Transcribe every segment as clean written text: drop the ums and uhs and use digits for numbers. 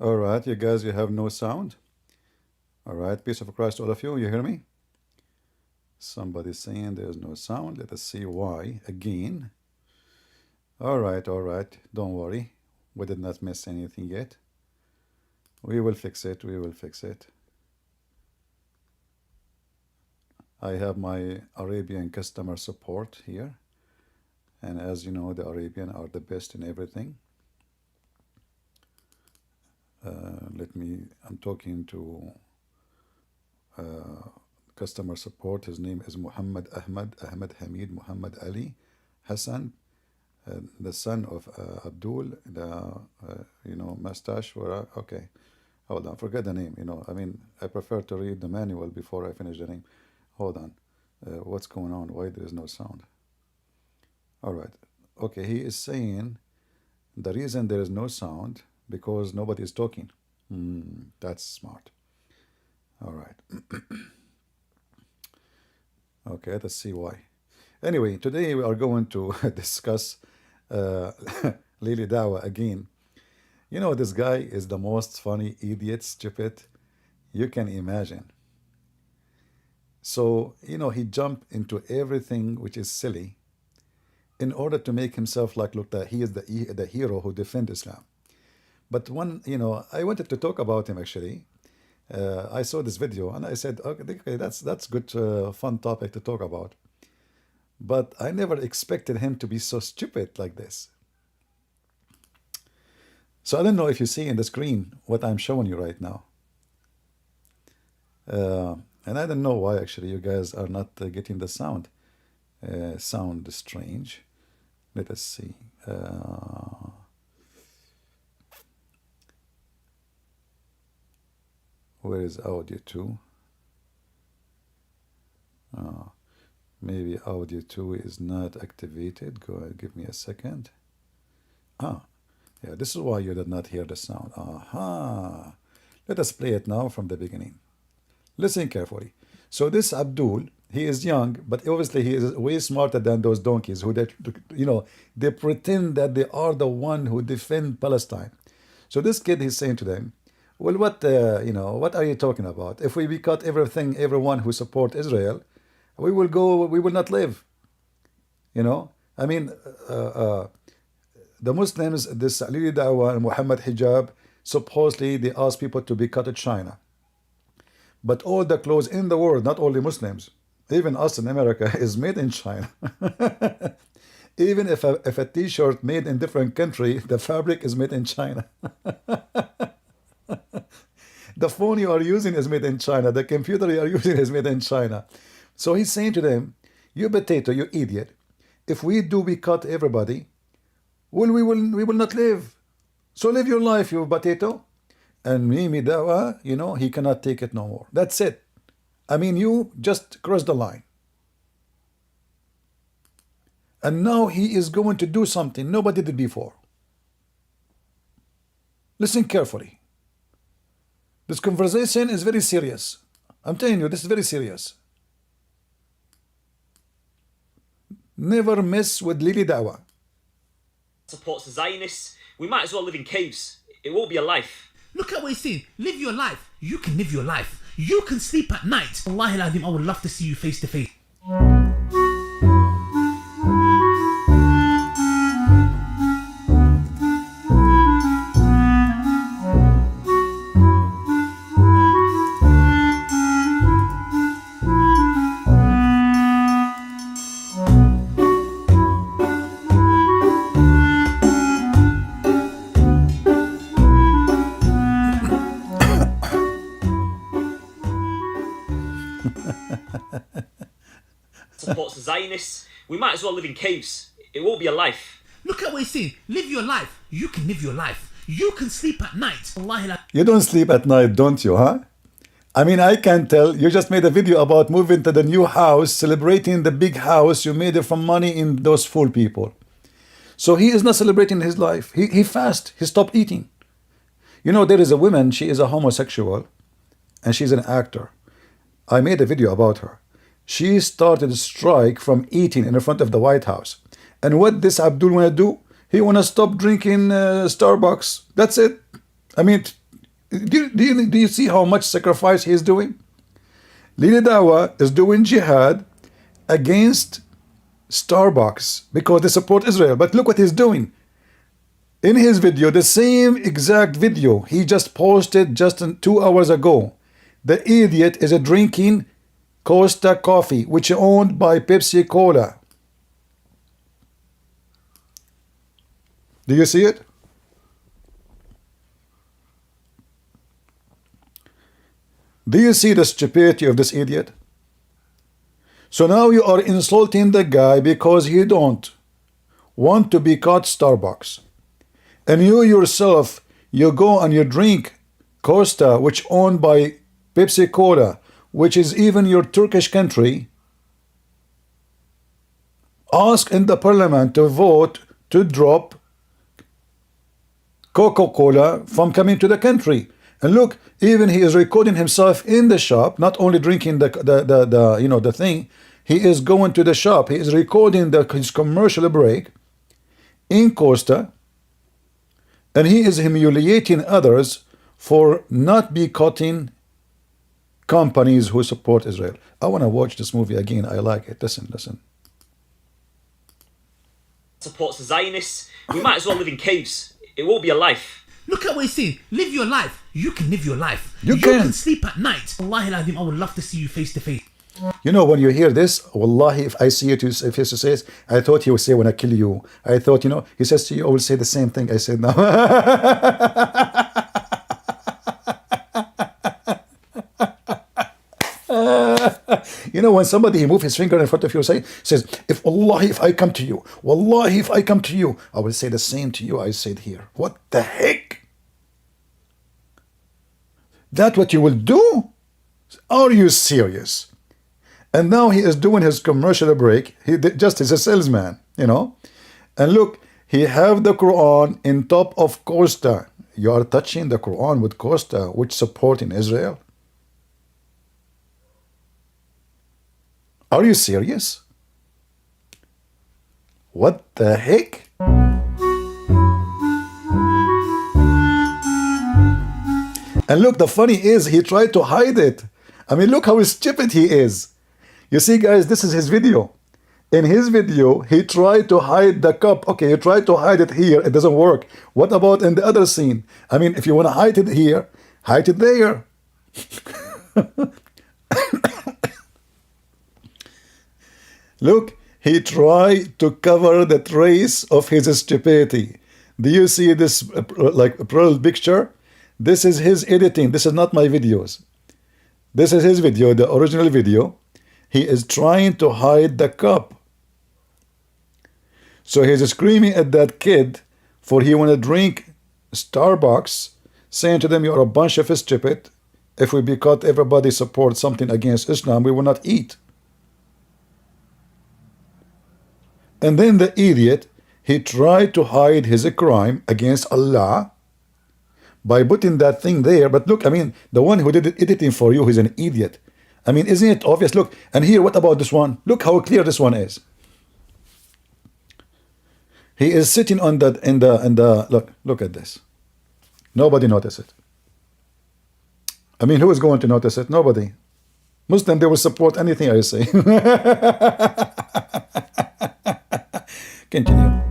All right, you guys, you have no sound. All right, peace of Christ, all of you. You hear me? Somebody's saying there's no sound. Let us see why again. All right, all right. Don't worry. We did not miss anything yet. We will fix it. We will fix it. I have my Arabian customer support here. And as you know, the Arabian are the best in everything. I'm talking to customer support. His name is Muhammad Ahmed Hamid Muhammad Ali Hassan, the son of Abdul, mustache. Okay, hold on, forget the name. I mean, I prefer to read the manual before I finish the name. Hold on, what's going on? Why there is no sound? All right, okay, he is saying the reason there is no sound because nobody is talking. That's smart. All right. Okay, let's see why. Anyway, today we are going to discuss Lily Dawah again. This guy is the most funny idiot, stupid you can imagine. So, he jumped into everything which is silly in order to make himself look that he is the hero who defends Islam. But I wanted to talk about him actually. I saw this video and I said, okay, that's good, fun topic to talk about. But I never expected him to be so stupid like this. So I don't know if you see in the screen what I'm showing you right now. And I don't know why actually you guys are not getting the sound. Sound strange. Let us see. Where is audio 2? Maybe audio 2 is not activated. Go ahead, give me a second. Yeah, this is why you did not hear the sound. Aha. Let us play it now from the beginning. Listen carefully. So this Abdul, he is young, but obviously he is way smarter than those donkeys who they pretend that they are the one who defend Palestine. So this kid, he's saying to them, well, what are you talking about? If we boycott everyone who support Israel, we will not live. I mean, the Muslims, this Lily Dawah and Muhammad Hijab, supposedly they ask people to boycott China. But all the clothes in the world, not only Muslims, even us in America, is made in China. Even if a t-shirt made in different country, the fabric is made in China. The phone you are using is made in China. The computer you are using is made in China. So he's saying to them, you potato, you idiot, if we boycott everybody, well, we will not live. So live your life, you potato. And Mimi Dawah, he cannot take it no more. That's it. I mean, you just crossed the line. And now he is going to do something nobody did before. Listen carefully. This conversation is very serious. I'm telling you, this is very serious. Never mess with Lily Dawah. Supports the Zionists. We might as well live in caves. It won't be a life. Look at what he's saying. Live your life. You can live your life. You can sleep at night. Wallahi al-Azim, I would love to see you face to face. Supports the Zionists. We might as well live in caves. It won't be a life. Look at what he's saying. Live your life. You can live your life. You can sleep at night. Wallahi al-Azim. You don't sleep at night, don't you, huh? I mean, I can tell. You just made a video about moving to the new house, celebrating the big house. You made it from money in those fool people. So he is not celebrating his life. He fast. He stopped eating. There is a woman, she is a homosexual, and she's an actor. I made a video about her. She started a strike from eating in front of the White House. And what this Abdul want to do? He want to stop drinking Starbucks. That's it. I mean, Do you see how much sacrifice he is doing? Leader Dawah is doing jihad against Starbucks because they support Israel. But look what he's doing. In his video, the same exact video he just posted just 2 hours ago, the idiot is drinking Costa coffee, which is owned by Pepsi Cola. Do you see it? Do you see the stupidity of this idiot? So now you are insulting the guy because he don't want to be caught Starbucks. And you yourself, you go and you drink Costa, which owned by Pepsi Cola, which is even your Turkish country. Ask in the parliament to vote to drop Coca-Cola from coming to the country. And look, even he is recording himself in the shop, not only drinking the thing. He is going to the shop. He is recording his commercial break in Costa, and he is humiliating others for not boycotting companies who support Israel. I want to watch this movie again. I like it. Listen. Supports the Zionists. We might as well live in caves. It won't be a life. Look at what he's saying. Live your life. You can live your life. You can can sleep at night. Wallahi al-Azim, I would love to see you face to face. You know, when you hear this, wallahi, if I see it face to face, I thought he would say, when I kill you. I thought, he says to you, I will say the same thing I said now. When somebody he move his finger in front of you, says, if wallahi, if I come to you, wallahi, if I come to you, I will say the same to you I said here. What the heck? That what you will do? Are you serious? And now he is doing his commercial break. He just is a salesman, And look, he have the Quran in top of Costa. You are touching the Quran with Costa, which supporting Israel. Are you serious? What the heck? And look, the funny is he tried to hide it. I mean, look how stupid he is. You see, guys, this is his video. In his video, he tried to hide the cup. Okay, you tried to hide it here. It doesn't work. What about in the other scene? I mean, if you want to hide it here, hide it there. Look, he tried to cover the trace of his stupidity. Do you see this like pearl picture? This is his editing. This is not my videos. This is his video, the original video. He is trying to hide the cup. So he's screaming at that kid for he want to drink Starbucks, saying to them, you're a bunch of stupid. If we boycott everybody support something against Islam, we will not eat. And then the idiot, he tried to hide his crime against Allah by putting that thing there. But look, I mean, the one who did editing for you is an idiot. I mean, isn't it obvious? Look, and here, what about this one? Look how clear this one is. He is sitting on that in the look at this. Nobody noticed it. I mean, who is going to notice it? Nobody. Muslim, they will support anything I say. Continue.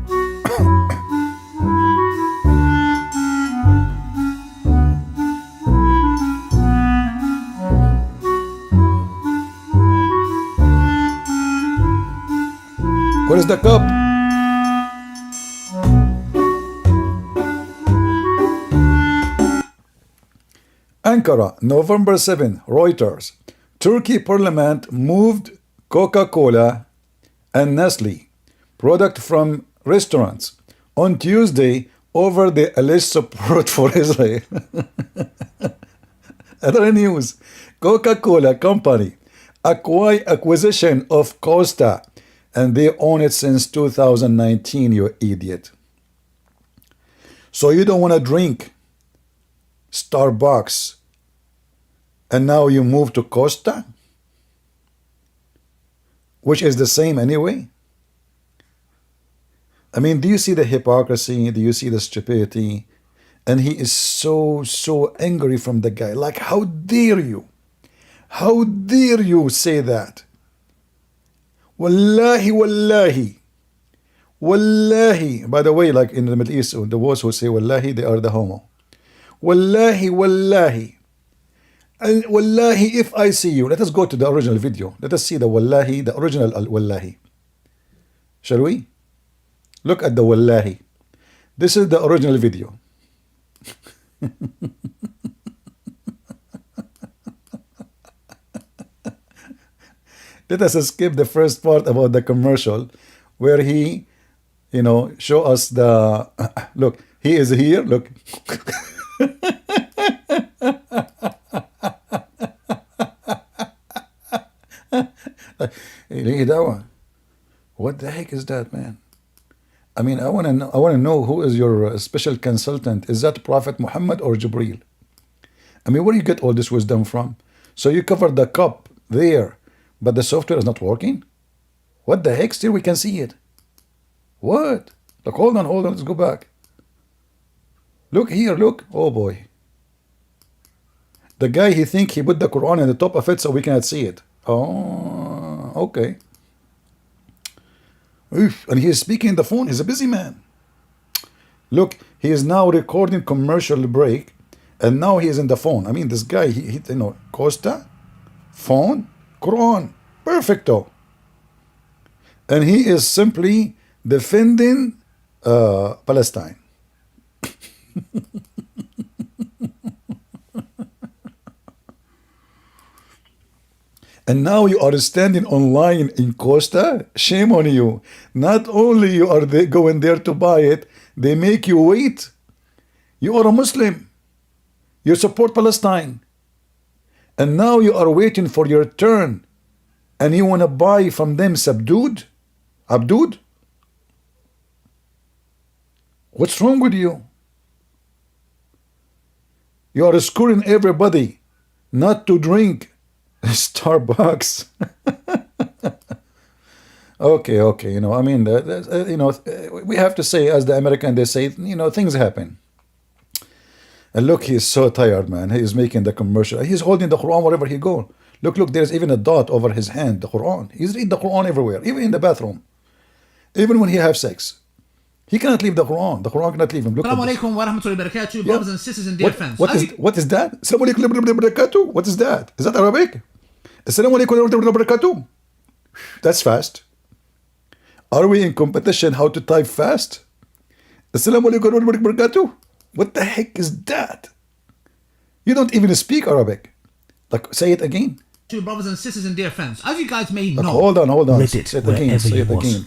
What is the cup? Ankara, November 7, Reuters. Turkey Parliament moved Coca-Cola and Nestle product from restaurants on Tuesday over the alleged support for Israel. Other news, Coca-Cola company acquisition of Costa, and they own it since 2019, you idiot. So you don't want to drink Starbucks and now you move to Costa, which is the same anyway. I mean, do you see the hypocrisy? Do you see the stupidity? And he is so angry from the guy. Like, how dare you? How dare you say that? Wallahi, wallahi. Wallahi. By the way, like in the Middle East, the ones who say wallahi, they are the homo. Wallahi, wallahi. And wallahi, if I see you, let us go to the original video. Let us see the wallahi, the original wallahi. Shall we? Look at the wallahi. This is the original video. Let us skip the first part about the commercial where he, show us the, look, he is here, look. Hey, Dawah, what the heck is that, man? I mean, I want to know who is your special consultant. Is that Prophet Muhammad or Jibreel? I mean, where do you get all this wisdom from? So you covered the cup there, but the software is not working? What the heck? Still we can see it. What? Look, hold on, let's go back. Look here, look. Oh boy. The guy, he think he put the Quran on the top of it so we cannot see it. Oh, okay. Oof. And he is speaking on the phone. He's a busy man. Look, he is now recording commercial break, and now he is in the phone. I mean, this guy, he Costa, phone, Quran, perfecto. And he is simply defending Palestine. And now you are standing online in Costa. Shame on you. Not only you are going there to buy it, they make you wait. You are a Muslim. You support Palestine. And now you are waiting for your turn. And you want to buy from them subdued? Abdud? What's wrong with you? You are scoring everybody not to drink Starbucks. Okay. I mean, we have to say, as the American, they say, things happen. And look, he's so tired, man. He is making the commercial. He's holding the Quran wherever he goes. Look, there's even a dot over his hand, the Quran. He's reading the Quran everywhere, even in the bathroom. Even when he has sex. He cannot leave the Quran. The Quran cannot leave him. Look. Assalamu alaikum wa rahmatullahi wa barakatuh, brothers and sisters and dear friends. What is that? Assalamu alaikum wa rahmatullahi wa barakatuh. What is that? Is that Arabic? Assalamu alaikum wa rahmatullahi wa barakatuh. That's fast. Are we in competition how to type fast? Assalamu alaikum wa rahmatullahi wa barakatuh. What the heck is that? You don't even speak Arabic. Like, say it again. To brothers and sisters and dear friends, as you guys may know, hold on. Reddit, say it again. Say it again.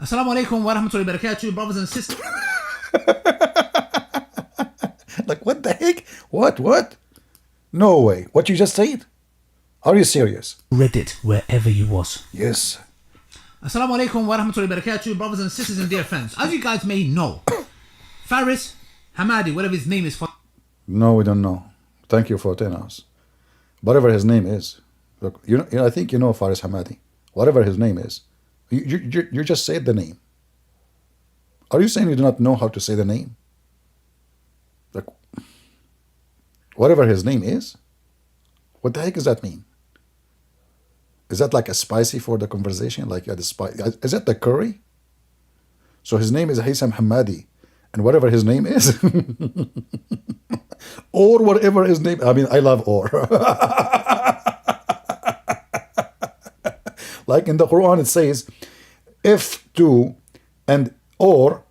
Assalamu alaikum wa rahmatullahi wa barakatuh, brothers and sisters. Like, what the heck? What? No way. What you just said? Are you serious? Reddit, wherever you was. Yes. Assalamu alaikum wa rahmatullahi wa barakatuh, brothers and sisters and dear friends. As you guys may know, Faris Hamadi, whatever his name is. No, we don't know. Thank you for telling us. Whatever his name is. Look, I think you know Faris Hamadi. Whatever his name is. You just said the name. Are you saying you do not know how to say the name? Like, whatever his name is? What the heck does that mean? Is that like a spicy for the conversation? Like the spice? Is that the curry? So his name is Haysam Hamadi. And whatever his name is. Or whatever his name. I mean, I love or. Like in the Quran, it says, if two and or,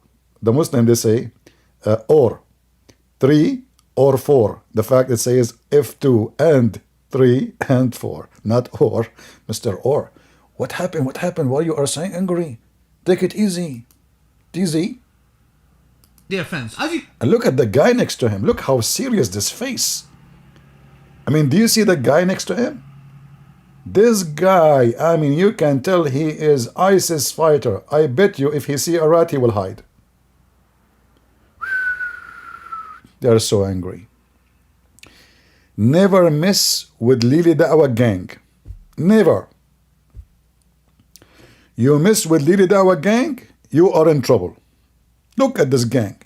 the Muslim, they say, or, 3 or 4. The fact it says, if 2 and 3 and 4, not or, Mr. Or. What happened? Why you are saying angry? Take it easy. Easy. Dear friends, and look at the guy next to him. Look how serious this face. I mean, do you see the guy next to him? This guy, I mean, you can tell he is ISIS fighter. I bet you if he see a rat, he will hide. They are so angry. Never mess with Lili Dawah gang. Never. You mess with Lili Dawah gang, you are in trouble. Look at this gang.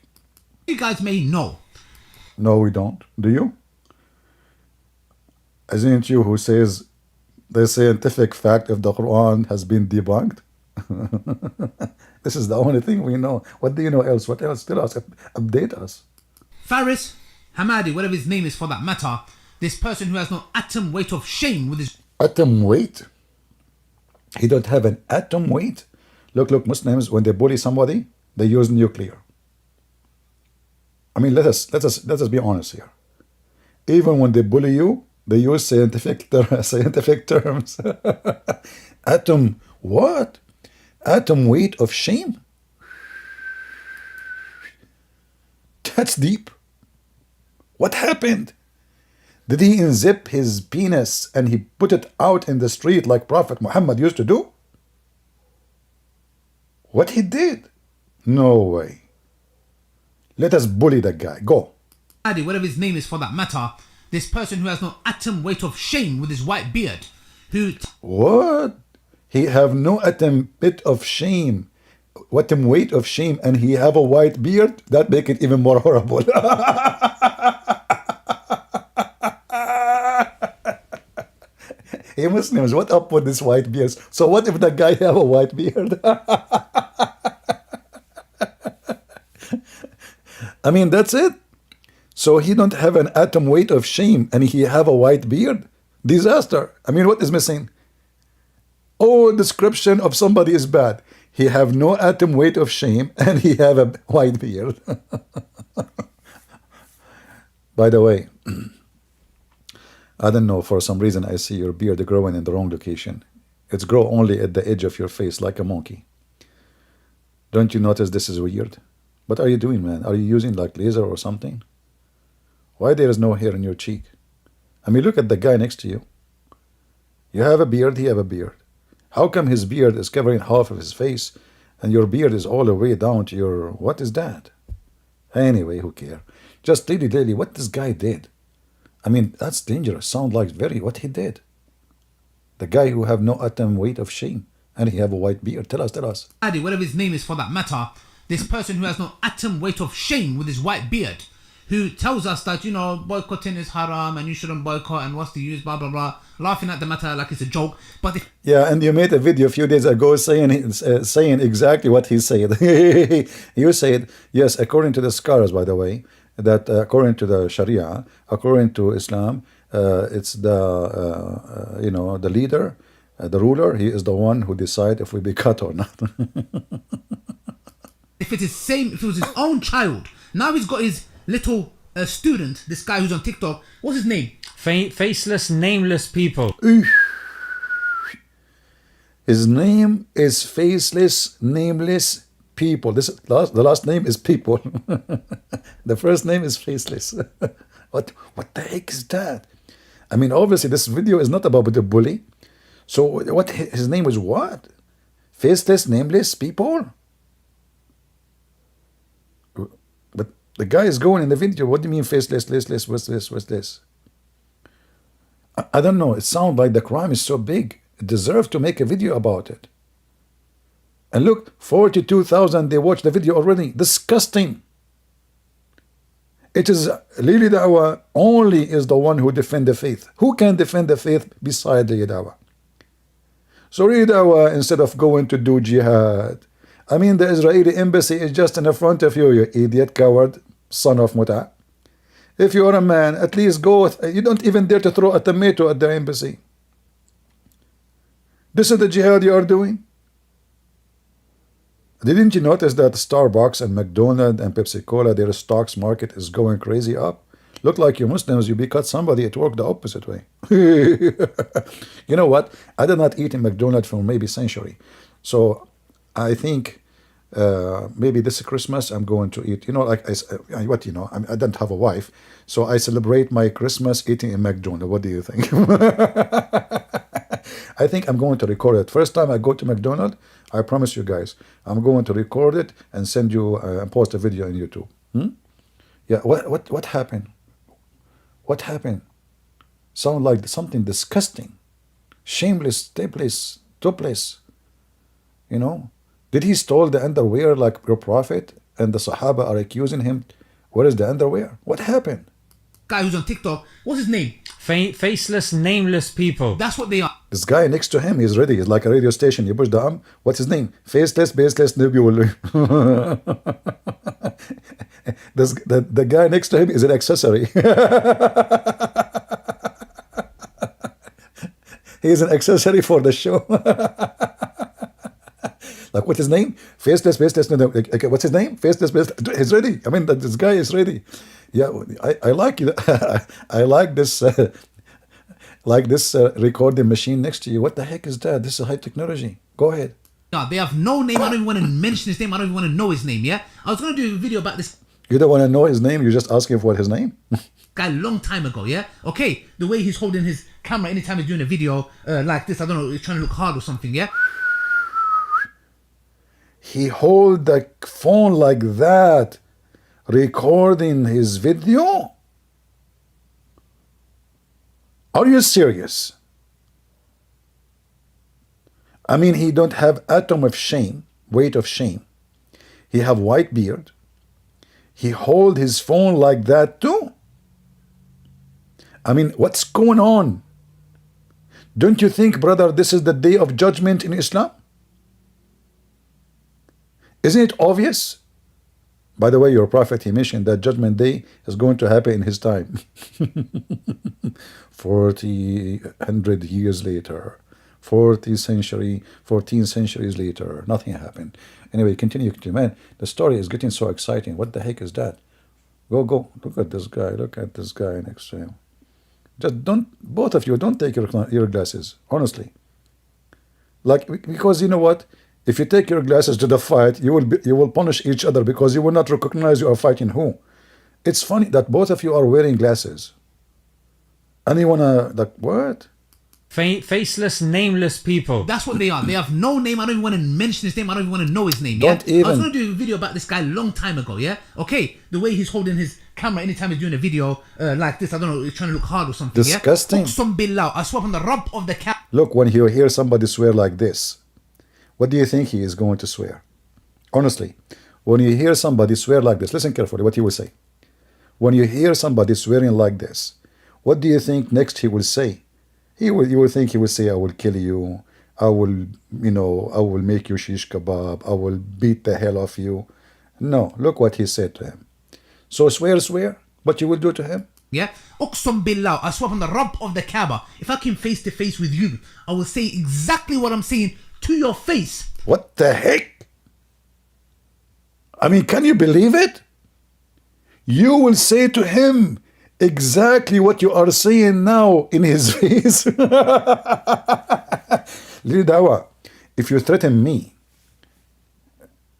You guys may know. No, we don't. Do you? Isn't it you who says the scientific fact of the Quran has been debunked? This is the only thing we know. What do you know else? What else? Tell us. Update us. Faris, Hamadi, whatever his name is for that matter, this person who has no atom weight of shame with his Atom weight? He don't have an atom weight? Look, Muslims, when they bully somebody, they use nuclear. I mean, let us be honest here. Even when they bully you, they use scientific terms. Atom what? Atom weight of shame? That's deep. What happened? Did he unzip his penis and he put it out in the street like Prophet Muhammad used to do? What he did? No way. Let us bully that guy. Go. whatever his name is for that matter, this person who has no atom weight of shame with his white beard, who What? He have no atom bit of shame. Atom weight of shame, and he have a white beard? That make it even more horrible. Hey Muslims, what up with this white beard? So what if the guy have a white beard? I mean, that's it. So he don't have an atom weight of shame and he have a white beard? Disaster. I mean, what is missing? Oh, description of somebody is bad. He have no atom weight of shame and he have a white beard. By the way, I don't know, for some reason I see your beard growing in the wrong location. It's grow only at the edge of your face like a monkey. Don't you notice this is weird? What are you doing, man? Are you using like laser or something? Why there is no hair in your cheek? I mean, look at the guy next to you. You have a beard, he have a beard. How come his beard is covering half of his face and your beard is all the way down to your... What is that? Anyway, who cares? Just really, what this guy did. I mean, that's dangerous. Sound like very what he did. The guy who have no atom weight of shame and he have a white beard. Tell us. whatever his name is for that matter, this person who has no atom weight of shame with his white beard, who tells us that, you know, boycotting is haram and you shouldn't boycott and what's the use, blah, blah, blah, laughing at the matter like it's a joke. But if Yeah, and you made a video a few days ago saying exactly what he said. You said, yes, according to the scholars, by the way, that according to the Sharia, according to Islam, it's the, you know, the leader, the ruler, he is the one who decide if we be cut or not. if it was his own child, now he's got his little student, this guy who's on TikTok, what's his name? Faceless, nameless people. His name is Faceless, Nameless People. The last name is People. The first name is Faceless. What the heck is that? I mean, obviously this video is not about the bully. So what his name is what? Faceless, Nameless People? But the guy is going in the video. What do you mean faceless, listless, what's this? I don't know. It sounds like the crime is so big. It deserves to make a video about it. And look, 42,000, they watched the video already. Disgusting. It is Lili Dawah only is the one who defend the faith. Who can defend the faith beside Lili Dawah? So Lili Dawah, instead of going to do jihad, I mean, the Israeli embassy is just in front of you, you idiot, coward, son of Muta. If you are a man, at least go. You don't even dare to throw a tomato at the embassy. This is the jihad you are doing? Didn't you notice that Starbucks and McDonald's and Pepsi Cola, their stocks market is going crazy up? Look like you Muslims, you be cut somebody, it worked the opposite way. You know what? I did not eat in McDonald's for maybe a century. So I think maybe this Christmas I'm going to eat. You know, like I don't have a wife, so I celebrate my Christmas eating in McDonald's. What do you think? I think I'm going to record it. First time I go to McDonald's, I promise you guys, I'm going to record it and send you and post a video on YouTube. Yeah, what happened? What happened? Sound like something disgusting, shameless, topless. You know, did he stole the underwear like your prophet? And the Sahaba are accusing him Where is the underwear? What happened? Guy who's on TikTok, what's his name? Faceless, nameless people. That's what they are. This guy next to him, he's ready. He's like a radio station. You push the arm. What's his name? Faceless, baseless, nebulous. The guy next to him is an accessory. He's an accessory for the show. Like, what's his name? Faceless, baseless. No, okay, what's his name? Faceless, baseless. He's ready. I mean, this guy is ready. Yeah, I like it. I like this. Like this recording machine next to you. What the heck is that? This is high technology. Go ahead. Yeah, they have no name. I don't even want to mention his name. I don't even want to know his name. Yeah, I was gonna do a video about this You don't want to know his name. You're just asking for his name. guy a long time ago. Yeah. Okay. The way he's holding his camera anytime he's doing a video like this. I don't know. He's trying to look hard or something. Yeah. He hold the phone like that, recording his video. Are you serious? I mean, he don't have atom of shame, weight of shame. He have white beard. He hold his phone like that too. I mean, what's going on? Don't you think, brother, this is the day of judgment in Islam? Isn't it obvious? By the way, your prophet, he mentioned that judgment day is going to happen in his time. 100 years later, 14 centuries later, nothing happened. Anyway, continue, man. The story is getting so exciting. What the heck is that? Go. Look at this guy. Look at this guy next to him. Just don't, both of you, don't take your glasses, honestly. Like, because you know what? If you take your glasses to the fight, you will punish each other because you will not recognize you are fighting who. It's funny that both of you are wearing glasses. And you wanna, like, what? Faceless, nameless people. That's what they are. They have no name. I don't even want to mention his name. I don't even want to know his name. Don't Yeah. even. I was gonna do a video about this guy a long time ago. Yeah. Okay. The way he's holding his camera anytime he's doing a video like this. I don't know. He's trying to look hard or something. Disgusting. Yeah? Uqsam billah. I swear on the Rabb of the camera. Look, when you hear somebody swear like this, what do you think he is going to swear? Honestly, when you hear somebody swear like this, listen carefully what he will say. When you hear somebody swearing like this, what do you think next he will say? You will think he will say, I will kill you, I will make you shish kebab, I will beat the hell off you. No, look what he said to him. So swear, what you will do to him? Yeah. Uqsam billah. I swear on the Rabb of the Kaaba. If I came face to face with you, I will say exactly what I'm saying to your face. What the heck? I mean, can you believe it? You will say to him exactly what you are saying now in his face. Little Dawah, if you threaten me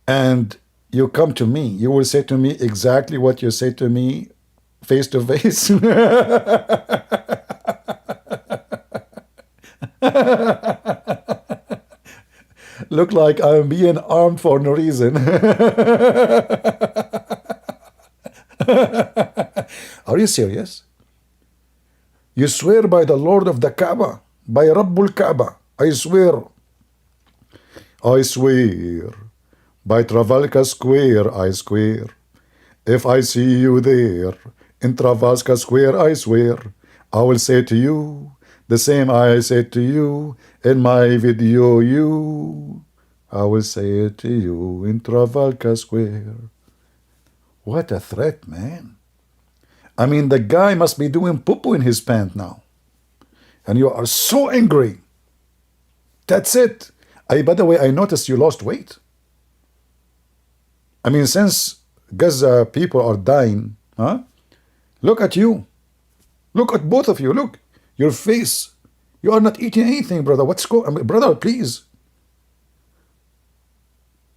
and you come to me, you will say to me exactly what you say to me face to face. Look like I'm being armed for no reason. Are you serious? You swear by the Lord of the Kaaba, by Rabbul Kaaba. I swear by Trafalgar Square, I swear. If I see you there in Trafalgar Square, I swear I will say to you the same I said to you in my video. I will say it to you in Trafalgar Square. What a threat, man. I mean, the guy must be doing poo-poo in his pant now. And you are so angry. That's it. By the way, I noticed you lost weight. I mean, since Gaza people are dying, huh? Look at you. Look at both of you. Look, your face. You are not eating anything, brother. What's going on? Brother, please.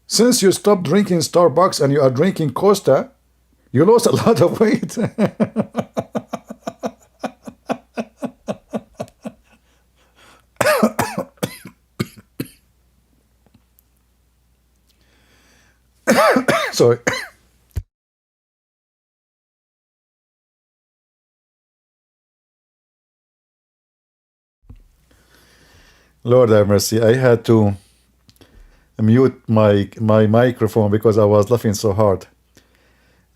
Since you stopped drinking Starbucks and you are drinking Costa, you lost a lot of weight. Sorry. Lord have mercy. I had to mute my microphone because I was laughing so hard.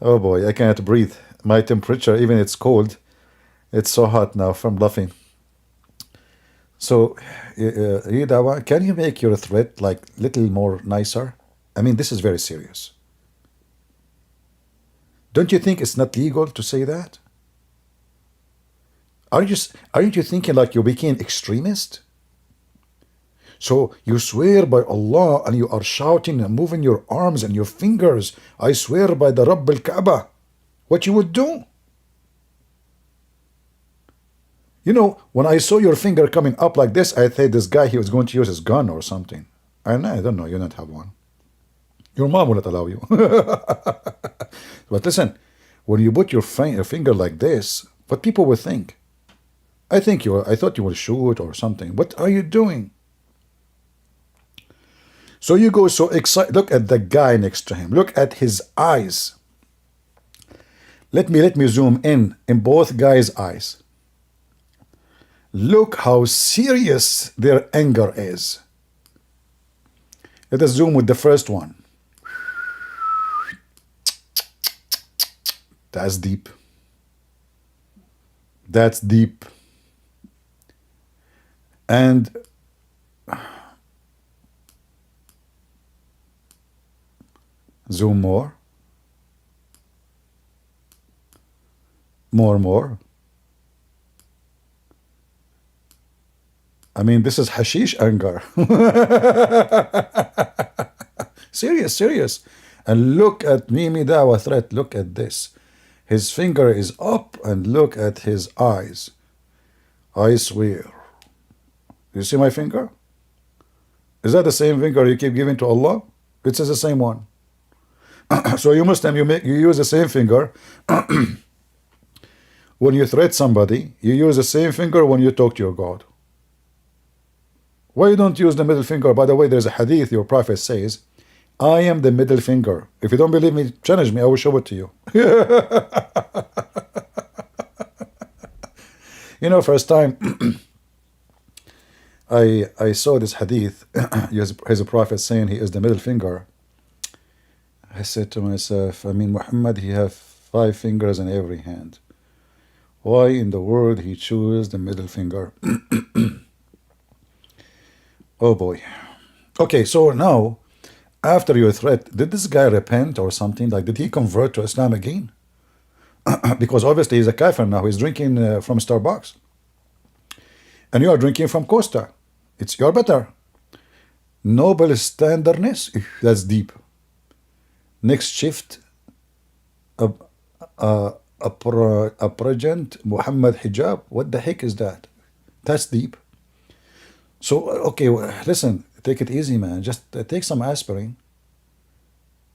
Oh boy, I can't breathe. My temperature, even it's cold, it's so hot now from laughing. So, Dawah, can you make your threat like little more nicer? I mean, this is very serious. Don't you think it's not legal to say that? Aren't you thinking like you became extremist? So you swear by Allah and you are shouting and moving your arms and your fingers. I swear by the Rabb al-Kaaba. What you would do? You know, when I saw your finger coming up like this, I thought this guy, he was going to use his gun or something. And I don't know, you don't have one. Your mom will not allow you. But listen, when you put your finger like this, what people will think? I thought you would shoot or something. What are you doing? So you go so excited. Look at the guy next to him. Look at his eyes. Let me zoom in both guys' eyes. Look how serious their anger is. Let us zoom with the first one. That's deep. That's deep. And zoom more. More. I mean, this is hashish anger. Serious. And look at Mimi Dawah threat. Look at this. His finger is up and look at his eyes. I swear. You see my finger? Is that the same finger you keep giving to Allah? It says the same one. So you Muslim, you use the same finger. When you threat somebody, you use the same finger when you talk to your God. Why you don't use the middle finger? By the way, there's a hadith your prophet says, I am the middle finger. If you don't believe me, challenge me, I will show it to you. You know, first time I saw this hadith, his prophet saying he is the middle finger. I said to myself, I mean, Muhammad, he have 5 fingers in every hand. Why in the world he chose the middle finger? Oh boy. Okay, so now, after your threat, did this guy repent or something? Like, did he convert to Islam again? Because obviously he's a kafir now. He's drinking from Starbucks. And you are drinking from Costa. You're better. Noble standardness, that's deep. Next shift, apparent Muhammad hijab. What the heck is that? That's deep. So, okay, listen, take it easy, man. Just take some aspirin.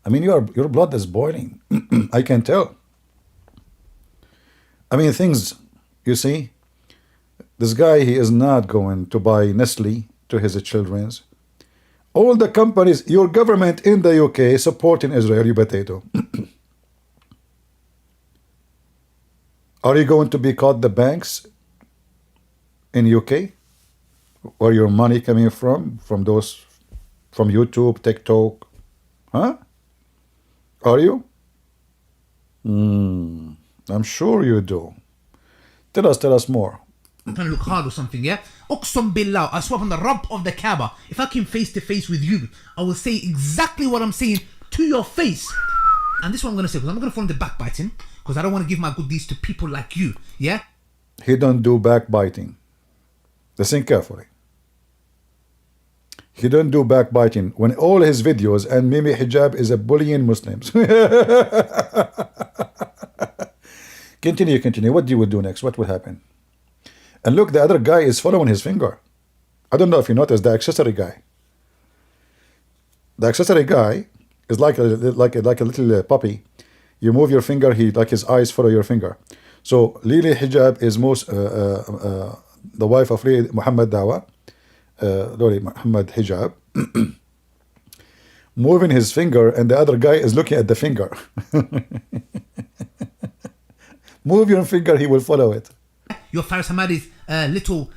I mean, your blood is boiling. I can tell. I mean, things, you see, this guy, he is not going to buy Nestle to his children's. All the companies, your government in the UK supporting Israel, you potato. Are you going to be caught the banks in UK? Where your money coming from YouTube, TikTok? Huh? Are you? I'm sure you do. Tell us more. I'm trying to look hard or something, yeah? Uqsum billah, I swear on the Rabb of the Kaaba, if I came face to face with you, I will say exactly what I'm saying to your face. And this is what I'm going to say, because I'm not going to fall into backbiting, because I don't want to give my good deeds to people like you, yeah? He don't do backbiting. Listen carefully. He don't do backbiting when all his videos and Mimi hijab is a bullying Muslims. Continue. What do you do next? What will happen? And look, the other guy is following his finger. I don't know if you noticed the accessory guy. The accessory guy is like a little puppy. You move your finger, like his eyes follow your finger. So Lili hijab is the wife of Muhammad Dawah. Muhammad hijab. Moving his finger, and the other guy is looking at the finger. Move your finger, he will follow it. Your Faris Hamadi's little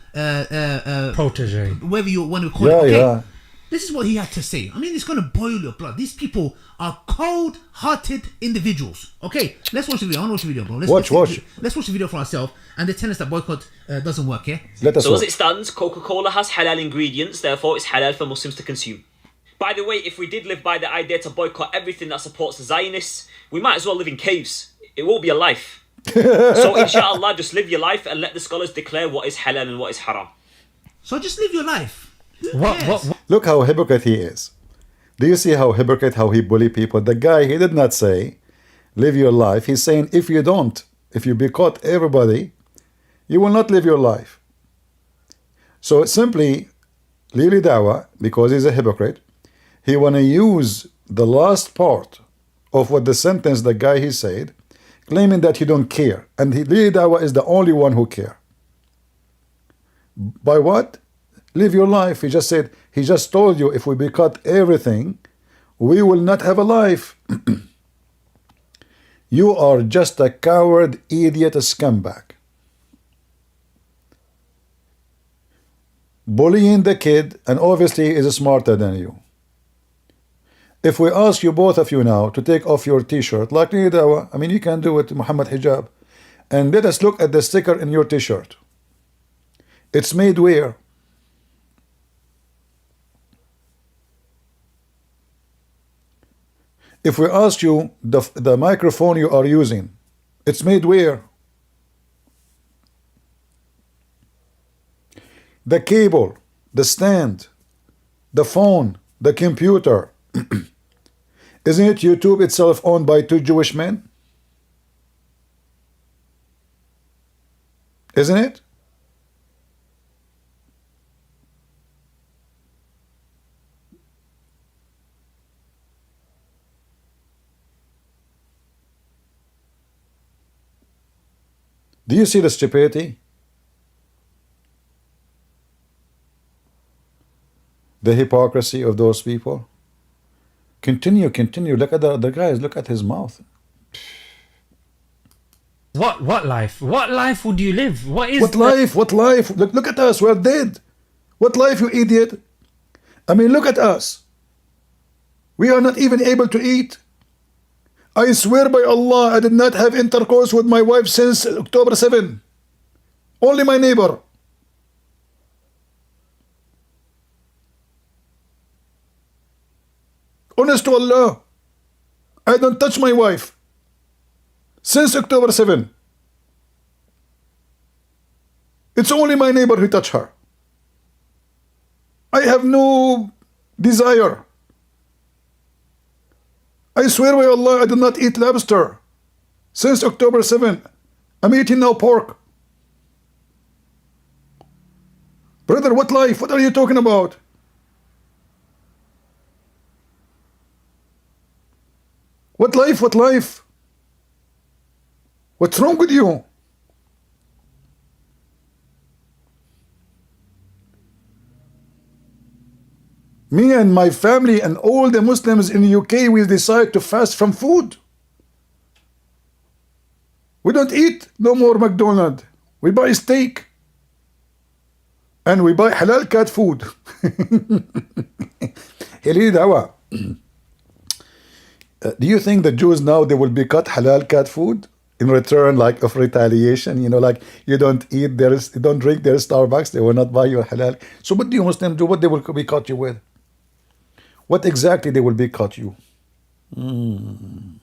protege, whatever you want to call it. Yeah, Okay. yeah. This is what he had to say. I mean, it's going to boil your blood. These people are cold-hearted individuals. Okay, let's watch the video. I want to watch the video, bro. Let's watch the video for ourselves, and they tell us that boycott doesn't work, yeah? Let us So watch. as it stands, Coca-Cola has halal ingredients, therefore it's halal for Muslims to consume. By the way, if we did live by the idea to boycott everything that supports the Zionists, we might as well live in caves. It won't be a life. So inshallah, just live your life and let the scholars declare what is halal and what is haram. So just live your life. Who What? cares? Look how hypocrite he is. Do you see how hypocrite, how he bully people? The guy, he did not say, live your life. He's saying, if you don't, if you boycott everybody, you will not live your life. So it's simply, Lili Dawah, because he's a hypocrite, he want to use the last part of what the sentence the guy he said, claiming that he don't care. And Lili Dawah is the only one who care. By what? Live your life. He just said, he just told you if we boycott everything, we will not have a life. You are just a coward, idiot, a scumbag. Bullying the kid, and obviously he is smarter than you. If we ask you, both of you now, to take off your t-shirt, like Lili Dawah, I mean, you can do it, Muhammad Hijab, and let us look at the sticker in your t-shirt. It's made where? If we ask you the microphone you are using, it's made where? The cable, the stand, the phone, the computer. Isn't it YouTube itself owned by two Jewish men? Isn't it? Do you see the stupidity? The hypocrisy of those people? Continue. Look at the other guys. Look at his mouth. What life? What life would you live? What is What life? What life? Look at us. We're dead. What life, you idiot? I mean, look at us. We are not even able to eat. I swear by Allah, I did not have intercourse with my wife since October 7. Only my neighbor. Honest to Allah, I don't touch my wife since October 7. It's only my neighbor who touch her. I have no desire. I swear by Allah, I do not eat lobster since October 7. I'm eating now pork. Brother, what life? What are you talking about? What life? What life? What's wrong with you? Me and my family and all the Muslims in the UK, we decide to fast from food. We don't eat no more McDonald's. We buy steak. And we buy halal cat food. Lili Dawah, do you think the Jews now, they will be cut halal cat food in return, like of retaliation? You know, like you don't eat their, you don't drink their Starbucks, they will not buy your halal. So what do you Muslims do? What they will be cut you with? What exactly they will be cut you? I'm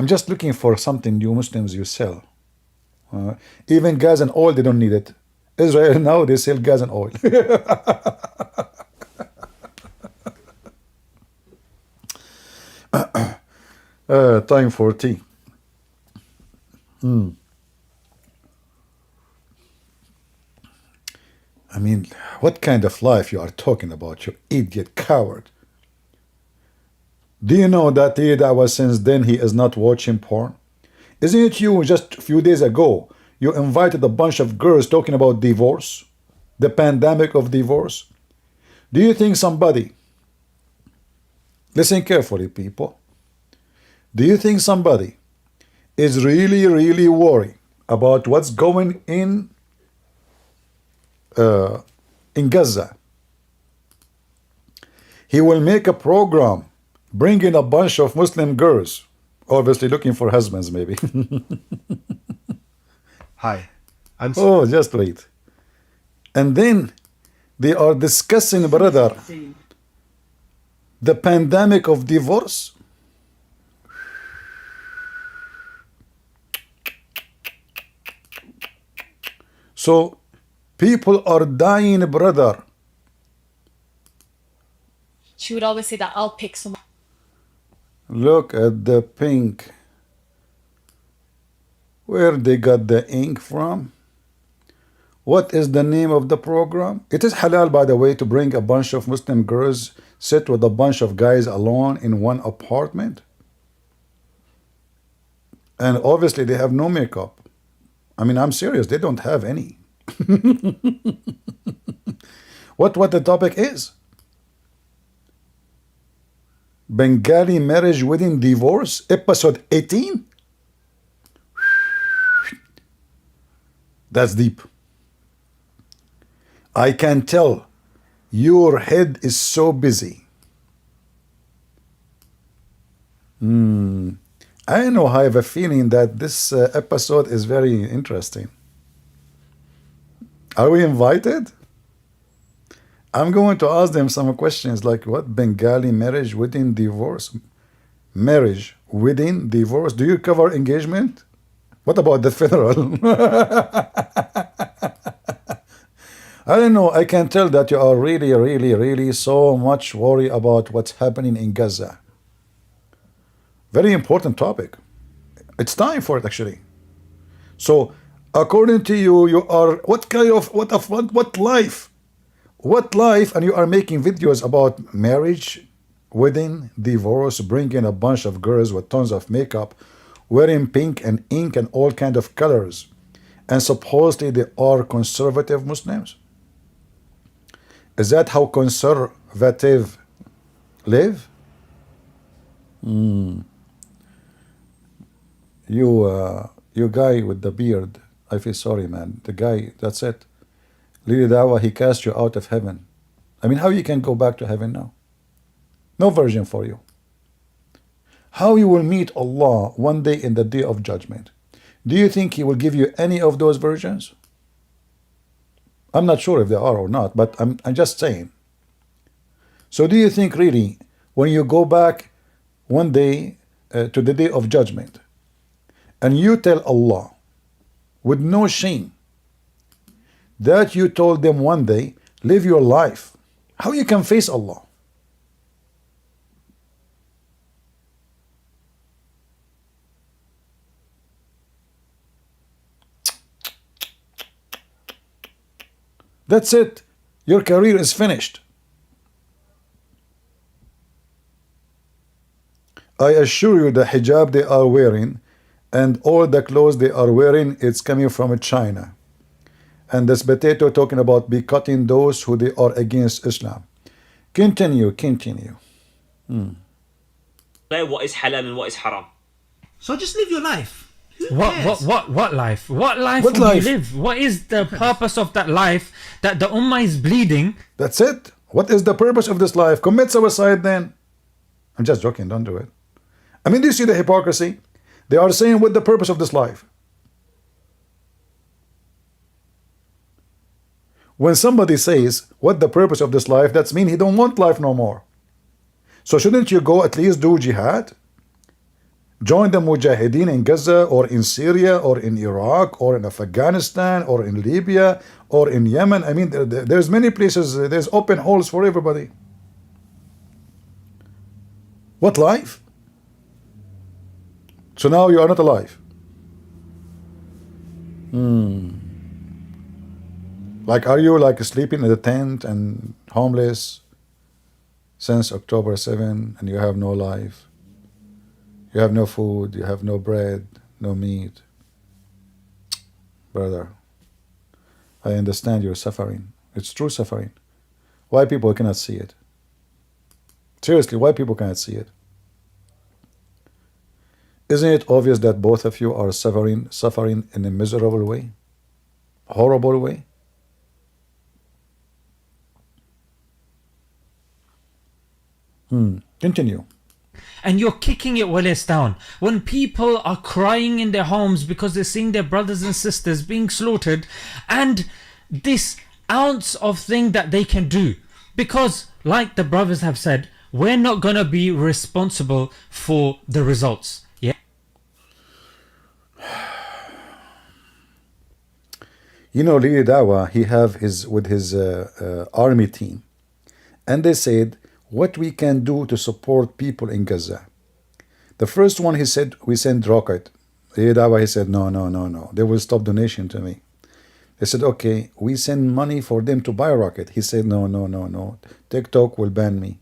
just looking for something you Muslims you sell. Even gas and oil, they don't need it. Israel now, they sell gas and oil. Time for tea. I mean, what kind of life you are talking about, you idiot coward? Do you know that Lili Dawah, since then he is not watching porn? Isn't it you just a few days ago, you invited a bunch of girls talking about divorce? The pandemic of divorce? Do you think somebody, listen carefully people, do you think somebody is really worried about what's going in Gaza? he will make a program bringing a bunch of Muslim girls, obviously looking for husbands maybe. Hi. Oh, just wait. And then they are discussing, brother, the pandemic of divorce. So people are dying, brother. She would always say that I'll pick someone. Look at the pink. Where they got the ink from? What is the name of the program? It is halal, by the way, to bring a bunch of Muslim girls, sit with a bunch of guys alone in one apartment. And obviously they have no makeup. I mean, I'm serious, they don't have any. What the topic is? Bengali marriage, wedding, divorce, episode 18? That's deep. I can tell your head is so busy. I know, I have a feeling that this episode is very interesting. Are we invited? I'm going to ask them some questions like what Bengali marriage, wedding, divorce? Marriage, wedding, divorce. Do you cover engagement? What about the funeral? I don't know. I can tell that you are really so much worried about what's happening in Gaza. Very important topic. It's time for it, actually. So, according to you, you are what kind of what life? What life? And you are making videos about marriage, wedding, divorce, bringing a bunch of girls with tons of makeup, wearing pink and ink and all kind of colors, and supposedly they are conservative Muslims. Is that how conservative live? You guy with the beard, I feel sorry, man. The guy, that's it. Lili Dawah, he cast you out of heaven. I mean, how you can go back to heaven now? No virgin for you. How you will meet Allah one day in the day of judgment? Do you think He will give you any of those virgins? I'm not sure if they are or not, but I'm just saying. So do you think really, when you go back one day to the day of judgment, and you tell Allah with no shame that you told them one day, live your life, how you can face Allah? That's it. Your career is finished. I assure you the hijab they are wearing and all the clothes they are wearing, it's coming from China. And this potato talking about boycotting those who they are against Islam. Continue. What is halal and what is haram. So just live your life. Who What cares? life? What life What would life? you live? What is the purpose of that life that the ummah is bleeding? That's it. What is the purpose of this life? Commit suicide then. I'm just joking, don't do it. I mean, do you see the hypocrisy? They are saying what the purpose of this life. When somebody says what the purpose of this life, that's mean he don't want life no more. So shouldn't you go at least do jihad? Join the Mujahideen in Gaza or in Syria or in Iraq or in Afghanistan or in Libya or in Yemen. I mean, there's many places, there's open holes for everybody. What life? So now you are not alive. Like, are you like sleeping in the tent and homeless since October 7 and you have no life? You have no food, you have no bread, no meat. Brother, I understand your suffering. It's true suffering. Why people cannot see it? Seriously, why people cannot see it? Isn't it obvious that both of you are suffering in a miserable way? Horrible way? Continue. And you're kicking it while it's down. When people are crying in their homes because they're seeing their brothers and sisters being slaughtered, and this ounce of thing that they can do, because like the brothers have said, we're not going to be responsible for the results. Yeah. You know, Leader Dawah, he have his with his army team, and they said what we can do to support people in Gaza. The first one, he said, we send rocket. Leader Dawah, he said, no, they will stop donation to me. They said, okay, we send money for them to buy a rocket. He said, no, TikTok will ban me.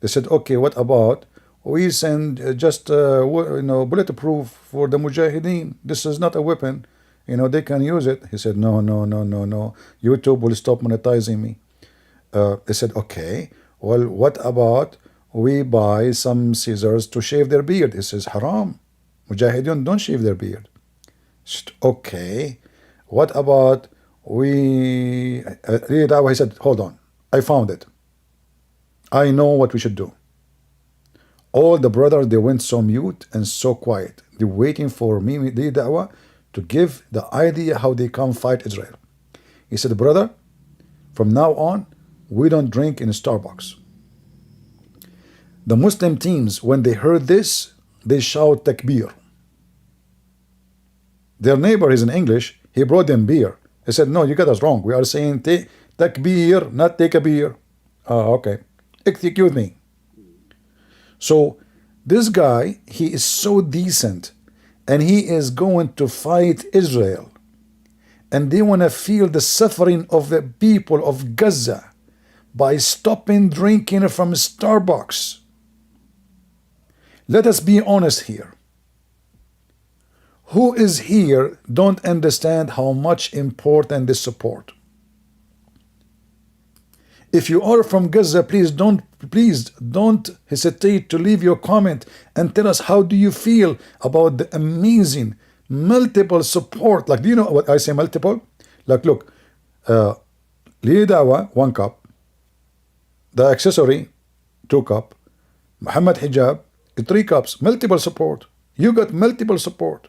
They said, okay, what about we send just bulletproof for the Mujahideen? This is not a weapon. They can use it. He said, no. YouTube will stop monetizing me. They said, okay, well, what about we buy some scissors to shave their beard? He says, haram. Mujahideen don't shave their beard. Said, okay, what about we... he said, hold on, I found it. I know what we should do. All the brothers, they went so mute and so quiet. They're waiting for me, the Dawah, to give the idea how they come fight Israel. He said, brother, from now on, we don't drink in Starbucks. The Muslim teams, when they heard this, they shout takbir. Their neighbor is in English. He brought them beer. He said, no, you got us wrong. We are saying takbir, not take a beer. Oh, okay. Excuse me. So this guy, he is so decent, and he is going to fight Israel, and they want to feel the suffering of the people of Gaza by stopping drinking from Starbucks. Let us be honest here. Who is here don't understand how much important this support? If you are from Gaza, please don't hesitate to leave your comment and tell us how do you feel about the amazing multiple support. Like, do you know what I say multiple? Like, look, Leader Dawah, 1 cup, the accessory, 2 cup, Muhammad Hijab, 3 cups, multiple support. You got multiple support.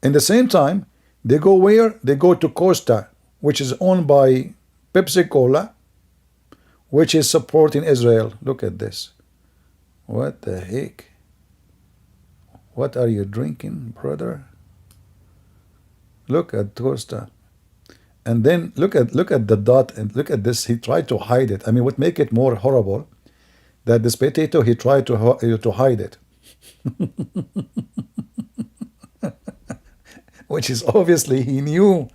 In the same time, they go where? They go to Costa, which is owned by Pepsi Cola, which is supporting Israel. Look at this. What the heck? What are you drinking, brother? Look at Costa. And then look at the dot, and look at this. He tried to hide it. I mean, what make it more horrible, that this potato, he tried to hide it. Which is obviously he knew.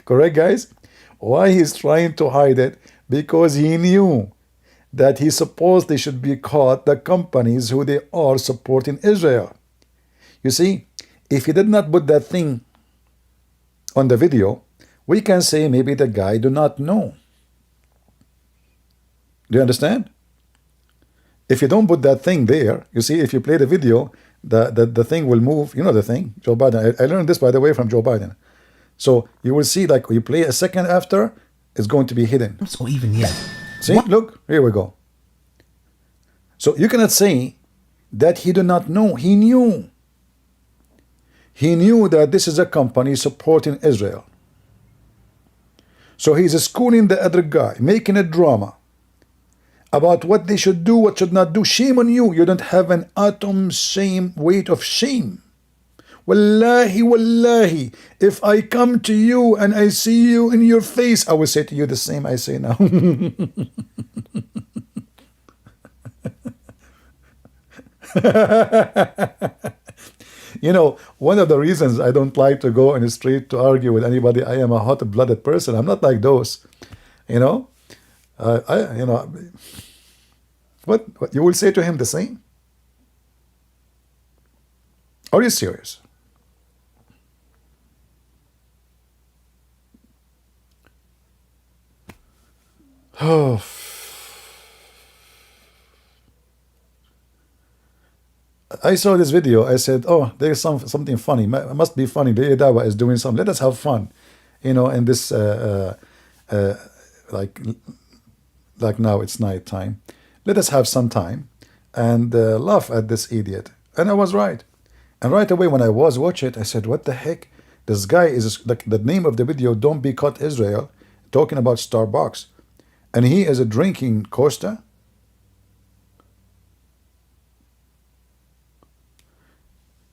Correct, guys? Why he's trying to hide it? Because he knew that he supposed they should be caught, the companies who they are supporting Israel. You see, if he did not put that thing on the video, we can say maybe the guy do not know. Do you understand? If you don't put that thing there, you see, if you play the video, the thing will move. You know the thing, Joe Biden. I learned this, by the way, from Joe Biden. So you will see, like, you play a second after, it's going to be hidden. So even yet. See, look, here we go. So you cannot say that he did not know. He knew. He knew that this is a company supporting Israel. So he's schooling the other guy, making a drama about what they should do, what should not do. Shame on you. You don't have an atom weight of shame. Wallahi, if I come to you and I see you in your face, I will say to you the same I say now. You know, one of the reasons I don't like to go in the street to argue with anybody, I am a hot-blooded person. I'm not like those, you know. What you will say to him the same? Are you serious? Oh. I saw this video. I said, "Oh, there's something funny. It must be funny. The Dawah is doing something. Let us have fun, you know." In this, like now it's night time. let us have some time and laugh at this idiot. And I was right. And right away when I was watching it, I said, what the heck? This guy is, the name of the video, Don't Be Caught Israel, talking about Starbucks. And he is drinking Costa.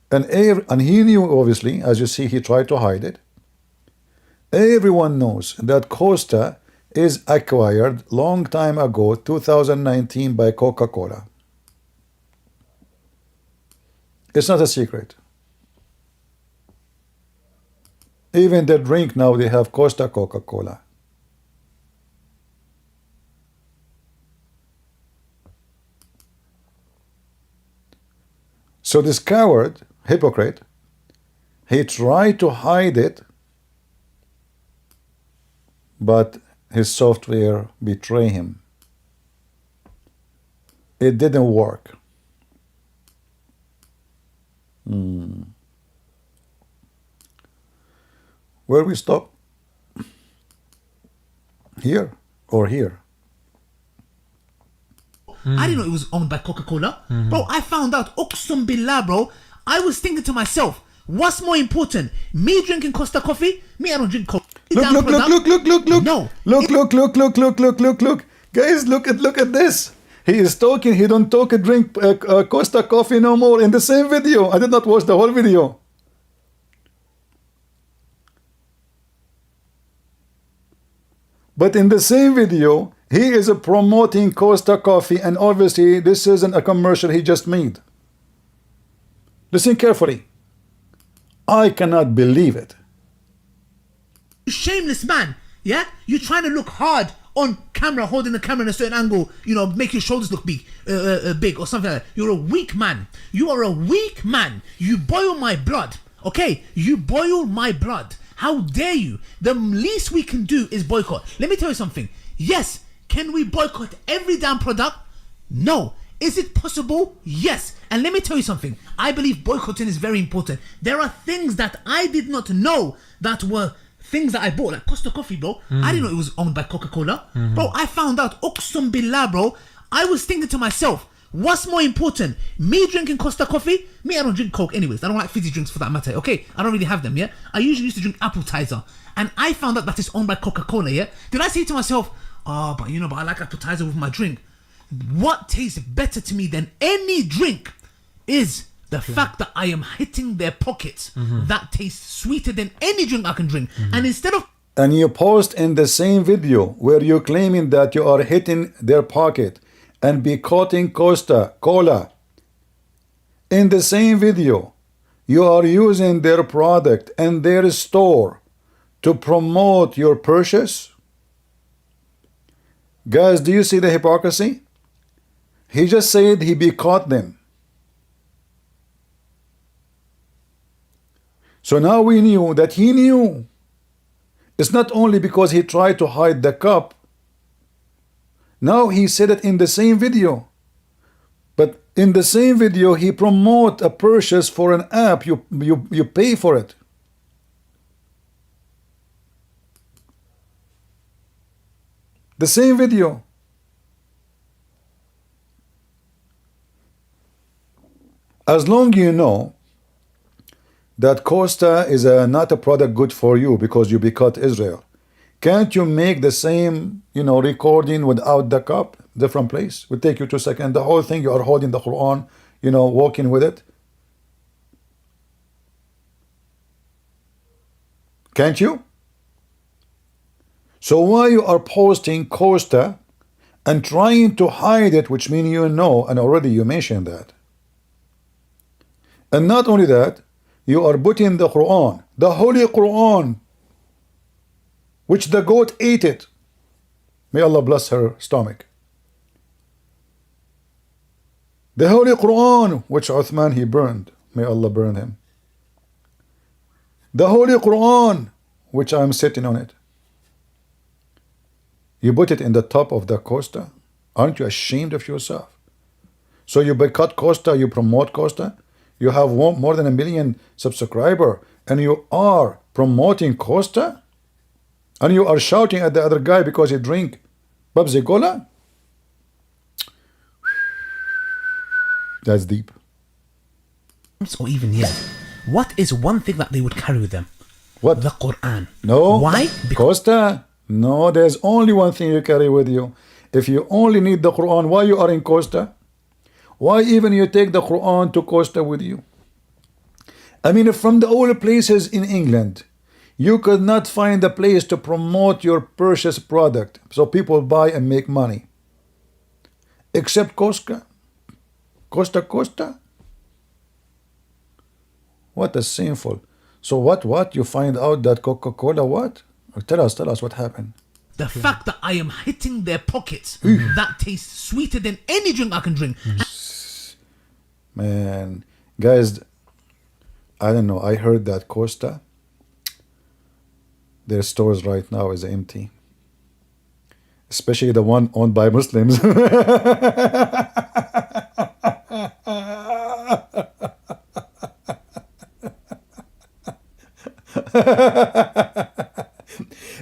And he knew, obviously, as you see, he tried to hide it. Everyone knows that Costa is acquired long time ago, 2019, by Coca-Cola. It's not a secret. Even the drink now, they have Costa Coca-Cola. So this coward, hypocrite, he tried to hide it, but his software betrayed him. It didn't work. Where we stop? Here or here? I didn't know it was owned by Coca-Cola. Bro, I found out, Uqsum Billah, bro. I was thinking to myself, what's more important? Me drinking Costa coffee? Me, I don't drink Coke. Look. No. Look. Guys, look at this. He is talking, he don't talk and drink Costa coffee no more in the same video. I did not watch the whole video. But in the same video, he is promoting Costa coffee, and obviously this isn't a commercial he just made. Listen carefully. I cannot believe it. Shameless man, yeah? You're trying to look hard on camera, holding the camera in a certain angle, you know, make your shoulders look big or something like that. You're a weak man. You are a weak man. You boil my blood, okay? You boil my blood. How dare you? The least we can do is boycott. Let me tell you something. Yes, can we boycott every damn product? No. Is it possible? Yes. And let me tell you something. I believe boycotting is very important. There are things that I did not know that were things that I bought, like Costa Coffee, bro. I didn't know it was owned by Coca-Cola. Bro, I found out, Uqsum Billah, bro. I was thinking to myself, what's more important? Me drinking Costa Coffee? Me, I don't drink Coke anyways. I don't like fizzy drinks for that matter, okay? I don't really have them, yeah? I usually used to drink appetizer. And I found out that it's owned by Coca-Cola, yeah? Did I say to myself, oh, but I like appetizer with my drink. What tastes better to me than any drink is the fact that I am hitting their pockets. That tastes sweeter than any drink I can drink. And instead of... And you post in the same video where you're claiming that you are hitting their pocket and boycotting Costa Cola. In the same video, you are using their product and their store to promote your purchase. Guys, do you see the hypocrisy? He just said he boycotted them. So now we knew that he knew. It's not only because he tried to hide the cup. Now he said it in the same video. But in the same video, he promote a purchase for an app. You pay for it. The same video. As long you know that Costa is not a product good for you because you boycott Israel, can't you make the same, recording without the cup, different place? Will take you 2 seconds. The whole thing, you are holding the Quran, walking with it. Can't you? So why you are posting Costa and trying to hide it, which means and already you mentioned that. And not only that, you are putting the Quran, the Holy Quran, which the goat ate it. May Allah bless her stomach. The Holy Quran, which Uthman he burned. May Allah burn him. The Holy Quran, which I'm sitting on it. You put it in the top of the Costa. Aren't you ashamed of yourself? So you boycott Costa, you promote Costa. You have more than 1 million subscribers, and you are promoting Costa, and you are shouting at the other guy because he drink Babzi Cola. That's deep. or even years, what is one thing that they would carry with them? What? The Quran. No. Why? Costa? No, there's only one thing you carry with you. If you only need the Quran, why you are in Costa? Why even you take the Quran to Costa with you? I mean, from the all places in England, you could not find a place to promote your purchased product so people buy and make money. Except Costa. Costa. What a sinful. So what? You find out that Coca-Cola what? Tell us what happened. The fact that I am hitting their pockets, that tastes sweeter than any drink I can drink. Man, guys, I don't know. I heard that Costa, their stores right now is empty. Especially the one owned by Muslims.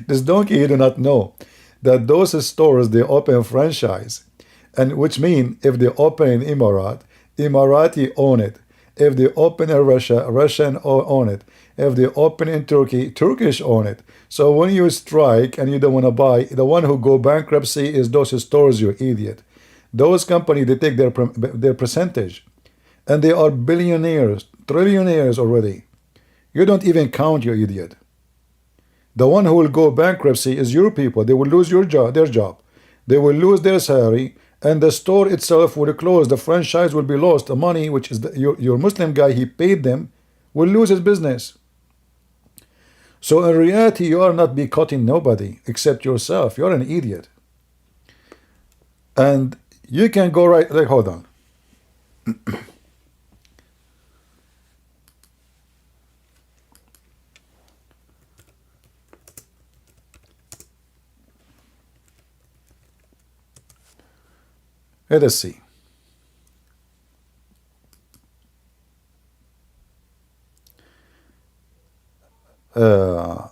This donkey, you do not know that those stores, they open franchise, and which mean if they open in Emirati own it. If they open in Russia, Russian own it. If they open in Turkey, Turkish own it. So when you strike and you don't want to buy, the one who go bankruptcy is those stores, you idiot. Those companies, they take their percentage, and they are billionaires, trillionaires already. You don't even count, you idiot. The one who will go bankruptcy is your people. They will lose their job. They will lose their salary, and the store itself will close. The franchise will be lost. The money, which is your Muslim guy, he paid them, will lose his business. So in reality, you are not boycotting nobody except yourself. You're an idiot. And you can go right, like, hold on. Let us see. Let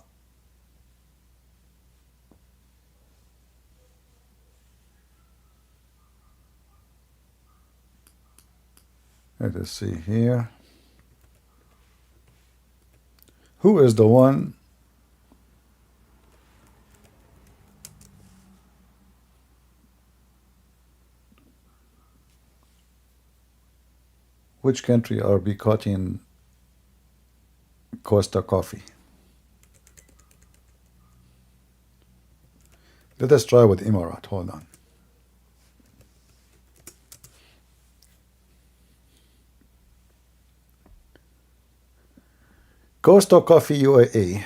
us see here. Who is the one? Which country are boycotting Costa Coffee? Let us try with Emirat. Hold on. Costa Coffee UAE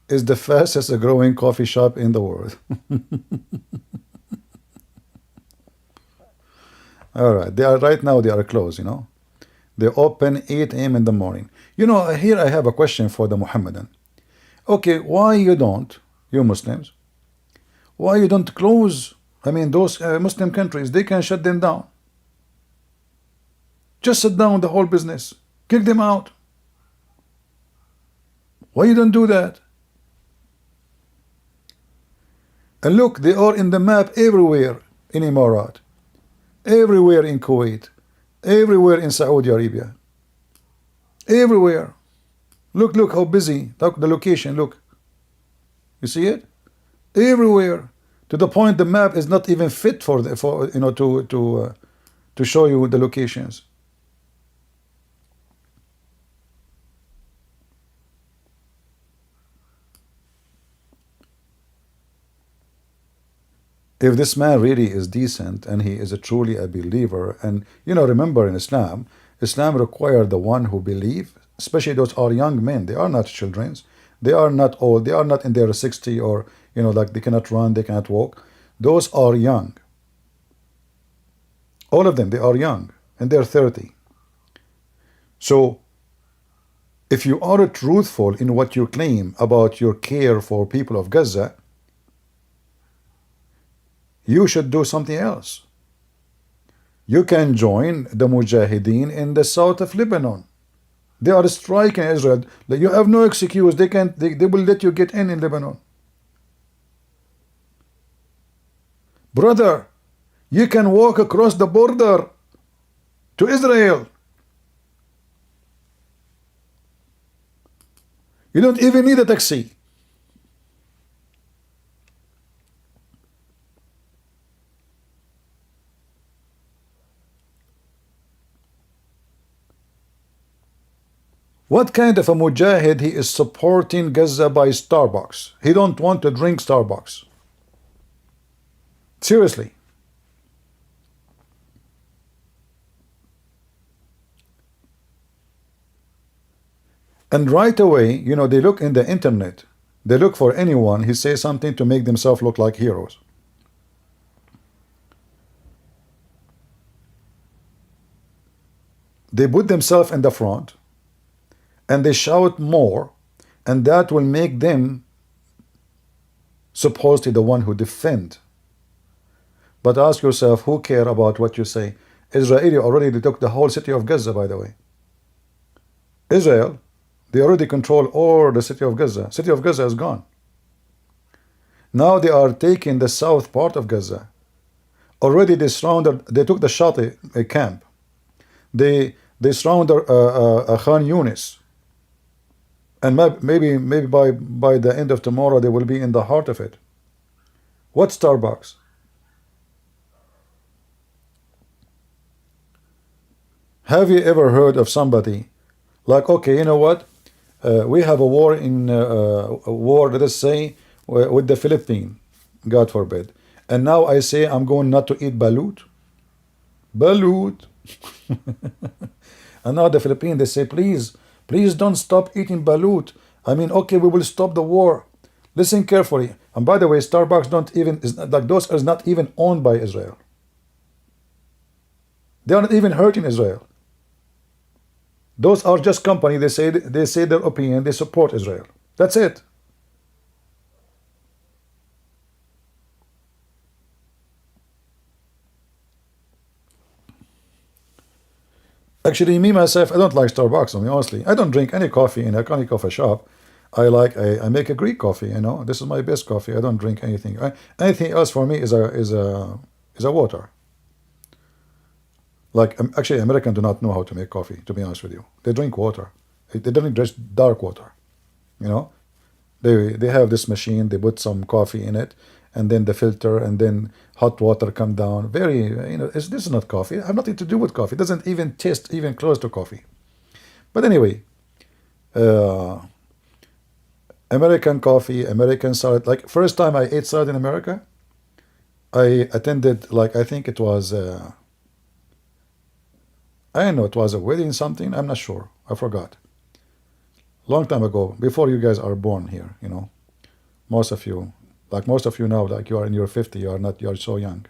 is the fastest growing coffee shop in the world. All right, right now they are closed, you know. They open 8 a.m. in the morning. You know, here I have a question for the Muhammadan. Okay, why you don't, you Muslims, why you don't close, I mean, those Muslim countries, they can shut them down. Just shut down the whole business. Kick them out. Why you don't do that? And look, they are in the map everywhere in Emirat, everywhere in Kuwait, everywhere in Saudi Arabia, everywhere. Look how busy. Look the location. Look, you see it everywhere. To the point the map is not even fit for you know to show you the locations. If this man really is decent and he is truly a believer, and you know, remember in Islam required the one who believe, especially those are young men. They are not children. They are not old. They are not in their 60 or you know, like they cannot run, they cannot walk. Those are young. All of them, they are young and they're 30. So if you are truthful in what you claim about your care for people of Gaza, you should do something else. You can join the Mujahideen in the south of Lebanon. They are striking Israel. You have no excuse. They will let you get in Lebanon. Brother, you can walk across the border to Israel. You don't even need a taxi. What kind of a mujahid he is supporting Gaza by Starbucks? He don't want to drink Starbucks. Seriously. And right away, you know, they look in the internet. They look for anyone who says something to make themselves look like heroes. They put themselves in the front and they shout more, and that will make them supposedly the one who defend. But ask yourself, who care about what you say? Israeli already took the whole city of Gaza, by the way. Israel, they already control all the city of Gaza. City of Gaza is gone. Now they are taking the south part of Gaza. Already they surrounded, they took the Shati camp. They surrounded Khan Yunis. And maybe by the end of tomorrow they will be in the heart of it. What Starbucks? Have you ever heard of somebody like, okay, you know what? We have a war let us say, with the Philippines, God forbid. And now I say I'm going not to eat balut. Balut. And now the Philippines, they say, please don't stop eating balut. I mean, okay, we will stop the war. Listen carefully. And by the way, Starbucks those are not even owned by Israel. They are not even hurting Israel. Those are just companies. They say their opinion. They support Israel. That's it. Actually, me myself, I don't like Starbucks. I mean, honestly, I don't drink any coffee in any coffee shop. I make a Greek coffee. You know, this is my best coffee. I don't drink anything. Anything else for me is a water. Like, actually, Americans do not know how to make coffee, to be honest with you. They drink water. They don't drink dark water. You know, they have this machine. They put some coffee in it, and then the filter, and then hot water come down. Very, you know, this is not coffee. It has nothing to do with coffee. It doesn't even taste even close to coffee. But anyway, American coffee, American salad. Like, first time I ate salad in America, I attended, like, I think it was, I don't know, it was a wedding something. I'm not sure. I forgot. Long time ago, before you guys are born here, you know. Most of you now, like you are in your 50, you are so young.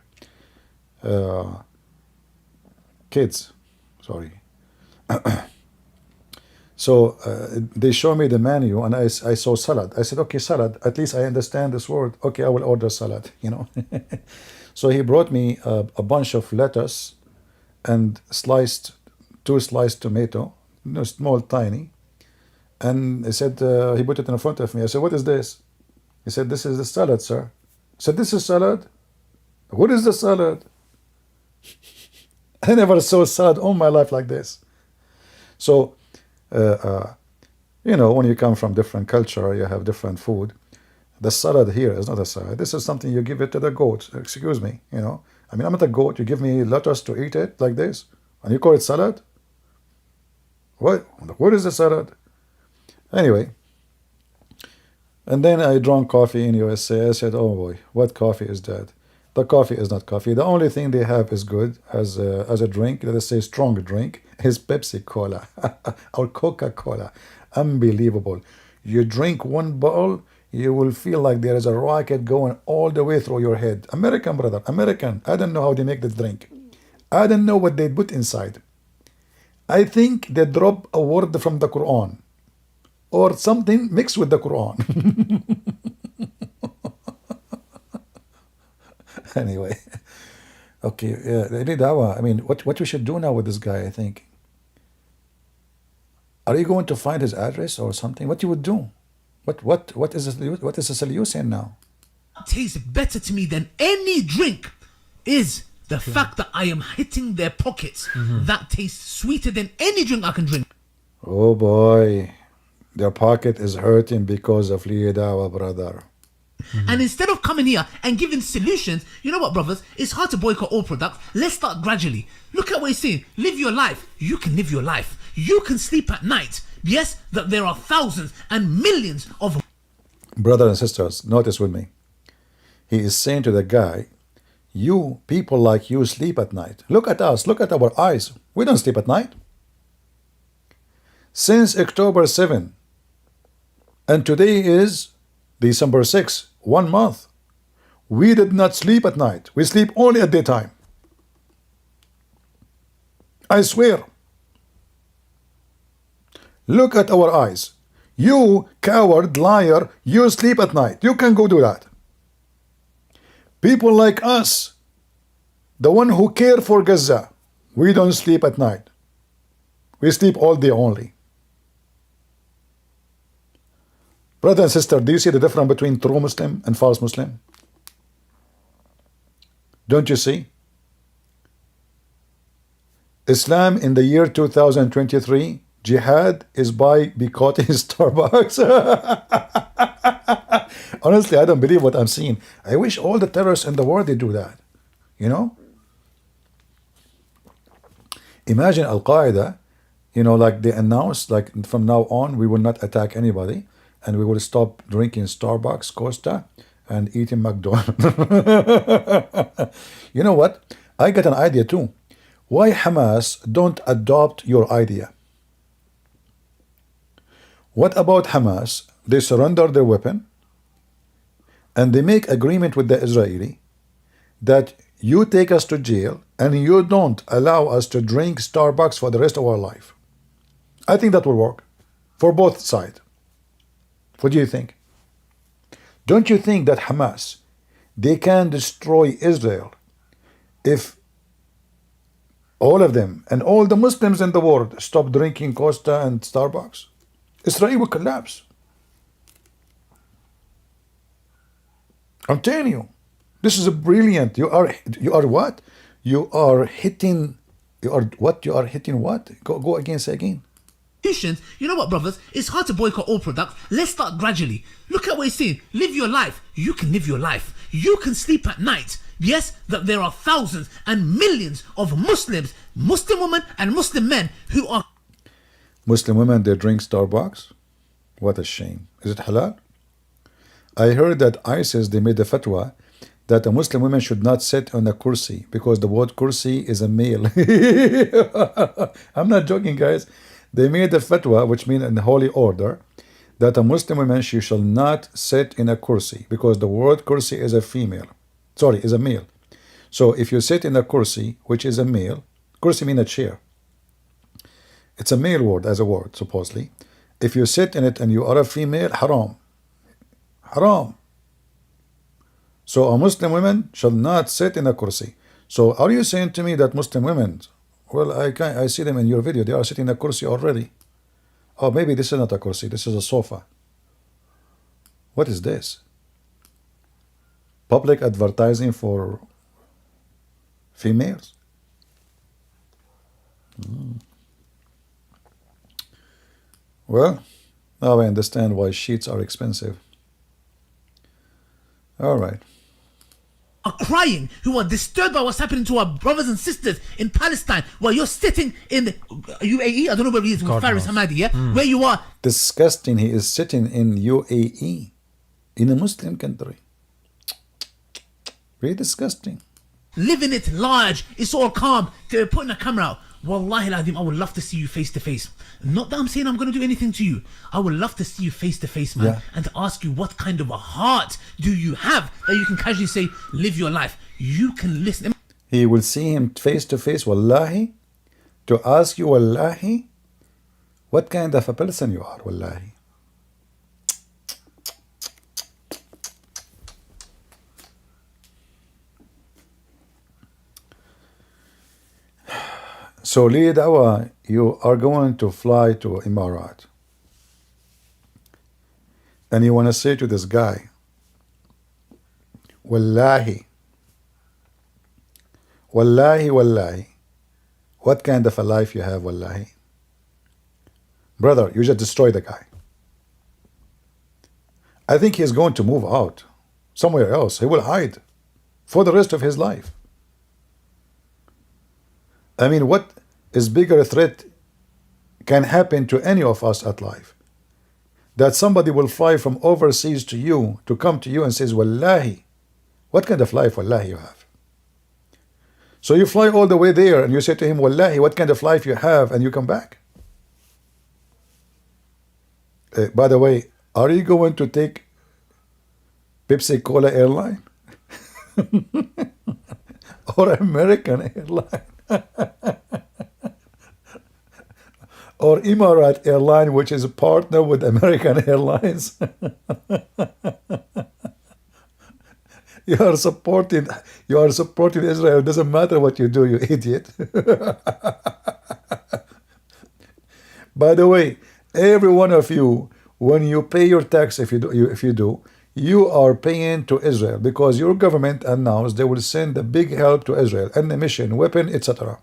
Kids, sorry. So they show me the menu, and I saw salad. I said, okay, salad. At least I understand this word. Okay, I will order salad, you know. So he brought me a bunch of lettuce and two sliced tomato, you know, small, tiny. And he said, he put it in front of me. I said, what is this? He said, this is the salad, sir. I said, this is salad? What is the salad? I never saw salad all my life like this. So, you know, when you come from different culture, you have different food. The salad here is not a salad. This is something you give it to the goat. Excuse me, you know. I mean, I'm not a goat. You give me lettuce to eat it like this, and you call it salad? What is the salad? Anyway, and then I drank coffee in USA. I said, oh boy, what coffee is that? The coffee is not coffee. The only thing they have is good as a drink, let us say strong drink, is Pepsi Cola or Coca-Cola. Unbelievable. You drink one bottle, you will feel like there is a rocket going all the way through your head. American, brother, American. I don't know how they make this drink. I don't know what they put inside. I think they drop a word from the Quran or something mixed with the Quran. Anyway, okay, yeah, Dawah. I mean, what we should do now with this guy, I think. Are you going to find his address or something? What you would do? What is the solution now? Tastes better to me than any drink is The fact that I am hitting their pockets, that tastes sweeter than any drink I can drink. Oh boy, their pocket is hurting because of Lidawa, brother. And instead of coming here and giving solutions, you know what, brothers? It's hard to boycott all products. Let's start gradually. Look at what he's saying. Live your life. You can live your life. You can sleep at night. Yes, that there are thousands and millions of... Brothers and sisters, notice with me. He is saying to the guy, you, people like you, sleep at night. Look at us. Look at our eyes. We don't sleep at night. Since October 7, and today is December 6, 1 month, we did not sleep at night. We sleep only at daytime. I swear. Look at our eyes. You, coward, liar, you sleep at night. You can go do that. People like us, the one who care for Gaza, we don't sleep at night. We sleep all day only. Brother and sister, do you see the difference between true Muslim and false Muslim? Don't you see? Islam in the year 2023, jihad is by boycotting Starbucks. Honestly, I don't believe what I'm seeing. I wish all the terrorists in the world they do that. You know? Imagine Al-Qaeda, you know, like they announced, like from now on, we will not attack anybody. And we will stop drinking Starbucks, Costa, and eating McDonald's. You know what? I got an idea too. Why Hamas don't adopt your idea? What about Hamas? They surrender their weapon and they make agreement with the Israeli that you take us to jail and you don't allow us to drink Starbucks for the rest of our life. I think that will work for both sides. What do you think? Don't you think that Hamas, they can destroy Israel if all of them and all the Muslims in the world stop drinking Costa and Starbucks? Israel will collapse. I'm telling you, this is a brilliant. You are what? You are hitting what? Go again, say again. You know what, brothers? It's hard to boycott all products. Let's start gradually. Look at what he's saying. Live your life. You can live your life. You can sleep at night. Yes, that there are thousands and millions of Muslims, Muslim women and Muslim men who are... Muslim women, they drink Starbucks? What a shame. Is it halal? I heard that ISIS, they made a fatwa that a Muslim woman should not sit on a kursi because the word kursi is a male. I'm not joking, guys. They made a fatwa, which means in holy order, that a Muslim woman, she shall not sit in a kursi because the word kursi is a female. Sorry, is a male. So if you sit in a kursi, which is a male, kursi means a chair. It's a male word as a word, supposedly. If you sit in it and you are a female, haram. Haram. So a Muslim woman shall not sit in a kursi. So are you saying to me that Muslim women, well, I see them in your video, they are sitting in a kursi already. Oh, maybe this is not a kursi, this is a sofa. What is this? Public advertising for females? Well, now I understand why sheets are expensive. All right. Are crying, who are disturbed by what's happening to our brothers and sisters in Palestine, while you're sitting in UAE, I don't know where he is, with Faris Hamadi, yeah? Where you are. Disgusting, he is sitting in UAE, in a Muslim country. Very disgusting. Living it large, it's all calm. They're putting a camera out. Wallahi al-Azim, I would love to see you face to face. Not that I'm saying I'm going to do anything to you. I would love to see you face to face, man. Yeah. And to ask you, what kind of a heart do you have that you can casually say, live your life. You can listen. He will see him face to face, wallahi, to ask you, wallahi, what kind of a person you are, wallahi. So, Li Dawah, you are going to fly to Emirat. And you want to say to this guy, Wallahi, Wallahi, wallahi. What kind of a life you have, wallahi? Brother, you just destroyed the guy. I think he's going to move out somewhere else. He will hide for the rest of his life. I mean, what is bigger a threat can happen to any of us at life? That somebody will fly from overseas to you, to come to you and says, wallahi, what kind of life, wallahi, you have? So you fly all the way there and you say to him, wallahi, what kind of life you have, and you come back. By the way, are you going to take Pepsi Cola airline? Or American airline? Or Emirat airline, which is a partner with American Airlines? You are supporting Israel. It doesn't matter what you do, you idiot. By the way, every one of you, when you pay your tax, if you do, you are paying to Israel because your government announced they will send a big help to Israel, ammunition, weapon, etc.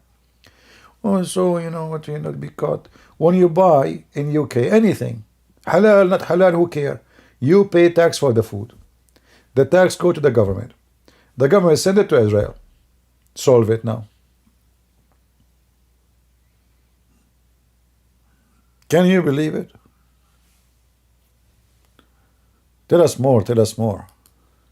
Oh, so you know what, you not be caught. When you buy in UK anything, halal, not halal, who care? You pay tax for the food. The tax go to the government. The government send it to Israel. Solve it now. Can you believe it? Tell us more, tell us more.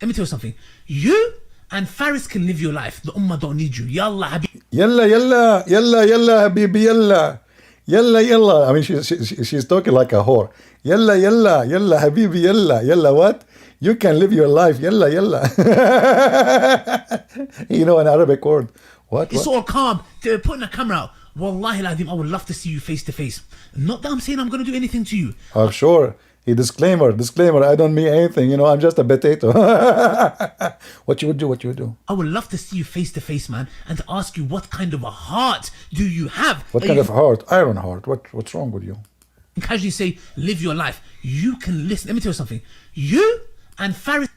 Let me tell you something. You and Faris can live your life. The Ummah don't need you. Yalla, Habib. Yalla, yalla, yalla, yalla, habibi, yalla. Yalla, yalla. I mean, she's talking like a whore. Yalla, yalla, yalla, habibi, yalla. Yalla what? You can live your life. Yalla, yalla. You know an Arabic word. What? It's all calm. They're putting a camera out. Wallahi al-Azim, I would love to see you face to face. Not that I'm saying I'm going to do anything to you. I'm sure. Disclaimer, I don't mean anything, you know, I'm just a potato. What you would do? I would love to see you face to face, man, and to ask you what kind of a heart do you have? What kind of heart? Iron heart. What's wrong with you? And casually say, live your life. You can listen. Let me tell you something. You and Faris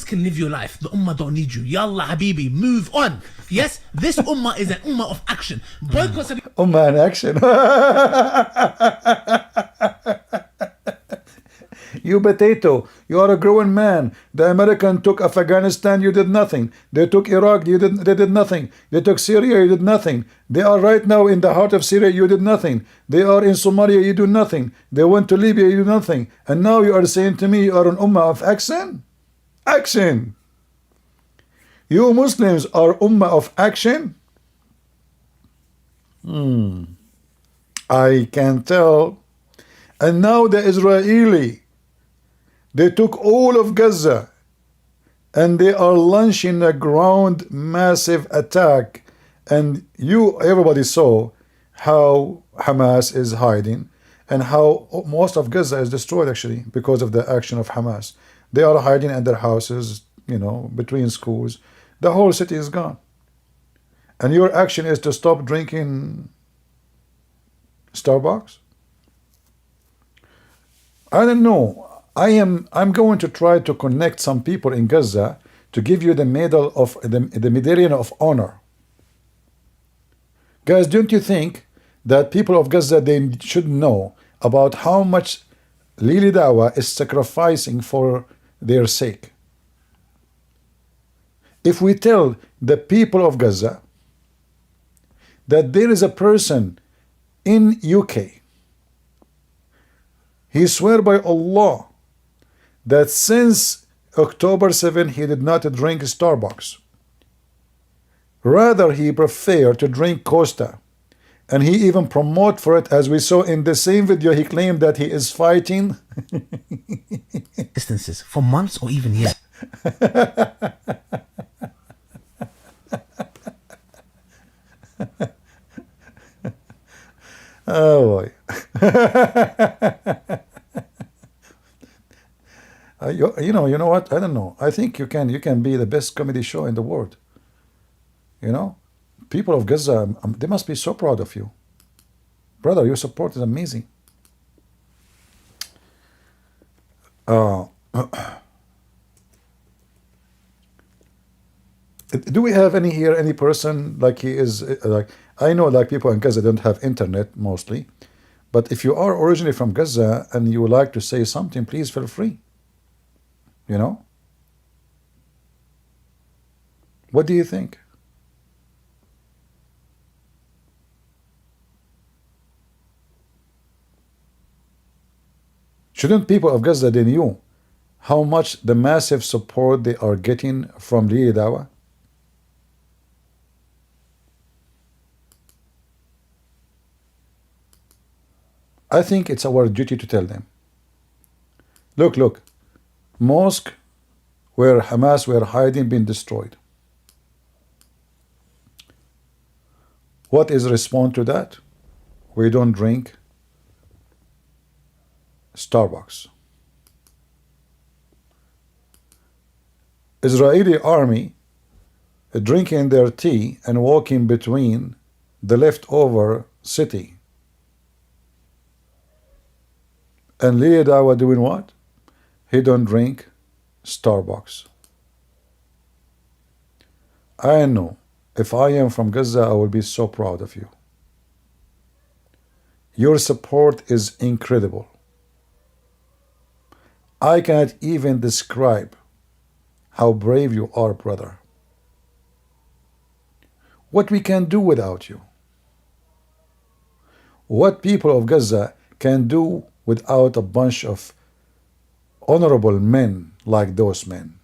can live your life. The Ummah don't need you. Yalla, Habibi, move on. Yes, this Ummah is an Ummah of action. Boycotts are... Ummah in action. You potato, you are a grown man. The American took Afghanistan, you did nothing. They took Iraq, they did nothing. They took Syria, you did nothing. They are right now in the heart of Syria, you did nothing. They are in Somalia, you do nothing. They went to Libya, you do nothing. And now you are saying to me you are an Ummah of action? Action! You Muslims are Ummah of action? I can tell. And now the Israeli, they took all of Gaza and they are launching a ground massive attack. And everybody saw how Hamas is hiding and how most of Gaza is destroyed actually because of the action of Hamas. They are hiding in their houses, you know, between schools. The whole city is gone. And your action is to stop drinking Starbucks? I don't know. I'm going to try to connect some people in Gaza to give you the medal of the medallion of honor. Guys, don't you think that people of Gaza, they should know about how much Lili Dawah is sacrificing for their sake? If we tell the people of Gaza that there is a person in UK, he swear by Allah that since October 7 he did not drink Starbucks. Rather he preferred to drink Costa, and he even promote for it, as we saw in the same video. He claimed that he is fighting distances for months or even years. Oh boy. You know what? I don't know. I think you can be the best comedy show in the world. You know, people of Gaza, they must be so proud of you, brother. Your support is amazing. Do we have any person like he is like, I know like people in Gaza don't have internet mostly, but if you are originally from Gaza and you would like to say something, please feel free. You know? What do you think? Shouldn't people of Gaza, they knew how much the massive support they are getting from Li Dawah? I think it's our duty to tell them. Look, mosque where Hamas were hiding been destroyed. What is the response to that? We don't drink Starbucks. Israeli army drinking their tea and walking between the leftover city. And Li Dawah doing what? He don't drink Starbucks. I know, if I am from Gaza, I will be so proud of you. Your support is incredible. I cannot even describe how brave you are, brother. What we can do without you. What people of Gaza can do without a bunch of honorable men like those men.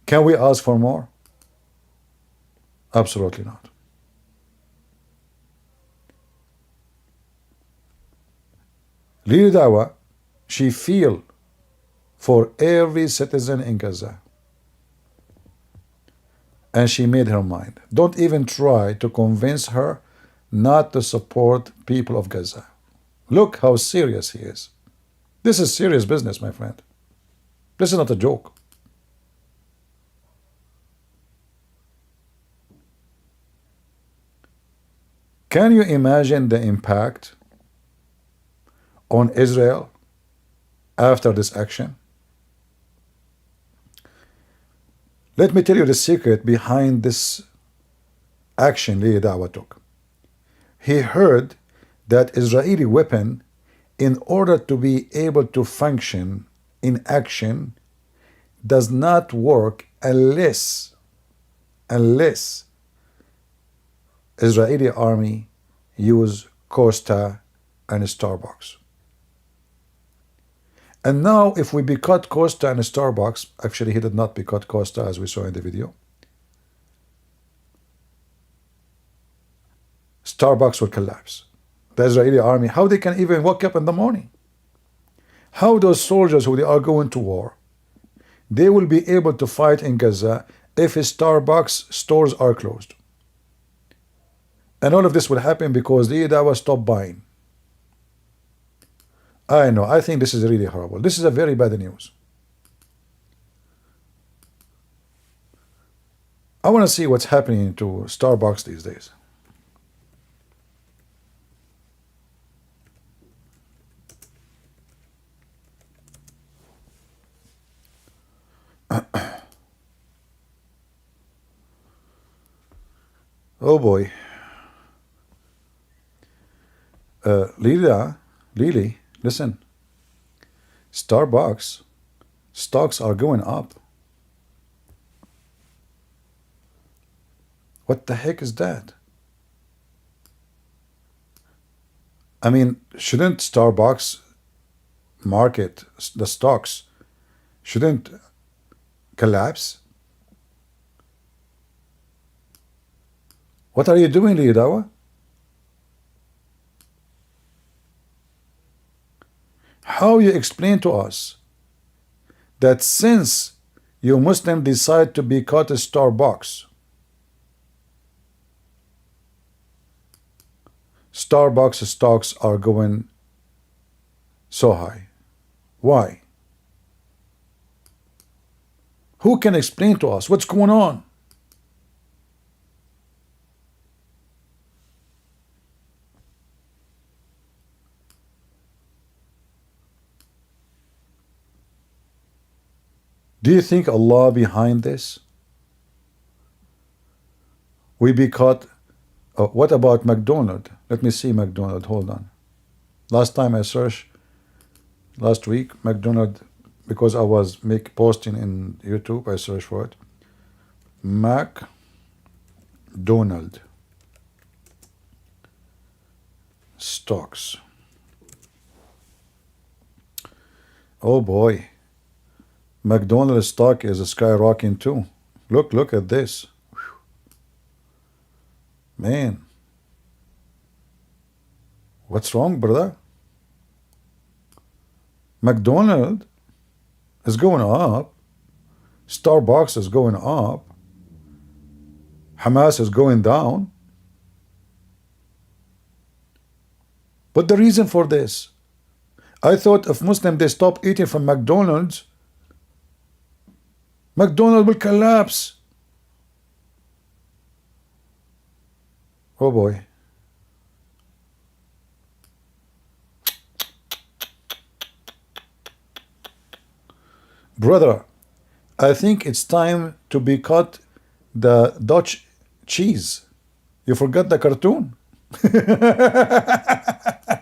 Can we ask for more? Absolutely not. Li Dawah, she feel for every citizen in Gaza. And she made her mind. Don't even try to convince her not to support people of Gaza. Look how serious he is. This is serious business, my friend. This is not a joke. Can you imagine the impact on Israel after this action? Let me tell you the secret behind this action Li Dawah took. He heard that Israeli weapon, in order to be able to function in action, does not work unless Israeli army use Costa and Starbucks. And now if we boycott Costa and Starbucks, actually he did not boycott Costa as we saw in the video, Starbucks will collapse. The Israeli army, how they can even wake up in the morning? How those soldiers who they are going to war, they will be able to fight in Gaza if Starbucks stores are closed? And all of this will happen because Li Dawah stopped buying. I know, I think this is really horrible. This is a very bad news. I want to see what's happening to Starbucks these days. Oh boy. Lily, listen. Starbucks stocks are going up. What the heck is that? I mean, shouldn't Starbucks market, the stocks, shouldn't collapse? What are you doing, Li Dawah? How you explain to us that since you Muslims decide to boycott Starbucks, Starbucks stocks are going so high? Why? Who can explain to us what's going on? Do you think Allah behind this? We be caught. What about McDonald? Let me see McDonald. Hold on. Last time I searched, last week, McDonald, because I was posting in YouTube, I searched for it. McDonald stocks. Oh boy. McDonald's stock is skyrocketing too. Look at this. Man, what's wrong, brother? McDonald's is going up. Starbucks is going up. Hamas is going down. But the reason for this, I thought if Muslims they stop eating from McDonald's, McDonald's will collapse. Oh boy. Brother, I think it's time to boycott the Dutch cheese. You forgot the cartoon?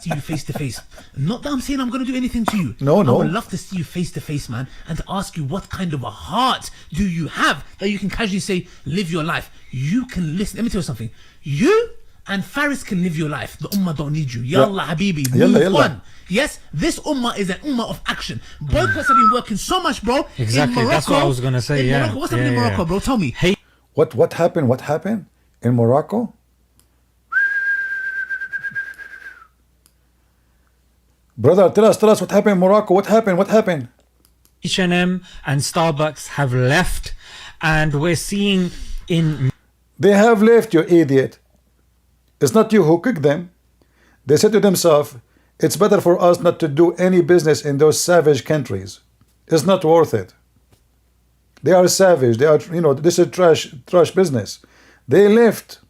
See you face to face. Not that I'm saying I'm going to do anything to you. No. I would love to see you face to face, man, and to ask you what kind of a heart do you have that you can casually say, live your life. You can listen. Let me tell you something. You and Faris can live your life. The ummah don't need you. Yalla, habibi, move on. Yes, this ummah is an ummah of action. Boycotts have been working so much, bro. Exactly, in Morocco, that's what I was going to say, yeah. Morocco, what's happening in Morocco, bro? Tell me. Hey, What happened? What happened in Morocco? Brother, tell us what happened in Morocco. What happened? H&M and Starbucks have left, and we're seeing in... They have left, you idiot. It's not you who cooked them. They said to themselves, it's better for us not to do any business in those savage countries. It's not worth it. They are savage. They are, this is trash business. They left.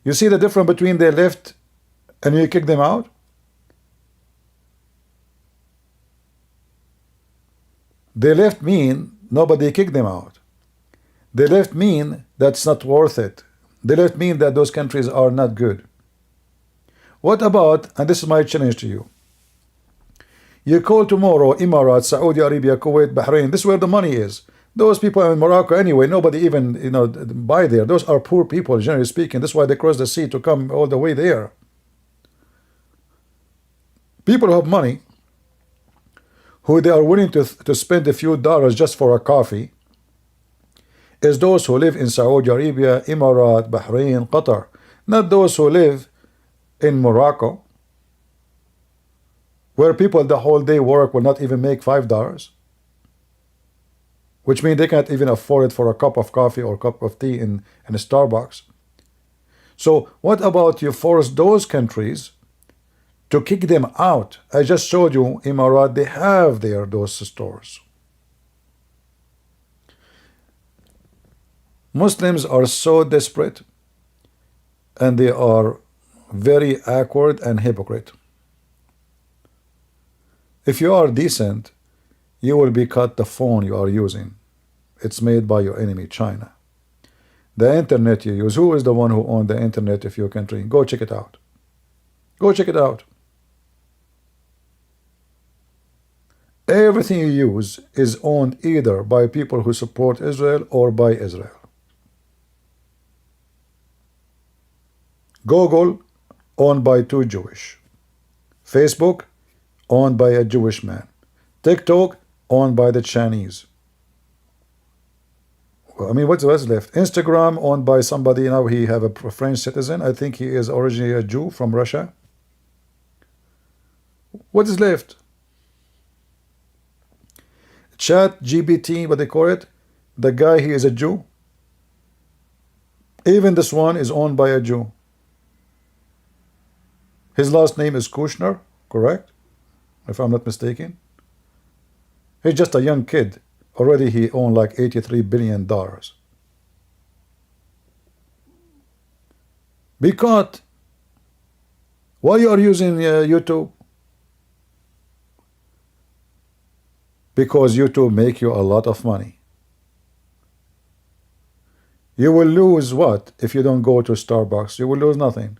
You see the difference between they left and you kick them out? They left mean nobody kicked them out. They left mean that's not worth it. They left mean that those countries are not good. What about, and this is my challenge to you, you call tomorrow Emirates, Saudi Arabia, Kuwait, Bahrain, this is where the money is. Those people in Morocco anyway, nobody even buy there. Those are poor people, generally speaking. That's why they cross the sea to come all the way there. People who have money, who they are willing to spend a few dollars just for a coffee, is those who live in Saudi Arabia, Emirates, Bahrain, Qatar. Not those who live in Morocco, where people the whole day work will not even make $5, which means they can't even afford it for a cup of coffee or cup of tea in a Starbucks. So what about you force those countries to kick them out? I just showed you Emirates, they have those stores. Muslims are so desperate and they are very awkward and hypocrite. If you are decent, you will be cut the phone you are using. It's made by your enemy, China. The internet you use, who is the one who owns the internet of your country? Go check it out. Go check it out. Everything you use is owned either by people who support Israel or by Israel. Google, owned by 2 Jewish. Facebook, owned by a Jewish man. TikTok, owned by the Chinese. Well, I mean, what's left? Instagram, owned by somebody, now he have a French citizen. I think he is originally a Jew from Russia. What is left? Chat GPT, what they call it, the guy, he is a Jew. Even this one is owned by a Jew. His last name is Kushner, correct? If I'm not mistaken. He's just a young kid. Already he owned like $83 billion. Be caught. Why you are using YouTube? because YouTube make you a lot of money. You will lose what if you don't go to Starbucks? You will lose nothing.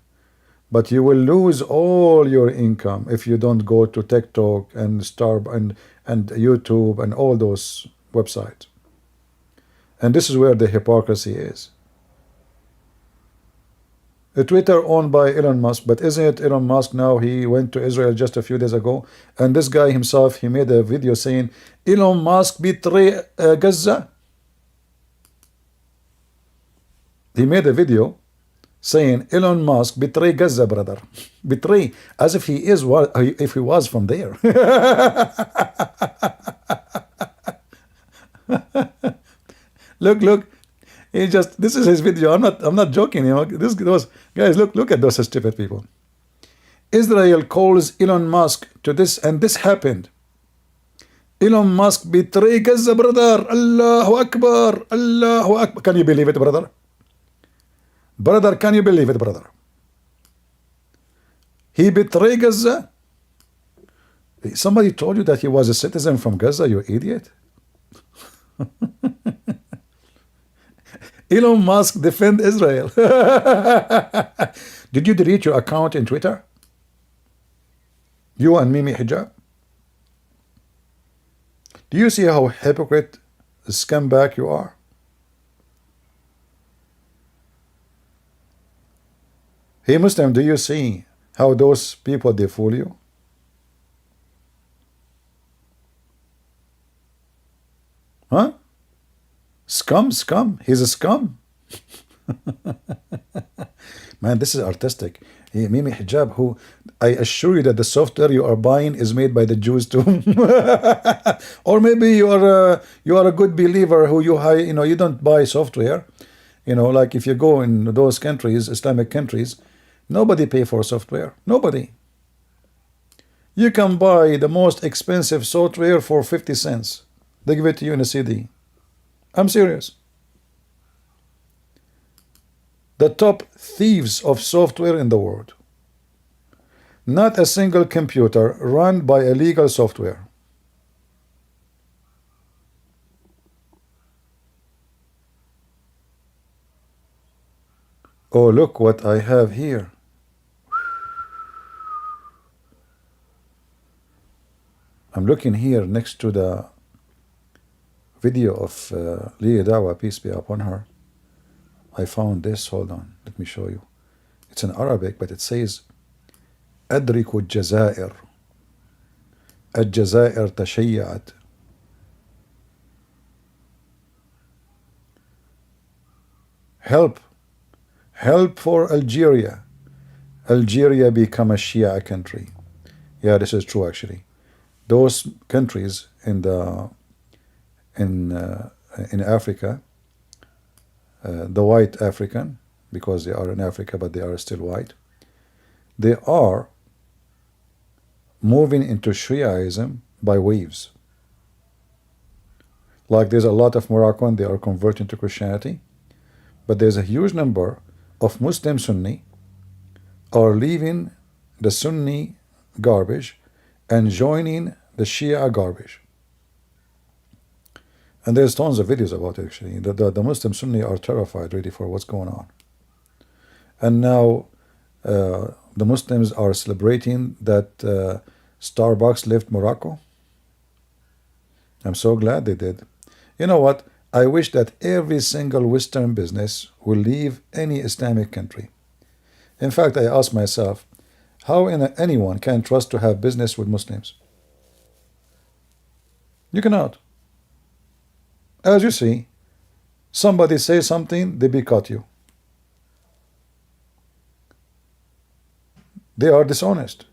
But you will lose all your income if you don't go to TikTok and and YouTube and all those websites. And this is where the hypocrisy is. Twitter owned by Elon Musk, but isn't it Elon Musk now? He went to Israel just a few days ago, and this guy himself, he made a video saying Elon Musk betray Gaza. He made a video saying Elon Musk betray Gaza, brother. Betray, as if he is what if he was from there. Look. He just, this is his video. I'm not joking. You know, those guys, look at those stupid people. Israel calls Elon Musk to this, and this happened. Elon Musk betray Gaza, brother. Allahu Akbar. Allahu Akbar. Can you believe it, brother? Brother, can you believe it, brother? He betrayed Gaza. Somebody told you that he was a citizen from Gaza, you idiot. Elon Musk defend Israel. Did you delete your account in Twitter? You and Mimi Hijab? Do you see how hypocrite, scumbag you are? Hey Muslim, do you see how those people, they fool you? Huh? Scum. He's a scum. Man, this is artistic. Mimi Hijab, who I assure you that the software you are buying is made by the Jews too. Or maybe you are a good believer who you don't buy software. Like if you go in those countries, Islamic countries, nobody pay for software. Nobody. You can buy the most expensive software for 50 cents. They give it to you in a CD. I'm serious. The top thieves of software in the world. Not a single computer run by illegal software. Oh, look what I have here. I'm looking here next to the video of Dawah, peace be upon her. I found this. Hold on, let me show you. It's in Arabic, but it says أدرك الجزائر الجزائر تشيعت. Help for Algeria. Algeria become a Shia country. Yeah, this is true actually. Those countries in Africa, the white African, because they are in Africa but they are still white, they are moving into Shiaism by waves. Like there's a lot of Moroccan, they are converting to Christianity, but there's a huge number of Muslim Sunni are leaving the Sunni garbage and joining the Shia garbage. And there's tons of videos about it actually. The Muslim Sunni are terrified really for what's going on. And now the Muslims are celebrating that Starbucks left Morocco. I'm so glad they did. You know what? I wish that every single Western business will leave any Islamic country. In fact, I ask myself, how anyone can trust to have business with Muslims? You cannot. As you see, somebody says something, they boycott you. They are dishonest.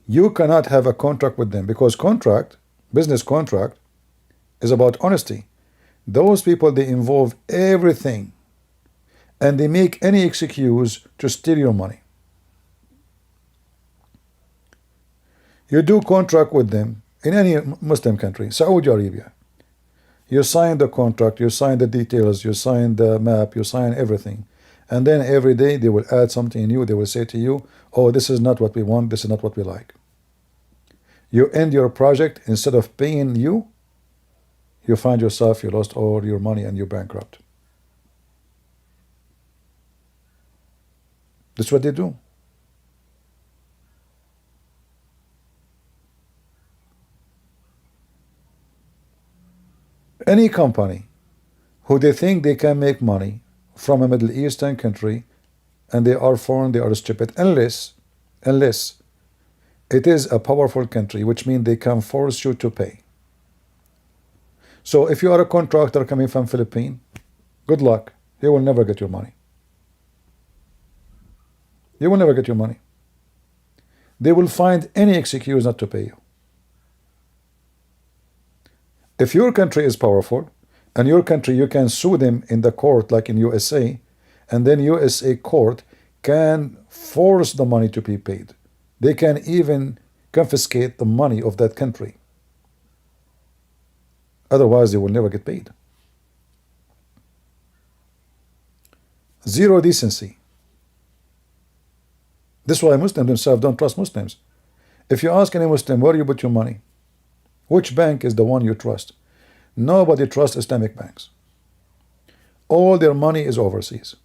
You cannot have a contract with them because business contract, is about honesty. Those people, they involve everything and they make any excuse to steal your money. You do contract with them in any Muslim country, Saudi Arabia. You sign the contract, you sign the details, you sign the map, you sign everything. And then every day they will add something new. They will say to you, oh, this is not what we want, this is not what we like. You end your project, instead of paying you, you find yourself, you lost all your money and you're bankrupt. That's what they do. Any company who they think they can make money from a Middle Eastern country, and they are foreign, they are stupid, unless it is a powerful country, which means they can force you to pay. So if you are a contractor coming from Philippines, good luck. You will never get your money. You will never get your money. They will find any excuse not to pay you. If your country is powerful, and your country, you can sue them in the court like in USA, and then USA court can force the money to be paid. They can even confiscate the money of that country. Otherwise, they will never get paid. Zero decency. This is why Muslims themselves don't trust Muslims. If you ask any Muslim, where you put your money? Which bank is the one you trust? Nobody trusts Islamic banks. All their money is overseas.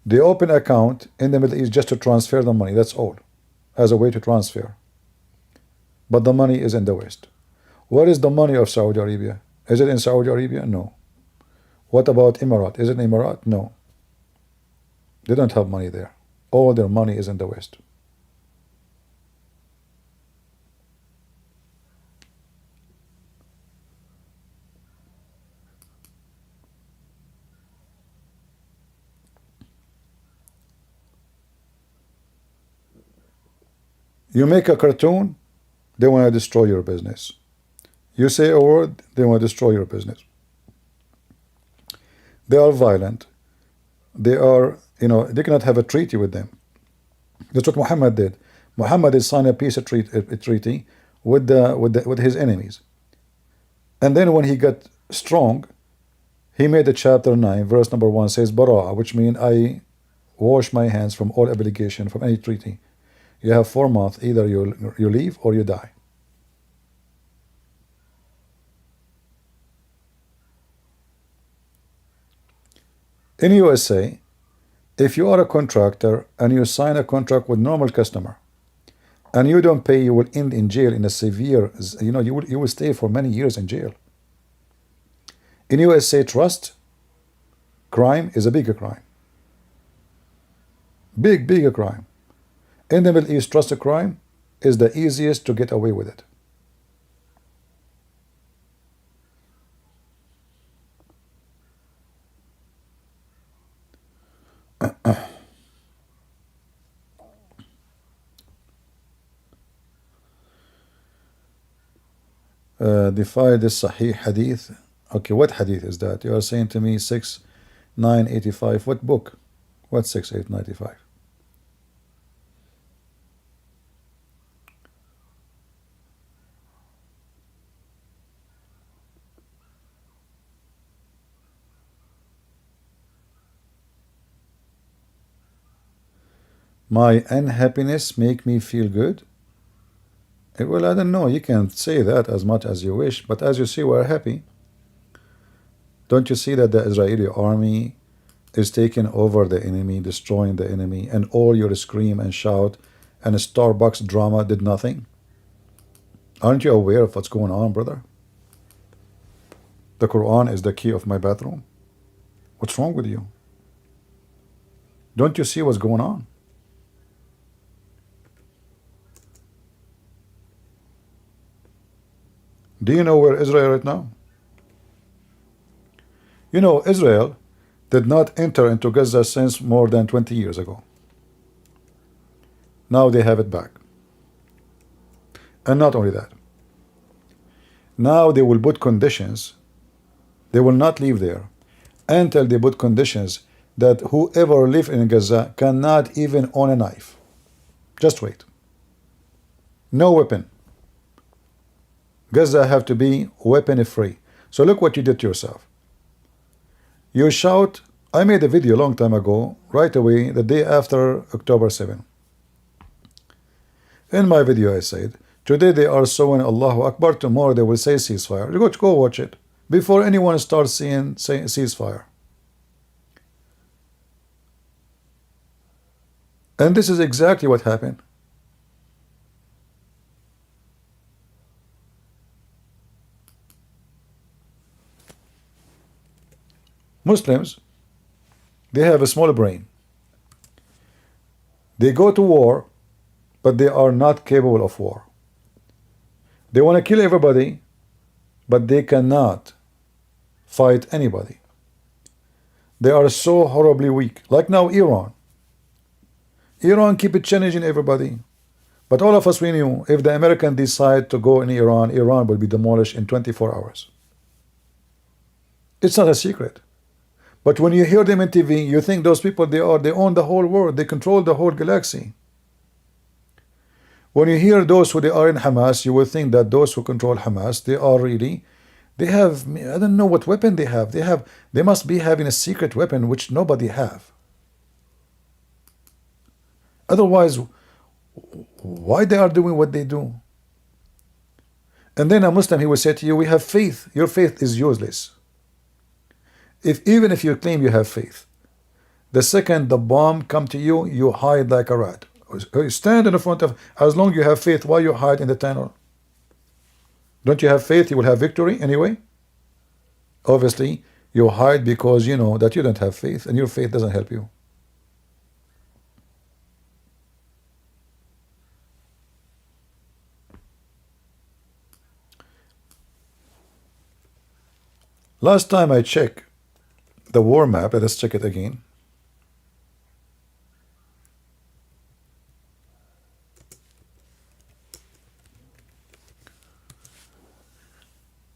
They open an account in the Middle East just to transfer the money, that's all, as a way to transfer. But the money is in the West. Where is the money of Saudi Arabia? Is it in Saudi Arabia? No. What about Emirat? Is it in Emirat? No. They don't have money there. All their money is in the West. You make a cartoon, they want to destroy your business. You say a word, they want to destroy your business. They are violent. They are, they cannot have a treaty with them. That's what Muhammad did. Muhammad did sign a peace treaty with his enemies. And then when he got strong, he made a chapter 9, verse number 1 says, Bara'ah, which means I wash my hands from all obligation, from any treaty. You have 4 months, either you leave or you die. In USA, if you are a contractor and you sign a contract with normal customer and you don't pay, you will end in jail in a severe, you will stay for many years in jail. In USA, trust crime is a bigger crime. Bigger crime. In the Middle East, trust crime is the easiest to get away with it. Defy this Sahih hadith. Okay, what hadith is that? You are saying to me 6,985. What book? What 6,895? My unhappiness make me feel good? Well, I don't know. You can say that as much as you wish, but as you see, we're happy. Don't you see that the Israeli army is taking over the enemy, destroying the enemy, and all your scream and shout and Starbucks drama did nothing? Aren't you aware of what's going on, brother? The Quran is the key of my bathroom. What's wrong with you? Don't you see what's going on? Do you know where Israel right now? You know, Israel did not enter into Gaza since more than 20 years ago. Now they have it back. And not only that. Now they will put conditions. They will not leave there until they put conditions that whoever lives in Gaza cannot even own a knife. Just wait. No weapon. Gaza have to be weapon free. So look what you did to yourself. You shout. I made a video a long time ago, right away, the day after October 7. In my video I said, today they are saying Allahu Akbar, tomorrow they will say ceasefire. You go watch it before anyone starts saying ceasefire. And this is exactly what happened. Muslims, they have a small brain. They go to war, but they are not capable of war. They want to kill everybody, but they cannot fight anybody. They are so horribly weak. Like now Iran. Iran keep it challenging everybody. But all of us, we knew if the Americans decide to go in Iran, Iran will be demolished in 24 hours. It's not a secret. But when you hear them in TV, you think those people, they own the whole world. They control the whole galaxy. When you hear those who they are in Hamas, you will think that those who control Hamas, they are really, they have, I don't know what weapon they have. They must be having a secret weapon which nobody have. Otherwise, why they are doing what they do? And then a Muslim, he will say to you, we have faith. Your faith is useless. Even if you claim you have faith, the second the bomb come to you, you hide like a rat. You stand in the front of, as long as you have faith, why you hide in the tunnel? Don't you have faith you will have victory anyway? Obviously, you hide because you know that you don't have faith, and your faith doesn't help you. Last time I checked the war map, let us check it again.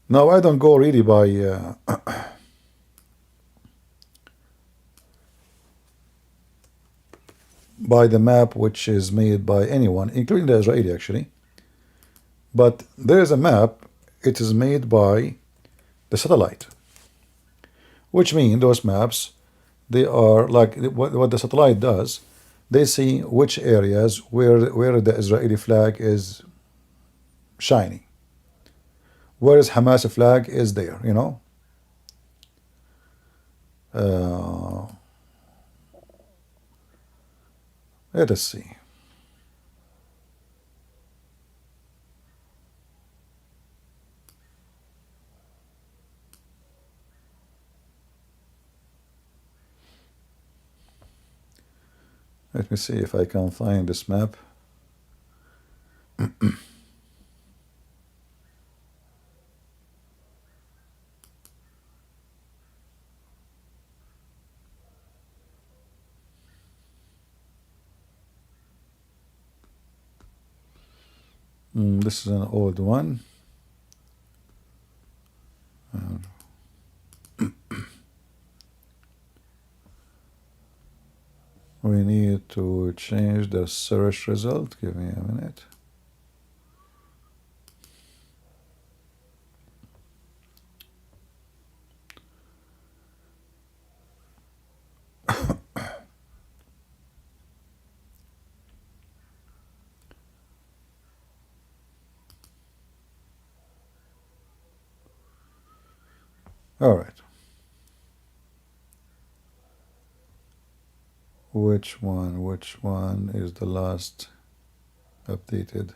Now I don't go really by by the map which is made by anyone, including the Israeli actually. But there is a map, it is made by the satellite. Which means those maps, they are like what the satellite does. They see which areas where the Israeli flag is shining. Whereas Hamas flag is there, you know. Let us see. Let me see if I can find this map. This is an old one. We need to change the search result. Give me a minute. All right. Which one is the last updated?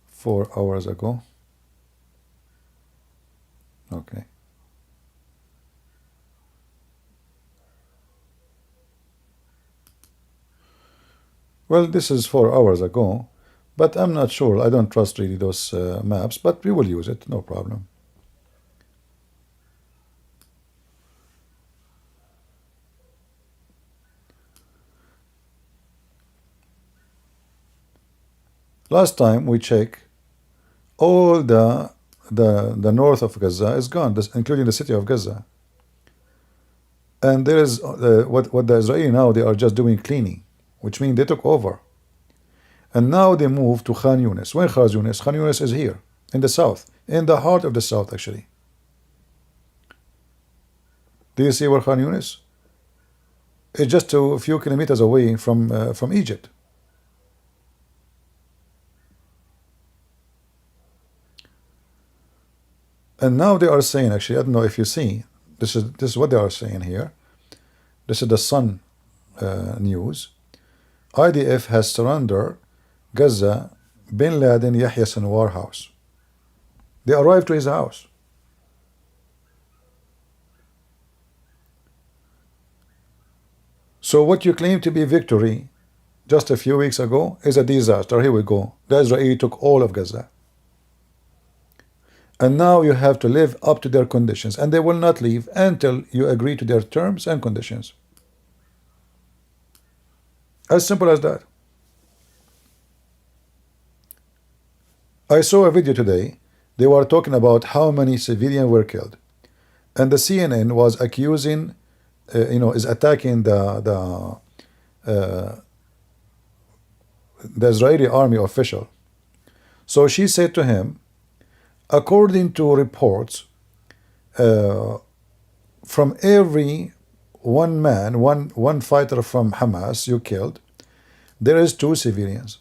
4 hours ago. Okay. Well, this is 4 hours ago, but I'm not sure. I don't trust really those maps, but we will use it, no problem. Last time we checked, all the north of Gaza is gone, including the city of Gaza. And there is what the Israeli now, they are just doing cleaning, which means they took over. And now they move to Khan Yunis. Where Khan Yunis? Khan Yunis is here, in the south, in the heart of the south actually. Do you see where Khan Yunis? It's just a few kilometers away from Egypt. And now they are saying, actually, I don't know if you see, this is what they are saying here. This is the Sun news. IDF has surrendered Gaza Bin Laden Yahya Sinwar house. They arrived to his house. So what you claim to be victory just a few weeks ago is a disaster. Here we go. The Israeli took all of Gaza. And now you have to live up to their conditions. And they will not leave until you agree to their terms and conditions. As simple as that. I saw a video today. They were talking about how many civilians were killed. And the CNN was accusing, is attacking the Israeli army official. So she said to him, according to reports, from every one fighter from Hamas you killed, there is 2 civilians.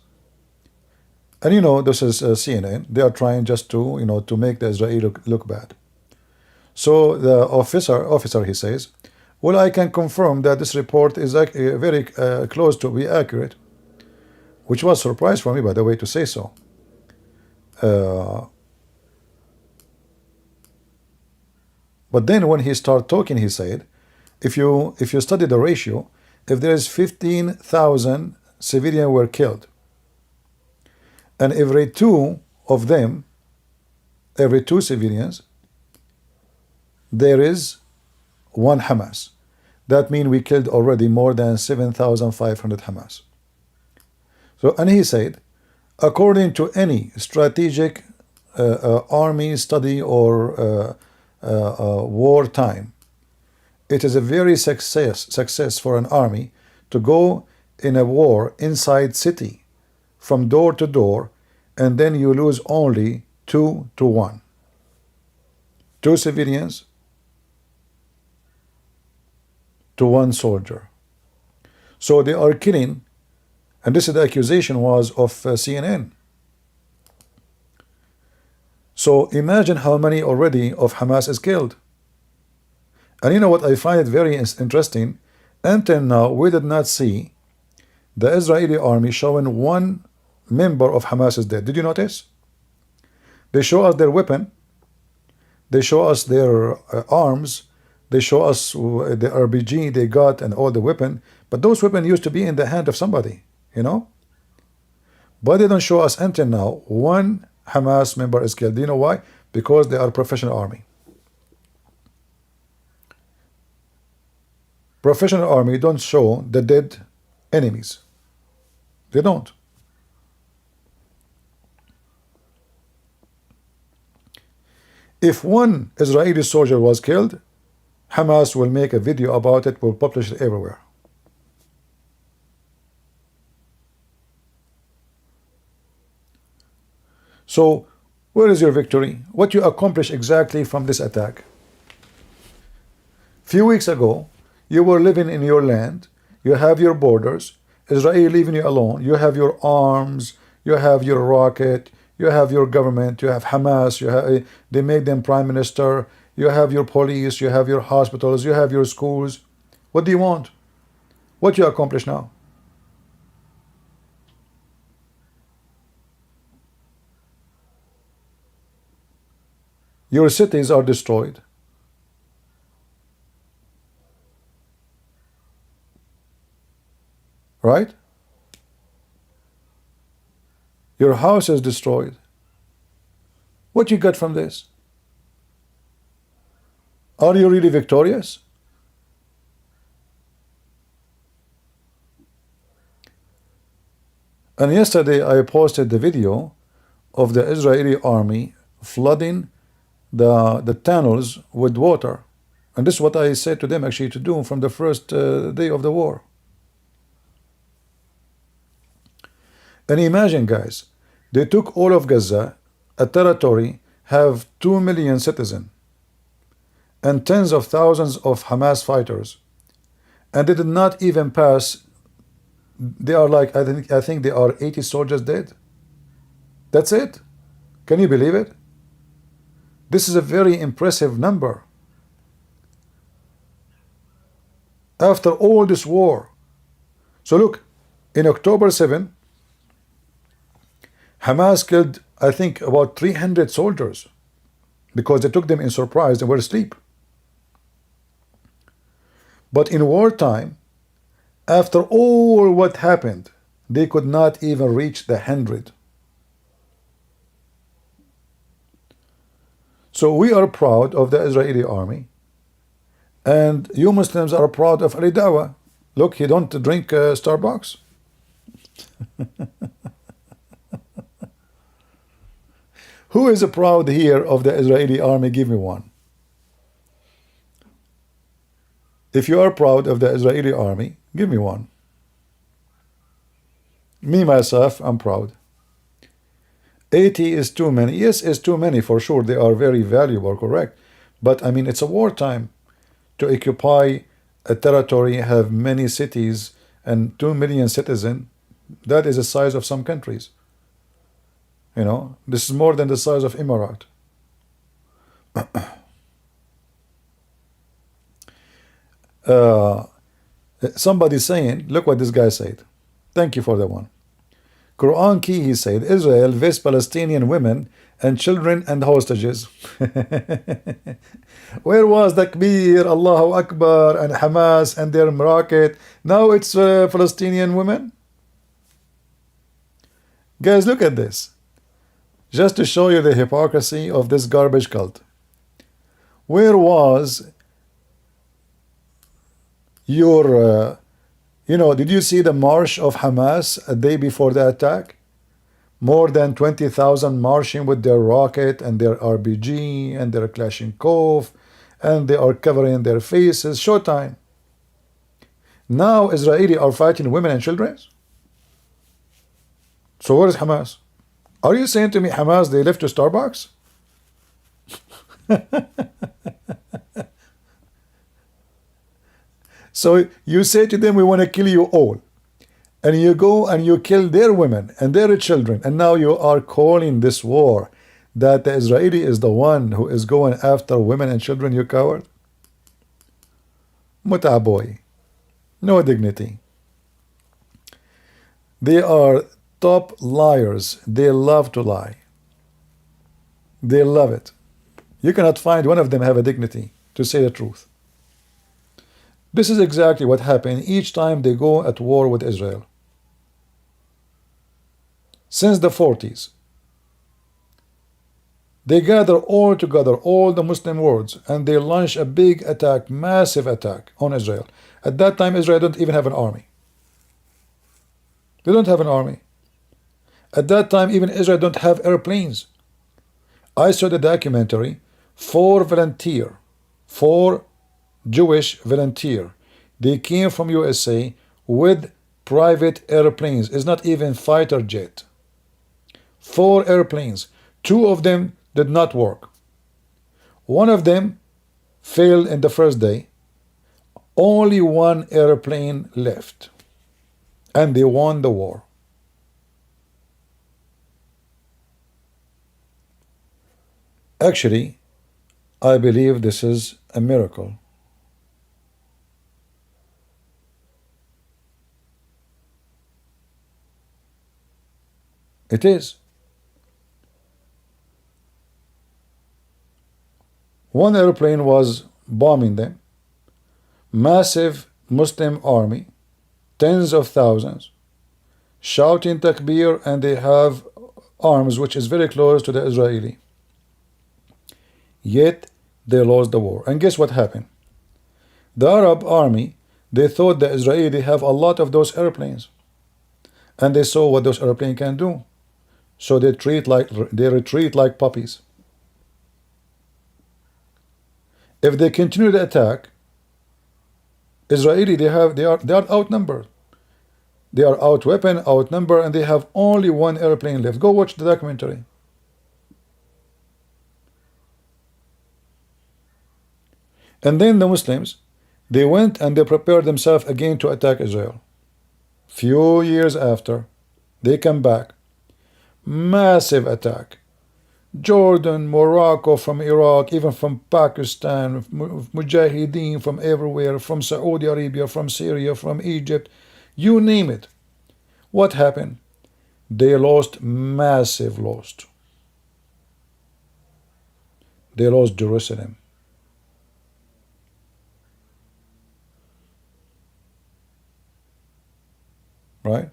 And this is CNN. They are trying just to to make the Israeli look bad. So the officer he says, well, I can confirm that this report is very close to be accurate, which was a surprise for me, by the way, to say so. But then when he started talking, he said, if you study the ratio, if there is 15,000 civilians were killed, and every 2 of them, every 2 civilians, there is 1 Hamas. That means we killed already more than 7,500 Hamas. So, and he said, according to any strategic army study or wartime, it is a very success for an army to go in a war inside city from door to door, and then you lose only 2 to 1. 2 civilians to 1 soldier. So they are killing, and this is the accusation was of CNN. So imagine how many already of Hamas is killed. And you know what I find it very interesting? Until now, we did not see the Israeli army showing 1 member of Hamas is dead. Did you notice? They show us their weapon. They show us their arms. They show us the RPG they got and all the weapon. But those weapons used to be in the hand of somebody, But they don't show us until now 1 Hamas member is killed. Do you know why? Because they are professional army. Professional army don't show the dead enemies. They don't. If 1 Israeli soldier was killed, Hamas will make a video about it, will publish it everywhere. So, where is your victory? What you accomplish exactly from this attack? Few weeks ago, you were living in your land, you have your borders, Israel leaving you alone, you have your arms, you have your rocket, you have your government, you have Hamas, they make them prime minister, you have your police, you have your hospitals, you have your schools. What do you want? What you accomplish now? Your cities are destroyed. Right? Your house is destroyed. What you got from this? Are you really victorious? And yesterday I posted the video of the Israeli army flooding the tunnels with water. And this is what I said to them actually to do from the first day of the war. And imagine, guys, they took all of Gaza, a territory, have 2 million citizens, and tens of thousands of Hamas fighters. and they did not even pass. They are like, I think they are 80 soldiers dead. That's it. Can you believe it? This is a very impressive number. After all this war. So look, in October 7, Hamas killed, I think, about 300 soldiers because they took them in surprise. They were asleep. But in wartime, after all what happened, they could not even reach the 100. So we are proud of the Israeli army, and you Muslims are proud of Ali Dawah. Look, he don't drink Starbucks. Who is proud here of the Israeli army? Give me one. If you are proud of the Israeli army, give me one. Me, myself, I'm proud. 80 is too many. Yes, it's too many for sure. They are very valuable, correct. But I mean, it's a wartime. To occupy a territory, have many cities and 2 million citizens, that is the size of some countries. You know, this is more than the size of Emirate. Somebody saying, look what this guy said. Thank you for that one. Quran key, he said, Israel vests Palestinian women and children and hostages. Where was Takbir, Allahu Akbar, and Hamas and their rocket? Now it's Palestinian women. Guys, look at this. Just to show you the hypocrisy of this garbage cult. Where was your, did you see the march of Hamas a day before the attack? More than 20,000 marching with their rocket and their RPG and their Kalashnikov, and they are covering their faces. Showtime. Now Israeli are fighting women and children. So where is Hamas? Are you saying to me Hamas, they left to Starbucks? So you say to them, we want to kill you all. And you go and you kill their women and their children. And now you are calling this war that the Israeli is the one who is going after women and children, you coward. Muta boy. No dignity. They are top liars. They love to lie. They love it. You cannot find one of them have a dignity to say the truth. This is exactly what happened each time they go at war with Israel. Since the 40s, they gather all together, all the Muslim worlds, and they launch a big attack, massive attack on Israel. At that time, Israel don't even have an army. They don't have an army. At that time, even Israel don't have airplanes. I saw the documentary, 4 Jewish volunteer. They came from USA with private airplanes. It's not even fighter jet. 4 airplanes. 2 of them did not work. One of them failed in the first day. Only 1 airplane left. And they won the war. Actually, I believe this is a miracle. It is. One airplane was bombing them. Massive Muslim army, tens of thousands, shouting takbir, and they have arms which is very close to the Israeli. Yet they lost the war. And guess what happened? The Arab army, they thought the Israeli have a lot of those airplanes. And they saw what those airplanes can do. So they retreat like puppies. If they continue the attack, Israeli they are outnumbered. They are outweaponed, outnumbered, and they have only 1 airplane left. Go watch the documentary. And then the Muslims, They went and they prepared themselves again to attack Israel. Few years after, they come back. Massive attack. Jordan, Morocco, from Iraq, even from Pakistan, Mujahideen from everywhere, from Saudi Arabia, from Syria, from Egypt, you name it. What happened? They lost massive loss. They lost Jerusalem. Right?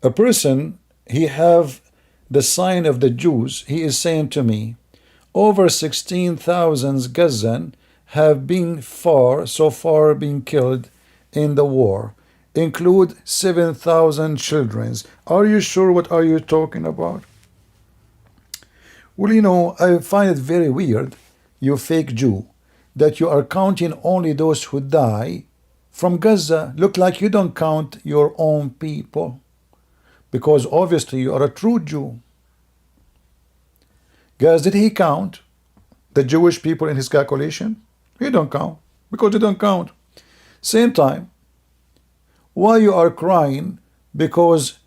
A person, he have the sign of the Jews, he is saying to me, over 16,000 Gazan have been so far been killed in the war, include 7,000 children. Are you sure what are you talking about? Well, you know, I find it very weird, you fake Jew, that you are counting only those who die from Gaza. Look like you don't count your own people, because obviously you are a true Jew. Guys, did he count the Jewish people in his calculation? He don't count, because they don't count. Same time, why you are crying because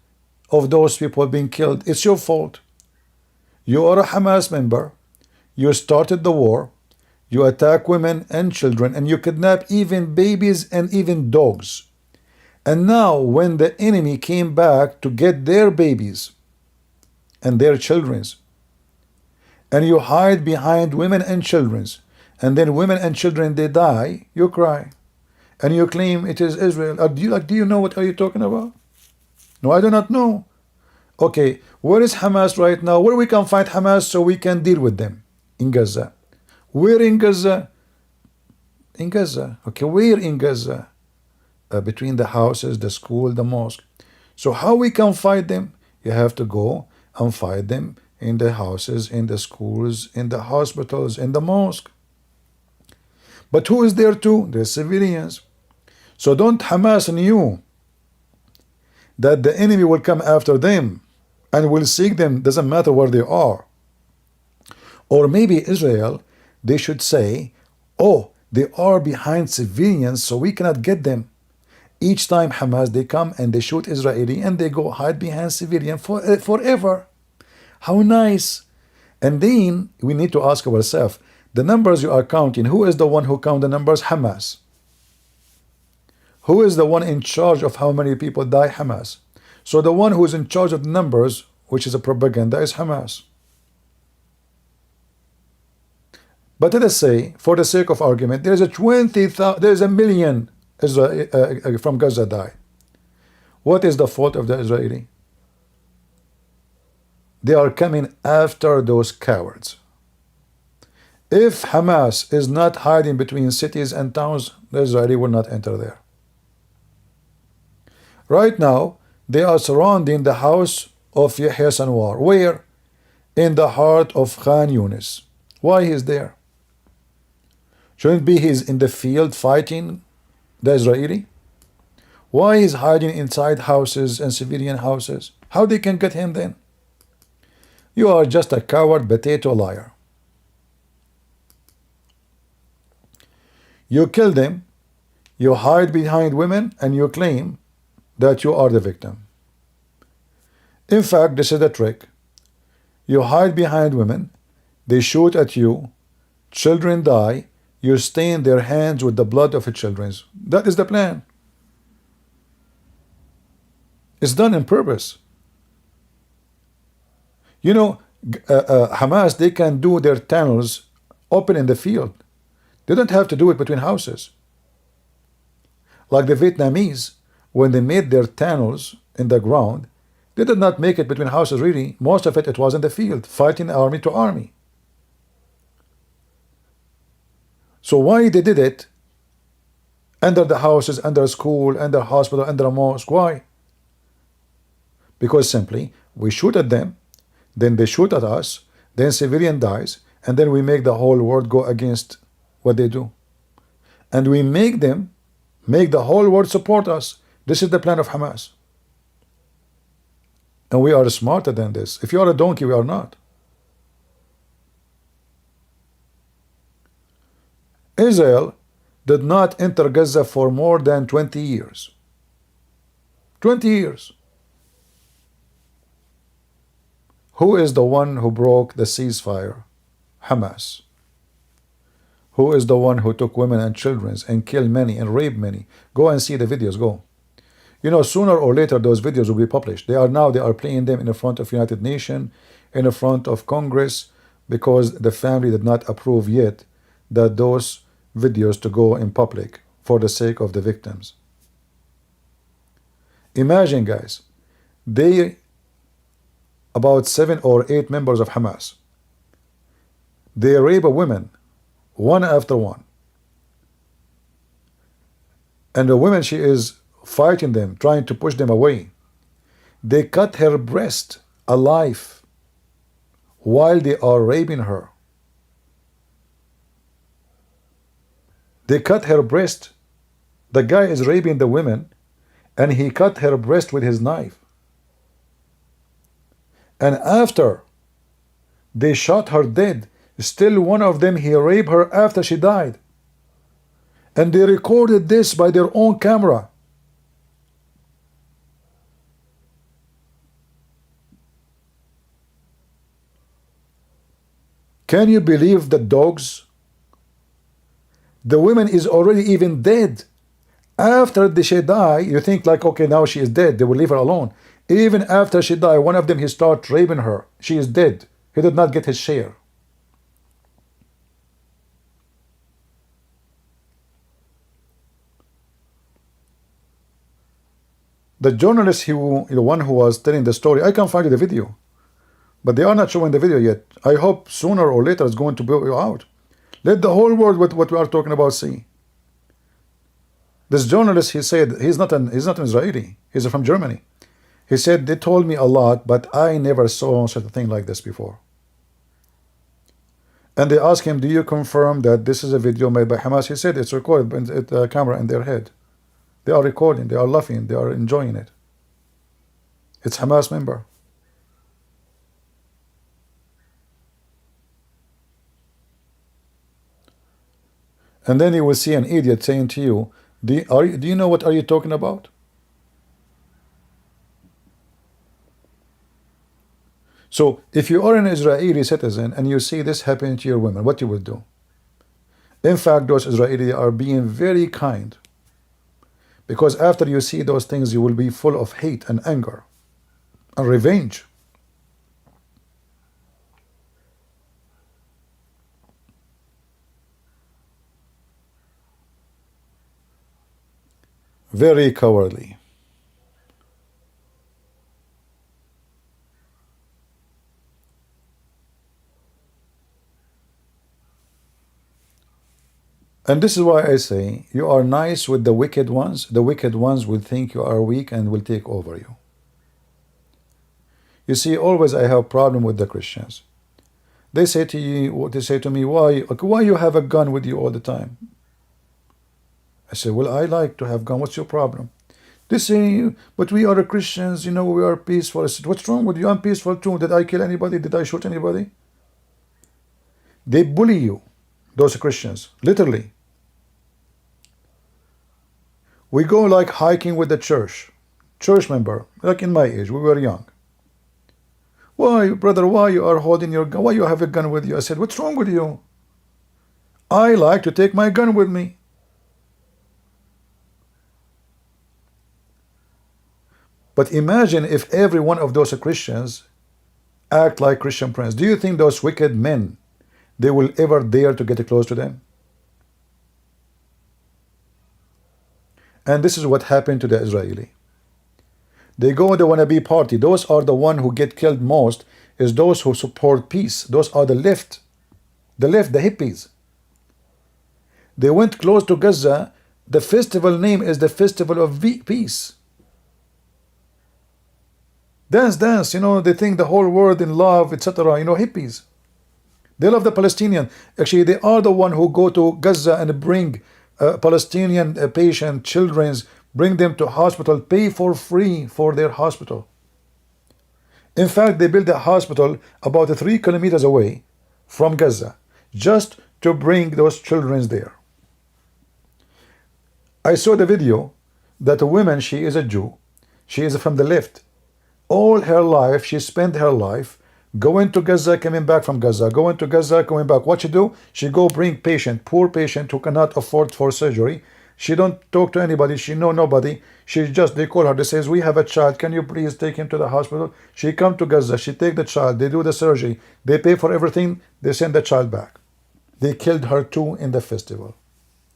of those people being killed? It's your fault. You are a Hamas member. You started the war. You attack women and children, and you kidnap even babies and even dogs. And now when the enemy came back to get their babies and their children, and you hide behind women and children, and then women and children, they die, you cry. And you claim it is Israel. Do you know what are you talking about? No, I do not know. Okay, where is Hamas right now? Where we can find Hamas so we can deal with them? In Gaza. Where in Gaza? In Gaza. Okay, where in Gaza? Between the houses, the school, the mosque. So how we can fight them? You have to go and fight them in the houses, in the schools, in the hospitals, in the mosque. But who is there too? The civilians. So don't Hamas knew that the enemy will come after them and will seek them, doesn't matter where they are. Or maybe Israel, they should say, oh, they are behind civilians, so we cannot get them. Each time Hamas, they come and they shoot Israeli and they go hide behind civilian forever. How nice. And then we need to ask ourselves, the numbers you are counting, who is the one who count the numbers? Hamas. Who is the one in charge of how many people die? Hamas. So the one who is in charge of the numbers, which is a propaganda, is Hamas. But let us say, for the sake of argument, there is a million from Gaza die. What is the fault of the Israeli? They are coming after those cowards. If Hamas is not hiding between cities and towns, the Israeli will not enter there. Right now, they are surrounding the house of Yahya Sinwar. Where? In the heart of Khan Yunis. Why he is there? Shouldn't be he's in the field fighting the Israeli? Why he's hiding inside houses and civilian houses? How they can get him then? You are just a coward, potato liar. You kill them, you hide behind women, and you claim that you are the victim. In fact, this is the trick. You hide behind women, they shoot at you, children die, you stain their hands with the blood of the children. That is the plan. It's done on purpose. You know, Hamas, they can do their tunnels open in the field. They don't have to do it between houses. Like the Vietnamese, when they made their tunnels in the ground, they did not make it between houses really. Most of it was in the field, fighting army to army. So why they did it under the houses, under a school, under a hospital, under a mosque? Why? Because simply, we shoot at them, then they shoot at us, then civilian dies, and then we make the whole world go against what they do. And we make the whole world support us. This is the plan of Hamas. And we are smarter than this. If you are a donkey, we are not. Israel did not enter Gaza for more than 20 years. 20 years. Who is the one who broke the ceasefire? Hamas. Who is the one who took women and children and killed many and raped many? Go and see the videos, go. You know, sooner or later those videos will be published. They are playing them in the front of United Nations, in the front of Congress, because the family did not approve yet that those videos to go in public for the sake of the victims. Imagine, guys, about 7 or 8 members of Hamas, they rape a woman one after one, and the woman, she is fighting them, trying to push them away. They cut her breast alive while they are raping her. They cut her breast. The guy is raping the woman, and he cut her breast with his knife. And after they shot her dead, still one of them, he raped her after she died. And they recorded this by their own camera. Can you believe the dogs? The woman is already even dead. After she die, you think like, okay, now she is dead, they will leave her alone. Even after she died, one of them, he started raping her. She is dead. He did not get his share. The journalist, the one who was telling the story, I can find you the video, but they are not showing the video yet. I hope sooner or later it's going to be out. Let the whole world what we are talking about see. This journalist, he said, he's not an Israeli. He's from Germany. He said, they told me a lot, but I never saw such a thing like this before. And they asked him, do you confirm that this is a video made by Hamas? He said, it's recorded, it's a camera in their head. They are recording, they are laughing, they are enjoying it. It's Hamas member. And then you will see an idiot saying to you, do you know what are you talking about? So if you are an Israeli citizen and you see this happening to your women, what you will do? In fact, those Israelis are being very kind, because after you see those things, you will be full of hate and anger and revenge. Very cowardly. And this is why I say, you are nice with the wicked ones. The wicked ones will think you are weak and will take over you. You see, always I have a problem with the Christians. They say to me, why you have a gun with you all the time? I say, well, I like to have gun. What's your problem? They say, but we are Christians, you know, we are peaceful. I said, what's wrong with you? I'm peaceful too. Did I kill anybody? Did I shoot anybody? They bully you, those Christians, literally. We go like hiking with the church member, like in my age, we were young. Why, brother, why you are holding your gun? Why you have a gun with you? I said, what's wrong with you? I like to take my gun with me. But imagine if every one of those Christians act like Christian friends. Do you think those wicked men, they will ever dare to get close to them? And this is what happened to the Israeli. They go in the wannabe party. Those are the one who get killed most, is those who support peace. Those are the left, the hippies. They went close to Gaza. The festival name is the Festival of Peace. Dance, you know, they think the whole world in love, etc. You know, hippies. They love the Palestinian. Actually, they are the one who go to Gaza and bring Palestinian patient children, bring them to hospital, pay for free for their hospital. In fact, they built a hospital about 3 kilometers away from Gaza just to bring those children there. I saw the video that a woman, she is a Jew, she is from the left. All her life, she spent her life going to Gaza, coming back from Gaza, going to Gaza, coming back. What she do? She go bring patient, poor patient who cannot afford for surgery. She don't talk to anybody. She know nobody. She just, they call her. They says, we have a child. Can you please take him to the hospital? She come to Gaza. She take the child. They do the surgery. They pay for everything. They send the child back. They killed her too in the festival.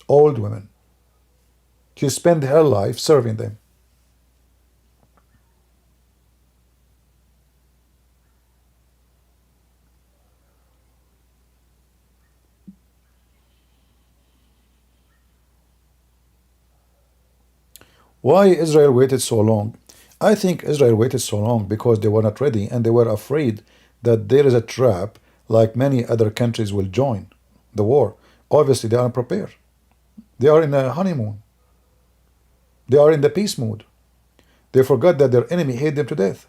Old women. She spent her life serving them. Why Israel waited so long? I think Israel waited so long because they were not ready and they were afraid that there is a trap like many other countries will join the war. Obviously, they are unprepared. They are in a honeymoon. They are in the peace mood. They forgot that their enemy hate them to death.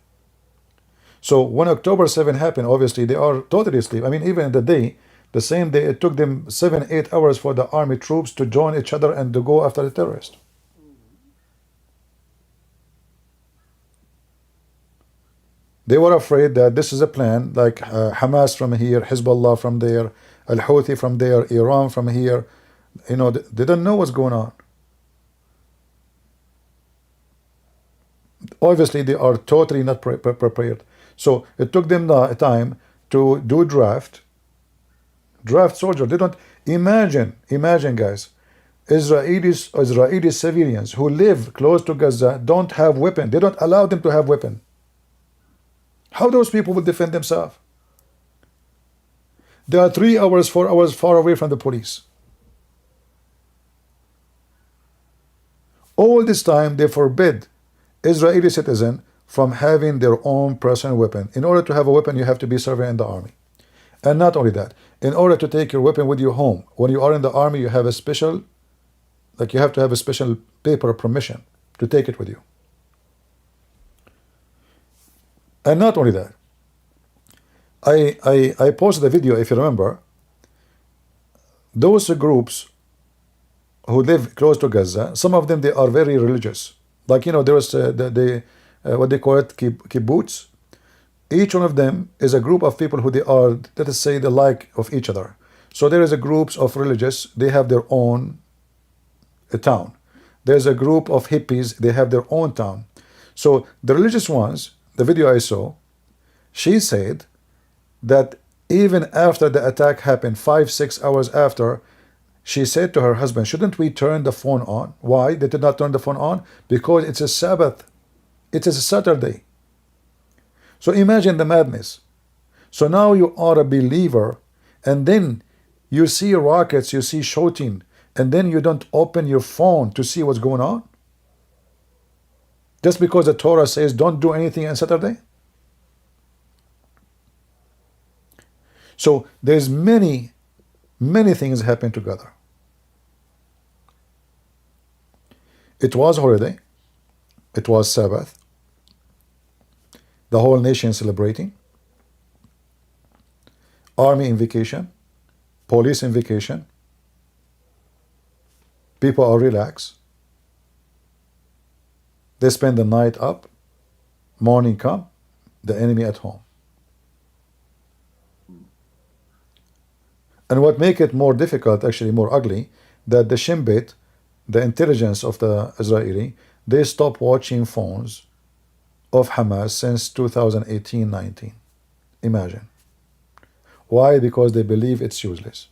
So when October 7 happened, obviously they are totally asleep. I mean, even in the day, the same day, it took them 7-8 hours for the army troops to join each other and to go after the terrorists. They were afraid that this is a plan, like Hamas from here, Hezbollah from there, Al-Houthi from there, Iran from here. You know, they don't know what's going on. Obviously, they are totally not prepared. So it took them time to do draft soldier. They don't imagine, guys, Israeli civilians who live close to Gaza don't have weapon. They don't allow them to have weapon. How those people will defend themselves? They are 3 hours, 4 hours far away from the police. All this time they forbid Israeli citizens from having their own personal weapon. In order to have a weapon, you have to be serving in the army. And not only that, in order to take your weapon with you home, when you are in the army, you have a special, like you have to have a special paper of permission to take it with you. And not only that, I posted a video, if you remember, those groups who live close to Gaza, some of them, they are very religious. Like, you know, there was what they call it, kibbutz. Each one of them is a group of people who they are, let us say, the like of each other. So there is a groups of religious, they have their own town. There's a group of hippies, they have their own town. So the religious ones, the video I saw, she said that even after the attack happened, 5-6 hours after, she said to her husband, shouldn't we turn the phone on? Why they did not turn the phone on? Because it's a Sabbath. It is a Saturday. So imagine the madness. So now you are a believer, and then you see rockets, you see shooting, and then you don't open your phone to see what's going on? Just because the Torah says don't do anything on Saturday? So there's many things happen together. It was holiday. It was Sabbath. The whole nation celebrating. Army in vacation. Police in vacation. People are relaxed. They spend the night up. Morning come. The enemy at home. And what make it more difficult, actually more ugly, that the Shin Bet, the intelligence of the Israeli, they stopped watching phones of Hamas since 2018-19. Imagine. Why? Because they believe it's useless.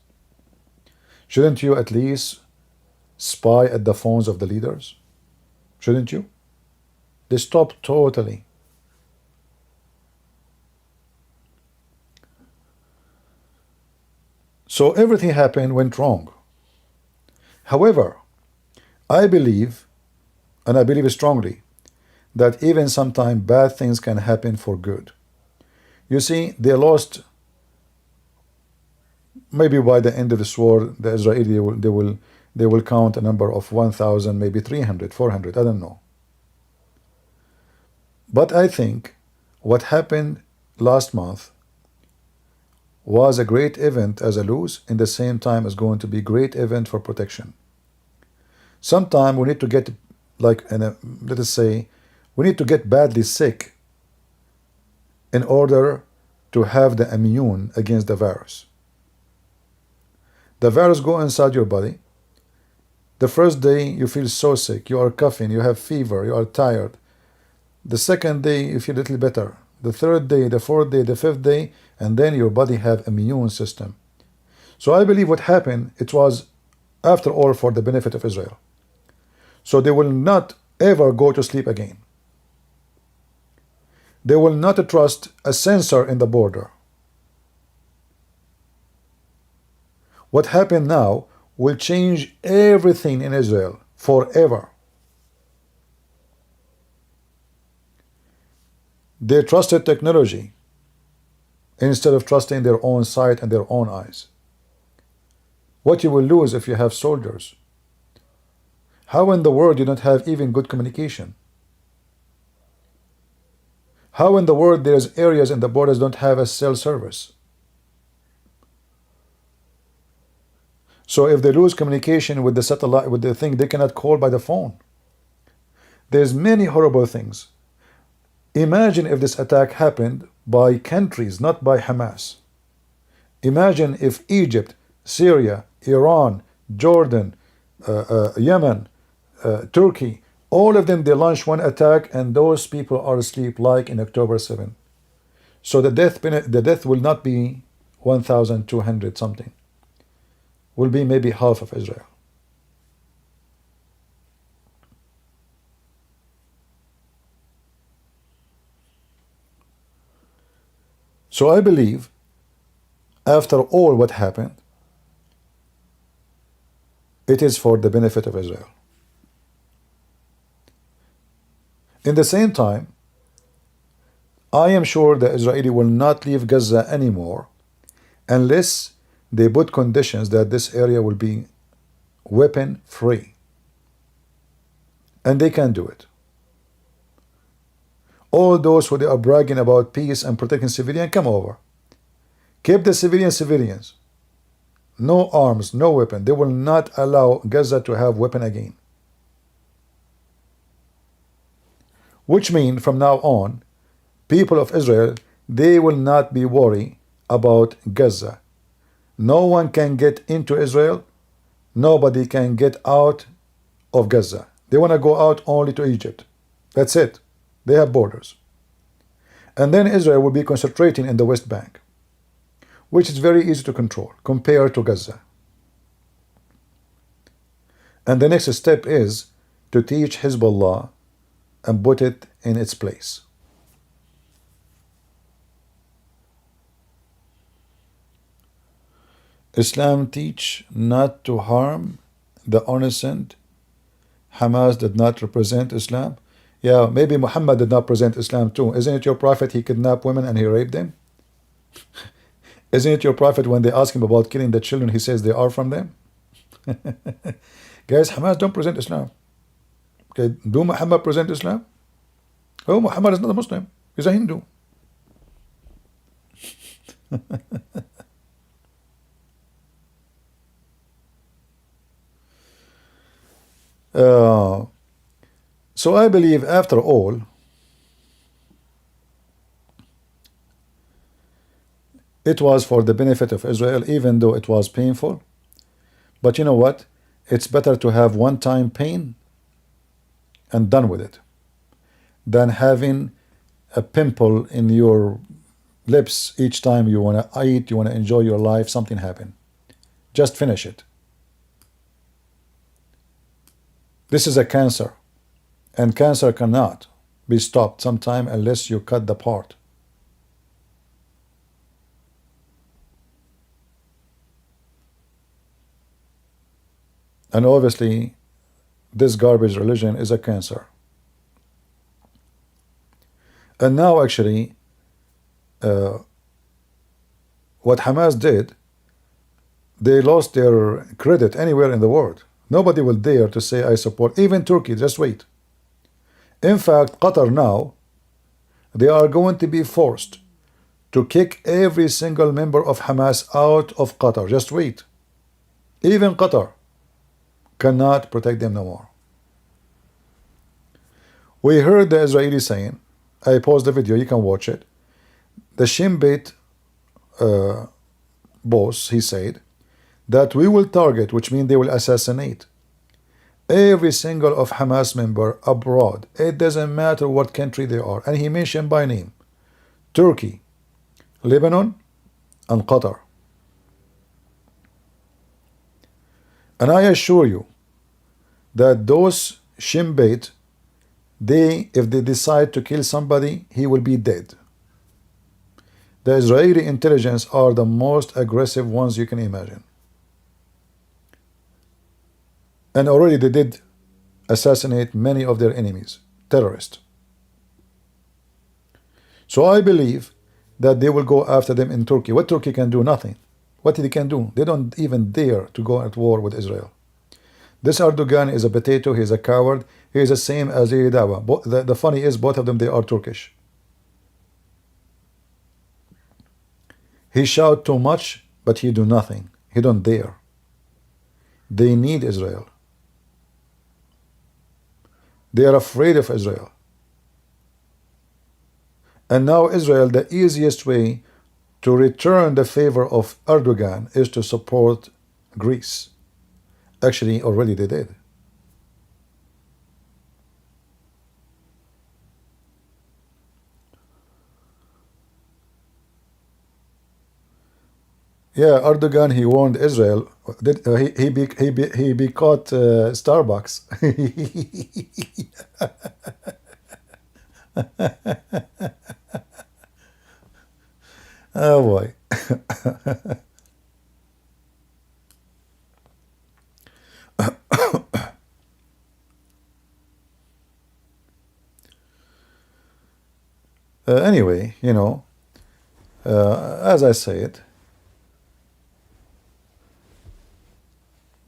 Shouldn't you at least spy at the phones of the leaders? Shouldn't you? They stopped totally. So everything happened, went wrong. However, I believe, and I believe strongly, that even sometimes bad things can happen for good. You see, they lost, maybe by the end of this war, the Israeli they will count a number of 1,000, maybe 300, 400, I don't know. But I think what happened last month was a great event as a lose, in the same time as going to be great event for protection. Sometimes we need to get, like, let us say, we need to get badly sick in order to have the immune against the virus. The virus go inside your body. The first day you feel so sick, you are coughing, you have fever, you are tired. The second day you feel a little better. The third day, the fourth day, the fifth day, and then your body have immune system. So I believe what happened, it was after all for the benefit of Israel. So they will not ever go to sleep again. They will not trust a sensor in the border. What happened now will change everything in Israel forever. They trusted technology instead of trusting their own sight and their own eyes. What you will lose if you have soldiers? How in the world you don't have even good communication? How in the world there's areas in the borders don't have a cell service? So if they lose communication with the satellite, with the thing, they cannot call by the phone. There's many horrible things. Imagine if this attack happened by countries, not by Hamas. Imagine if Egypt, Syria, Iran, Jordan, Yemen, Turkey, all of them, they launch one attack and those people are asleep like in October 7. So the death will not be 1,200 something. Will be maybe half of Israel. So I believe after all what happened, it is for the benefit of Israel. In the same time, I am sure the Israeli will not leave Gaza anymore unless they put conditions that this area will be weapon free. And they can do it. All those who they are bragging about peace and protecting civilians, come over. Keep the civilians. No arms, no weapon. They will not allow Gaza to have weapon again. Which means from now on, people of Israel, they will not be worried about Gaza. No one can get into Israel. Nobody can get out of Gaza. They want to go out only to Egypt. That's it. They have borders. And then Israel will be concentrating in the West Bank, which is very easy to control compared to Gaza. And the next step is to teach Hezbollah and put it in its place. Islam teach not to harm the innocent. Hamas did not represent Islam. Yeah, maybe Muhammad did not present Islam too. Isn't it your prophet he kidnapped women and he raped them? Isn't it your prophet when they ask him about killing the children, he says they are from them? Guys, Hamas don't present Islam. Okay, do Muhammad present Islam? Oh, Muhammad is not a Muslim. He's a Hindu. So I believe after all, it was for the benefit of Israel, even though it was painful. But you know what? It's better to have one-time pain and done with it than having a pimple in your lips each time you want to eat, you want to enjoy your life, something happened. Just finish it. This is a cancer, and cancer cannot be stopped sometime unless you cut the part. And obviously, this garbage religion is a cancer. And now actually, what Hamas did, they lost their credit anywhere in the world. Nobody will dare to say I support, even Turkey, just wait. In fact, Qatar now, they are going to be forced to kick every single member of Hamas out of Qatar. Just wait. Even Qatar. cannot protect them no more. We heard the Israeli saying, I paused the video, you can watch it. The Shin Bet boss, he said, that we will target, which means they will assassinate, every single of Hamas member abroad. It doesn't matter what country they are. And he mentioned by name Turkey, Lebanon, and Qatar. And I assure you that those Shin Bet, if they decide to kill somebody, he will be dead. The Israeli intelligence are the most aggressive ones you can imagine. And already they did assassinate many of their enemies, terrorists. So I believe that they will go after them in Turkey. What Turkey can do? Nothing. What they can do? They don't even dare to go at war with Israel. This Erdogan is a potato. He is a coward. He is the same as Dawah. The funny is, both of them, they are Turkish. He shout too much, but he do nothing. He don't dare. They need Israel. They are afraid of Israel. And now Israel, the easiest way to return the favor of Erdogan is to support Greece. Actually, already they did. Yeah, Erdogan, he warned Israel. He boycott Starbucks. Oh boy. Anyway, you know, as I said,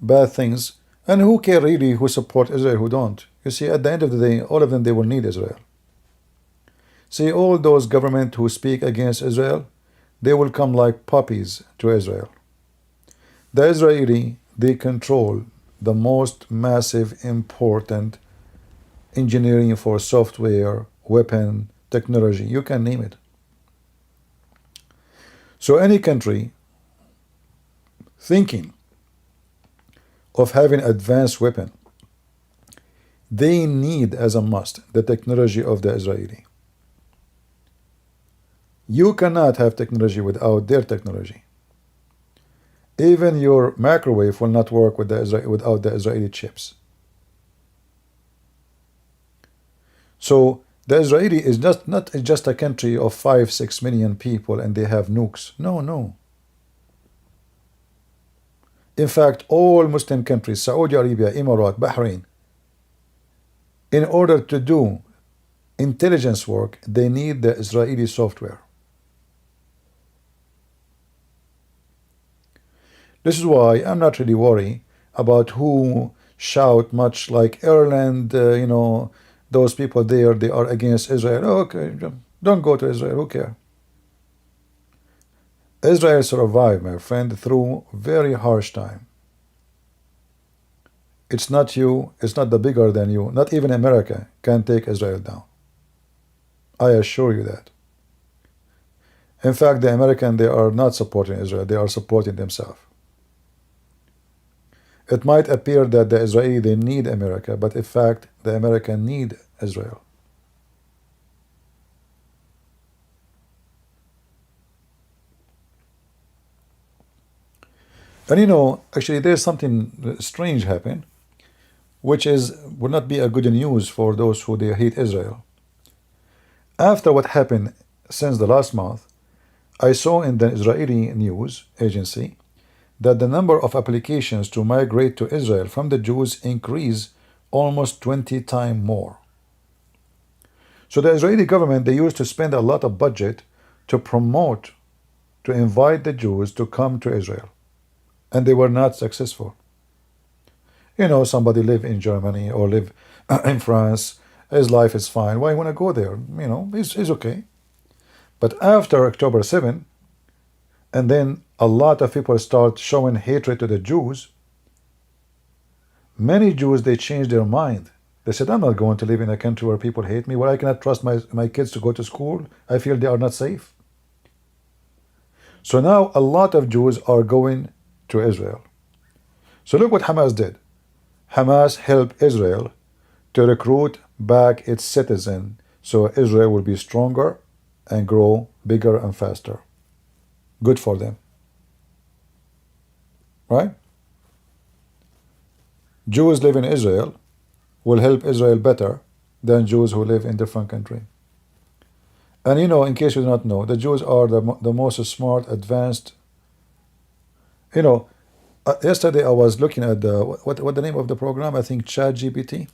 bad things, and who care really who support Israel, who don't? You see, at the end of the day, all of them, they will need Israel. See, all those government who speak against Israel, they will come like puppies to Israel. The Israeli, they control the most massive, important engineering for software, weapon, technology, you can name it. So any country thinking of having advanced weapon, they need as a must the technology of the Israeli. You cannot have technology without their technology. Even your microwave will not work with without the Israeli chips. So the Israeli is not just a country of 5-6 million people and they have nukes. No, no. In fact, all Muslim countries, Saudi Arabia, Emirates, Bahrain, in order to do intelligence work, they need the Israeli software. This is why I'm not really worried about who shout much like Ireland, you know, those people there, they are against Israel. Oh, okay, don't go to Israel, who cares? Israel survived, my friend, through very harsh time. It's not you, it's not the bigger than you, not even America can take Israel down. I assure you that. In fact, the Americans, they are not supporting Israel, they are supporting themselves. It might appear that the Israeli, they need America, but in fact, the Americans need Israel. And you know, actually there's something strange happen, which would not be a good news for those who they hate Israel. After what happened since the last month, I saw in the Israeli news agency that the number of applications to migrate to Israel from the Jews increased almost 20 times more. So the Israeli government, they used to spend a lot of budget to promote, to invite the Jews to come to Israel. And they were not successful. You know, somebody live in Germany or live in France, his life is fine. Why want to go there? You know, he's okay. But after October 7, and then a lot of people start showing hatred to the Jews, Many Jews, they changed their mind. They said, I'm not going to live in a country where people hate me, where I cannot trust my kids to go to school. I feel they are not safe. So now a lot of Jews are going to Israel. So look what Hamas did. Hamas helped Israel to recruit back its citizens so Israel will be stronger and grow bigger and faster. Good for them. Right? Jews live in Israel will help Israel better than Jews who live in different countries. And you know, in case you do not know, the Jews are the most smart, advanced. You know, yesterday I was looking at what the name of the program? I think ChatGPT.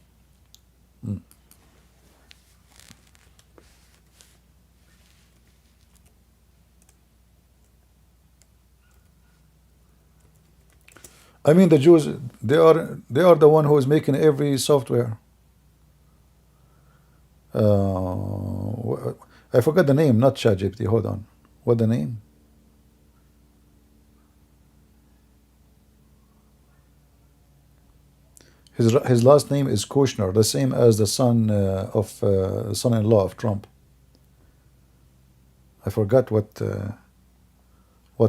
I mean, the Jews, they are the one who is making every software. I forgot the name, not ChatGPT. Hold on, what the name? His last name is Kushner, the same as the son-in-law of Trump. I forgot what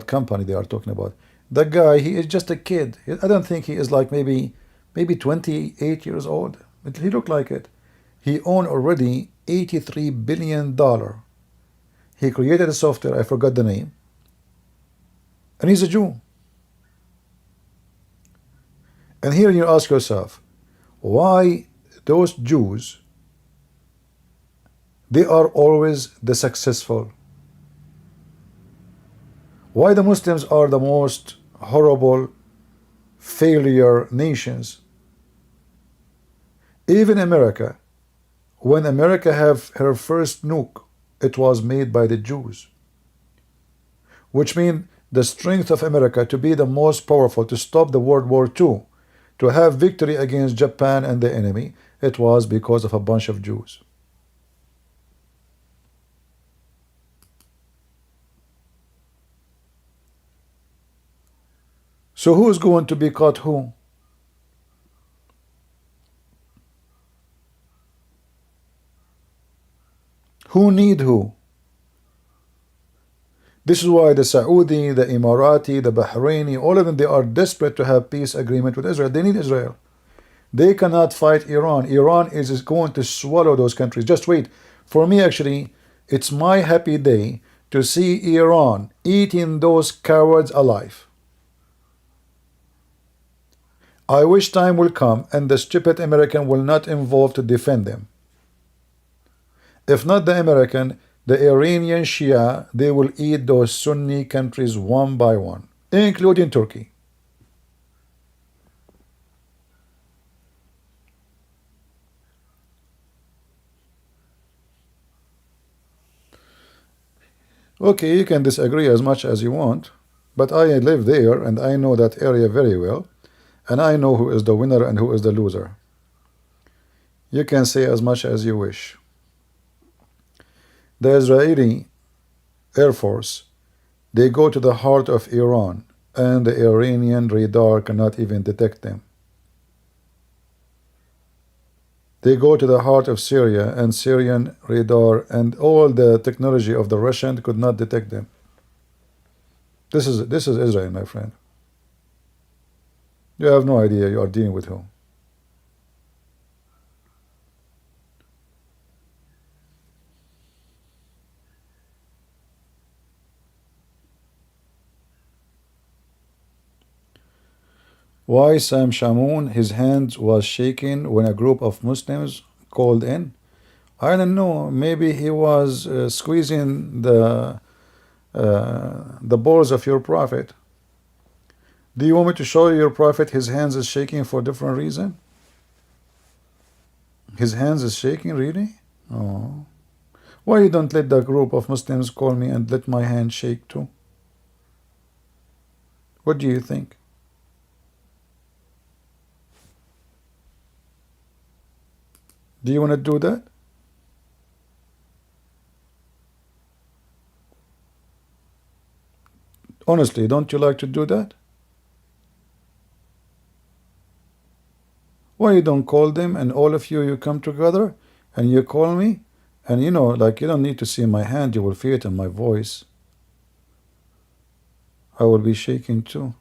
company they are talking about. That guy, he is just a kid. I don't think he is like maybe 28 years old. But he looked like it. He owned already $83 billion. He created a software, I forgot the name. And he's a Jew. And here you ask yourself, why those Jews, they are always the successful? Why the Muslims are the most horrible failure nations? Even America, when America have her first nuke, it was made by the Jews. Which means the strength of America to be the most powerful, to stop the World War II, to have victory against Japan and the enemy, it was because of a bunch of Jews. So who is going to be caught who? Who need who? This is why the Saudi, the Emirati, the Bahraini, all of them, they are desperate to have peace agreement with Israel. They need Israel. They cannot fight Iran. Iran is going to swallow those countries. Just wait. For me, actually, it's my happy day to see Iran eating those cowards alive. I wish time will come and the stupid American will not involve to defend them. If not the American, the Iranian Shia, they will eat those Sunni countries one by one, including Turkey. Okay, you can disagree as much as you want, but I live there and I know that area very well, and I know who is the winner and who is the loser. You can say as much as you wish. The Israeli Air Force, they go to the heart of Iran, and the Iranian radar cannot even detect them. They go to the heart of Syria, and Syrian radar and all the technology of the Russian could not detect them. This is Israel, my friend. You have no idea you are dealing with who. Why Sam Shamoun, his hands was shaking when a group of Muslims called in? I don't know. Maybe he was squeezing the balls of your prophet. Do you want me to show you your prophet? His hands is shaking for a different reason. His hands is shaking, really? Oh, why you don't let the group of Muslims call me and let my hand shake too? What do you think? Do you want to do that? Honestly, don't you like to do that? Why you don't call them and all of you, you come together and you call me? And you know, like, you don't need to see my hand, you will feel it in my voice. I will be shaking too.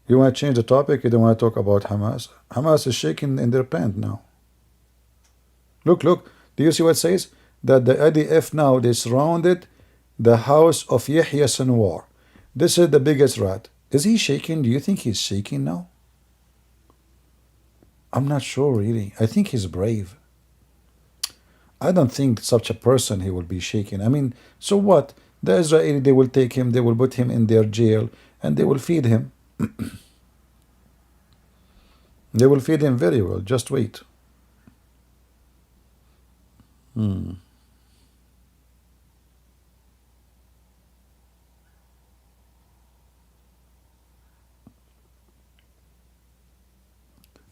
You want to change the topic? You don't want to talk about Hamas? Hamas is shaking in their pants now. Look, look. Do you see what it says? That the IDF now, they surrounded the house of Yahya Sinwar. This is the biggest rat. Is he shaking? Do you think he's shaking now? I'm not sure, really. I think he's brave. I don't think such a person, he will be shaking. I mean, so what? The Israeli, they will take him, they will put him in their jail, and they will feed him. They will feed him very well. Just wait.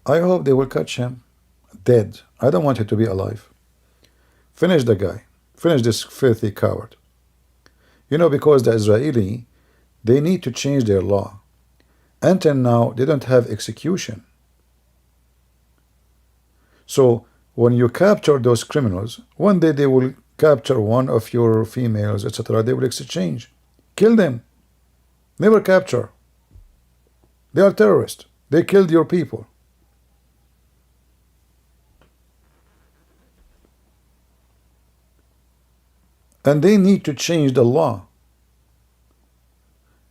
I hope they will catch him dead. I don't want him to be alive. Finish the guy. Finish this filthy coward. You know, because the Israeli, they need to change their law. Until now, they don't have execution. So when you capture those criminals, one day they will capture one of your females, etc. They will exchange. Kill them. Never capture. They are terrorists. They killed your people. And they need to change the law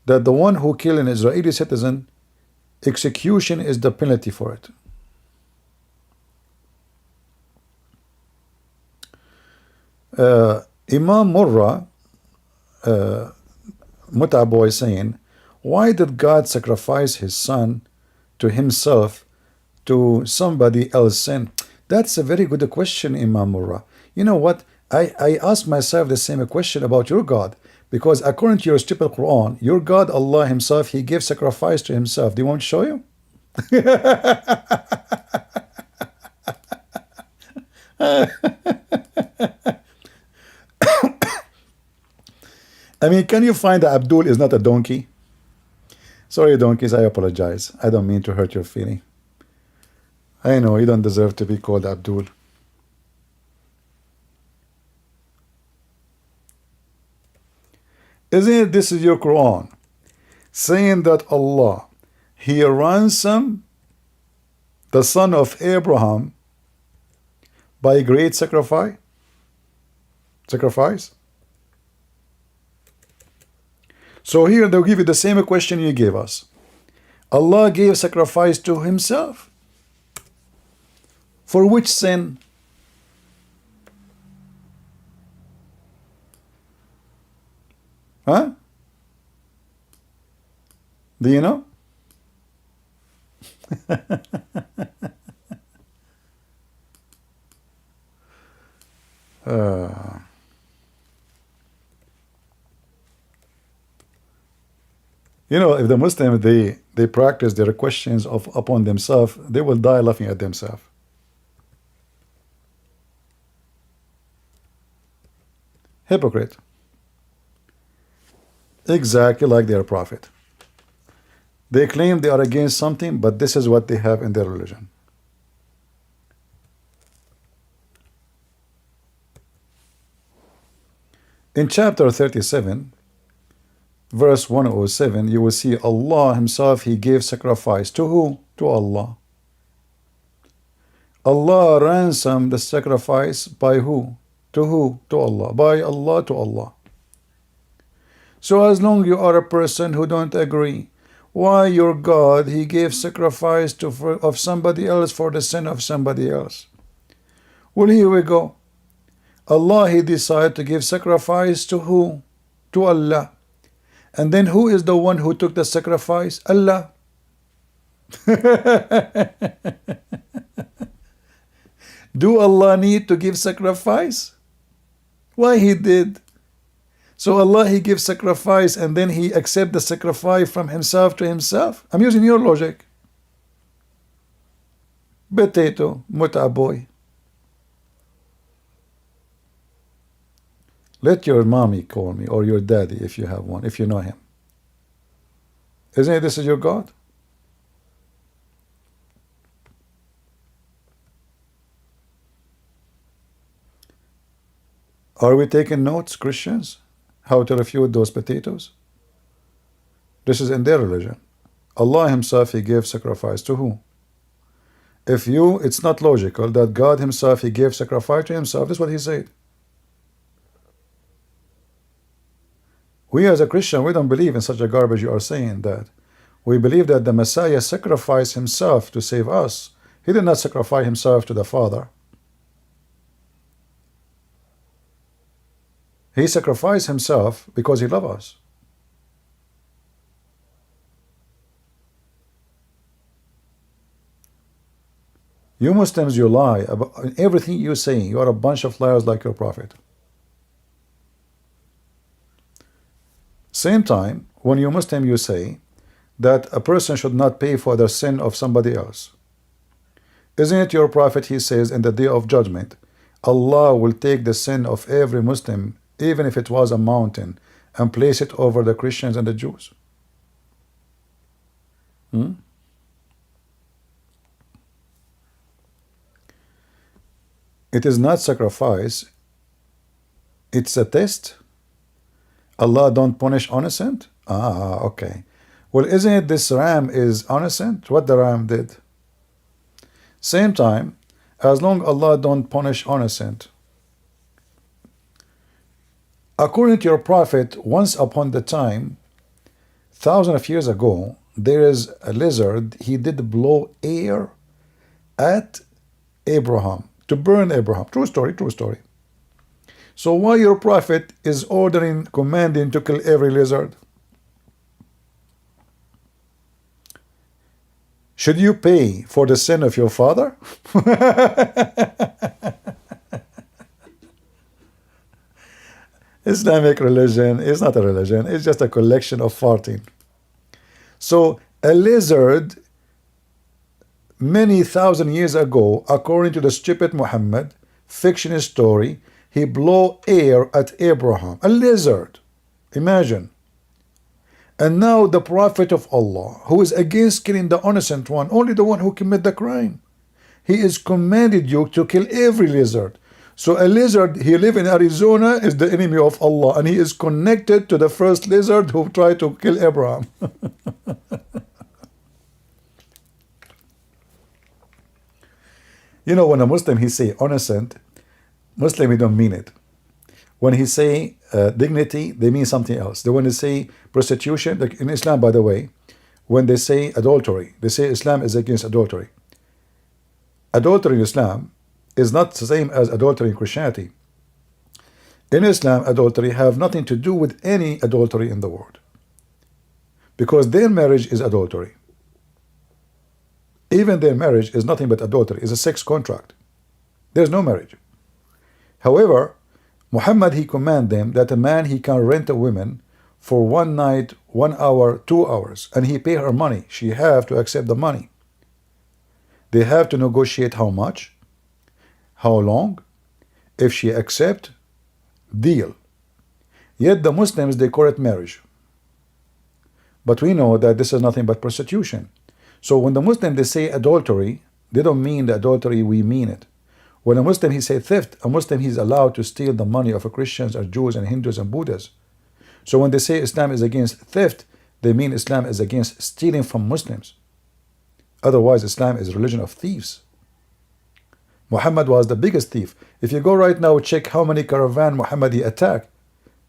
that the one who kills an Israeli citizen, execution is the penalty for it. Imam Murrah, Mut'abo is saying, why did God sacrifice his son to himself to somebody else's sin? That's a very good question, Imam Murrah. You know what? I ask myself the same question about your God, because according to your stupid Quran, your God, Allah himself, he gives sacrifice to himself. Do you want to show you? I mean, can you find that Abdul is not a donkey? Sorry, donkeys, I apologize. I don't mean to hurt your feeling. I know you don't deserve to be called Abdul. Isn't it, this is your Quran saying that Allah, he ransomed the son of Abraham by great sacrifice? So here they'll give you the same question you gave us. Allah gave sacrifice to himself. For which sin? Huh? Do you know? You know, if the Muslims, they practice their questions upon themselves, they will die laughing at themselves. Hypocrite. Exactly like their prophet. They claim they are against something, but this is what they have in their religion. In chapter 37, verse 107, you will see Allah himself, he gave sacrifice. To who? To Allah. Allah ransomed the sacrifice by who? To who? To Allah. By Allah to Allah. So as long you are a person who don't agree, why your God, he gave sacrifice of somebody else for the sin of somebody else? Well, here we go. Allah, he decided to give sacrifice to who? To Allah. And then who is the one who took the sacrifice? Allah. Do Allah need to give sacrifice? Why he did? So Allah, he gives sacrifice and then he accepts the sacrifice from himself to himself. I'm using your logic. Potato, Mut'aboy. Let your mommy call me, or your daddy if you have one, if you know him. Isn't it this is your God? Are we taking notes, Christians? How to refute those potatoes? This is in their religion. Allah himself, he gave sacrifice to who? If you, it's not logical that God himself, he gave sacrifice to himself. That's what he said. We as a Christian, we don't believe in such a garbage you are saying that. We believe that the Messiah sacrificed himself to save us. He did not sacrifice himself to the Father. He sacrificed himself because he loves us. You Muslims, you lie about everything you say. You are a bunch of liars like your prophet. Same time, when you Muslim, you say that a person should not pay for the sin of somebody else. Isn't it your prophet, he says, in the day of judgment, Allah will take the sin of every Muslim, even if it was a mountain, and place it over the Christians and the Jews? It is not sacrifice, it's a test. Allah don't punish innocent? Okay. Well, isn't it this ram is innocent? What the ram did? Same time, as long Allah don't punish innocent. According to your prophet, once upon the time, thousands of years ago, there is a lizard, he did blow air at Abraham, to burn Abraham. True story, true story. So why your prophet is ordering, commanding to kill every lizard? Should you pay for the sin of your father? Islamic religion is not a religion, it's just a collection of farting. So a lizard many thousand years ago, according to the stupid Muhammad fiction story, he blew air at Abraham, a lizard. Imagine. And now the prophet of Allah, who is against killing the innocent one, only the one who committed the crime, he is commanded you to kill every lizard. So a lizard, he lives in Arizona, is the enemy of Allah, and he is connected to the first lizard who tried to kill Abraham. You know, when a Muslim, he say innocent, Muslim, he don't mean it. When he say dignity, they mean something else. They want to say prostitution, like in Islam, by the way, when they say adultery, they say Islam is against adultery. Adultery in Islam is not the same as adultery in Christianity. In Islam, adultery have nothing to do with any adultery in the world, because their marriage is adultery. Even their marriage is nothing but adultery. It's a sex contract. There's no marriage. However, Muhammad, he command them that a man, he can rent a woman for 1 night, 1 hour, 2 hours, and he pay her money. She have to accept the money. They have to negotiate how much, how long. If she accept, deal. Yet the Muslims, they call it marriage. But we know that this is nothing but prostitution. So when the Muslim, they say adultery, they don't mean the adultery we mean it. When a Muslim, he say theft, a Muslim, he's allowed to steal the money of Christians or Jews and Hindus and Buddhas. So when they say Islam is against theft, they mean Islam is against stealing from Muslims. Otherwise, Islam is a religion of thieves. Muhammad was the biggest thief. If you go right now, check how many caravan Muhammad he attacked.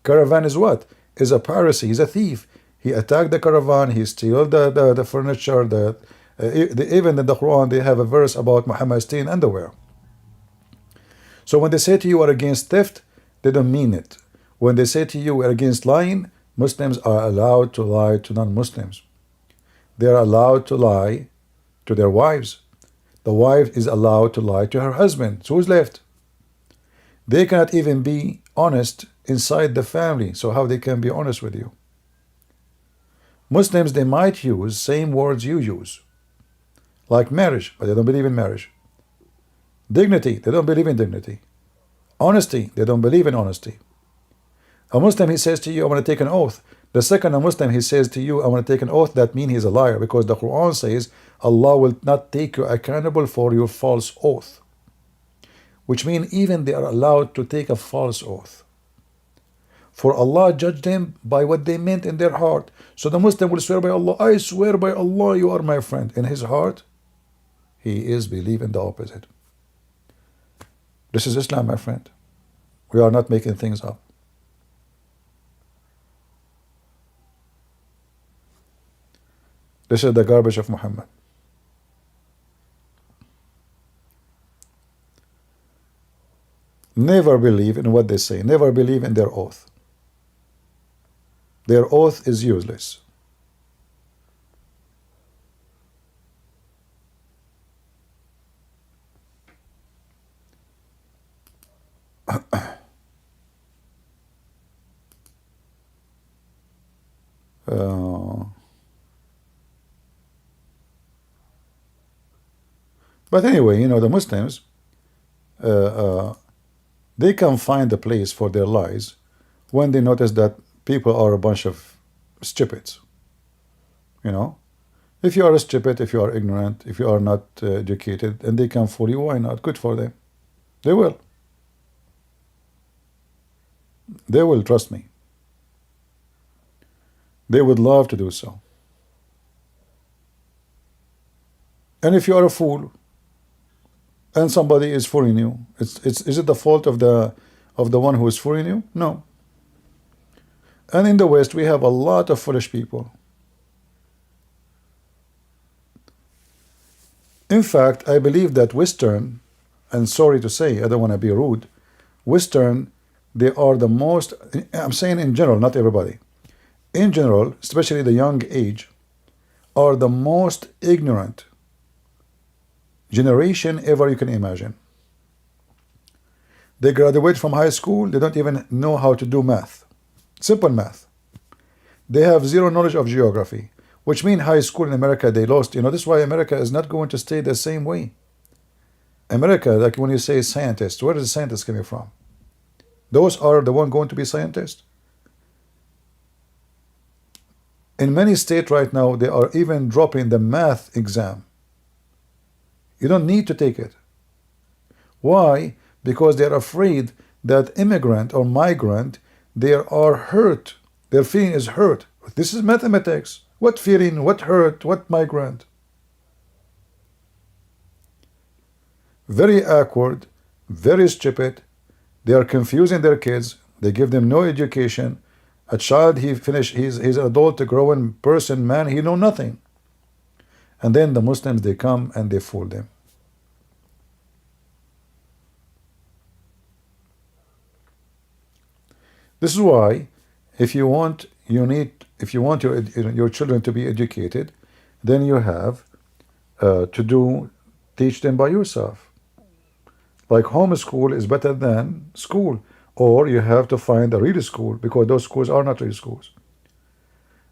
Caravan is what? Is a piracy. He's a thief. He attacked the caravan. He steal the furniture. Even in the Quran, they have a verse about Muhammad stealing underwear. So when they say to you are against theft, they don't mean it. When they say to you we are against lying, Muslims are allowed to lie to non-Muslims. They are allowed to lie to their wives. The wife is allowed to lie to her husband. So who's left? They cannot even be honest inside the family. So how they can be honest with you? Muslims, they might use same words you use, like marriage, but they don't believe in marriage. Dignity, they don't believe in dignity. Honesty, they don't believe in honesty. A Muslim, he says to you, I'm going to take an oath, The second a Muslim, he says to you, I want to take an oath, that means he's a liar, because the Quran says Allah will not take you accountable for your false oath. Which means even they are allowed to take a false oath. For Allah judged them by what they meant in their heart. So the Muslim will swear by Allah, I swear by Allah you are my friend. In his heart, he is believing the opposite. This is Islam, my friend. We are not making things up. This is the garbage of Muhammad. Never believe in what they say. Never believe in their oath. Their oath is useless. But anyway, you know, the Muslims, they can find a place for their lies when they notice that people are a bunch of stupids. You know, if you are a stupid, if you are ignorant, if you are not educated, and they can fool you, why not? Good for them. They will. They will, trust me. They would love to do so. And if you are a fool, and somebody is fooling you, is it the fault of the one who is fooling you? No. And in the West, we have a lot of foolish people. In fact, I believe that Western, and sorry to say, I don't want to be rude, Western, they are the most, I'm saying in general, not everybody. In general, especially the young age, are the most ignorant generation ever you can imagine. They graduate from high school, they don't even know how to do math. Simple math. They have zero knowledge of geography, which means high school in America, they lost. You know, this is why America is not going to stay the same way. America, like when you say scientists, where is the scientists coming from? Those are the one going to be scientists. In many states right now, they are even dropping the math exam. You don't need to take it. Why? Because they're afraid that immigrant or migrant, they are hurt. Their feeling is hurt. This is mathematics. What feeling? What hurt? What migrant? Very awkward, very stupid. They are confusing their kids. They give them no education. A child, he's an adult, a growing person, man, he know nothing. And then the Muslims, they come and they fool them. This is why, if you want your children to be educated, then you have teach them by yourself. Like homeschool is better than school, or you have to find a real school, because those schools are not real schools.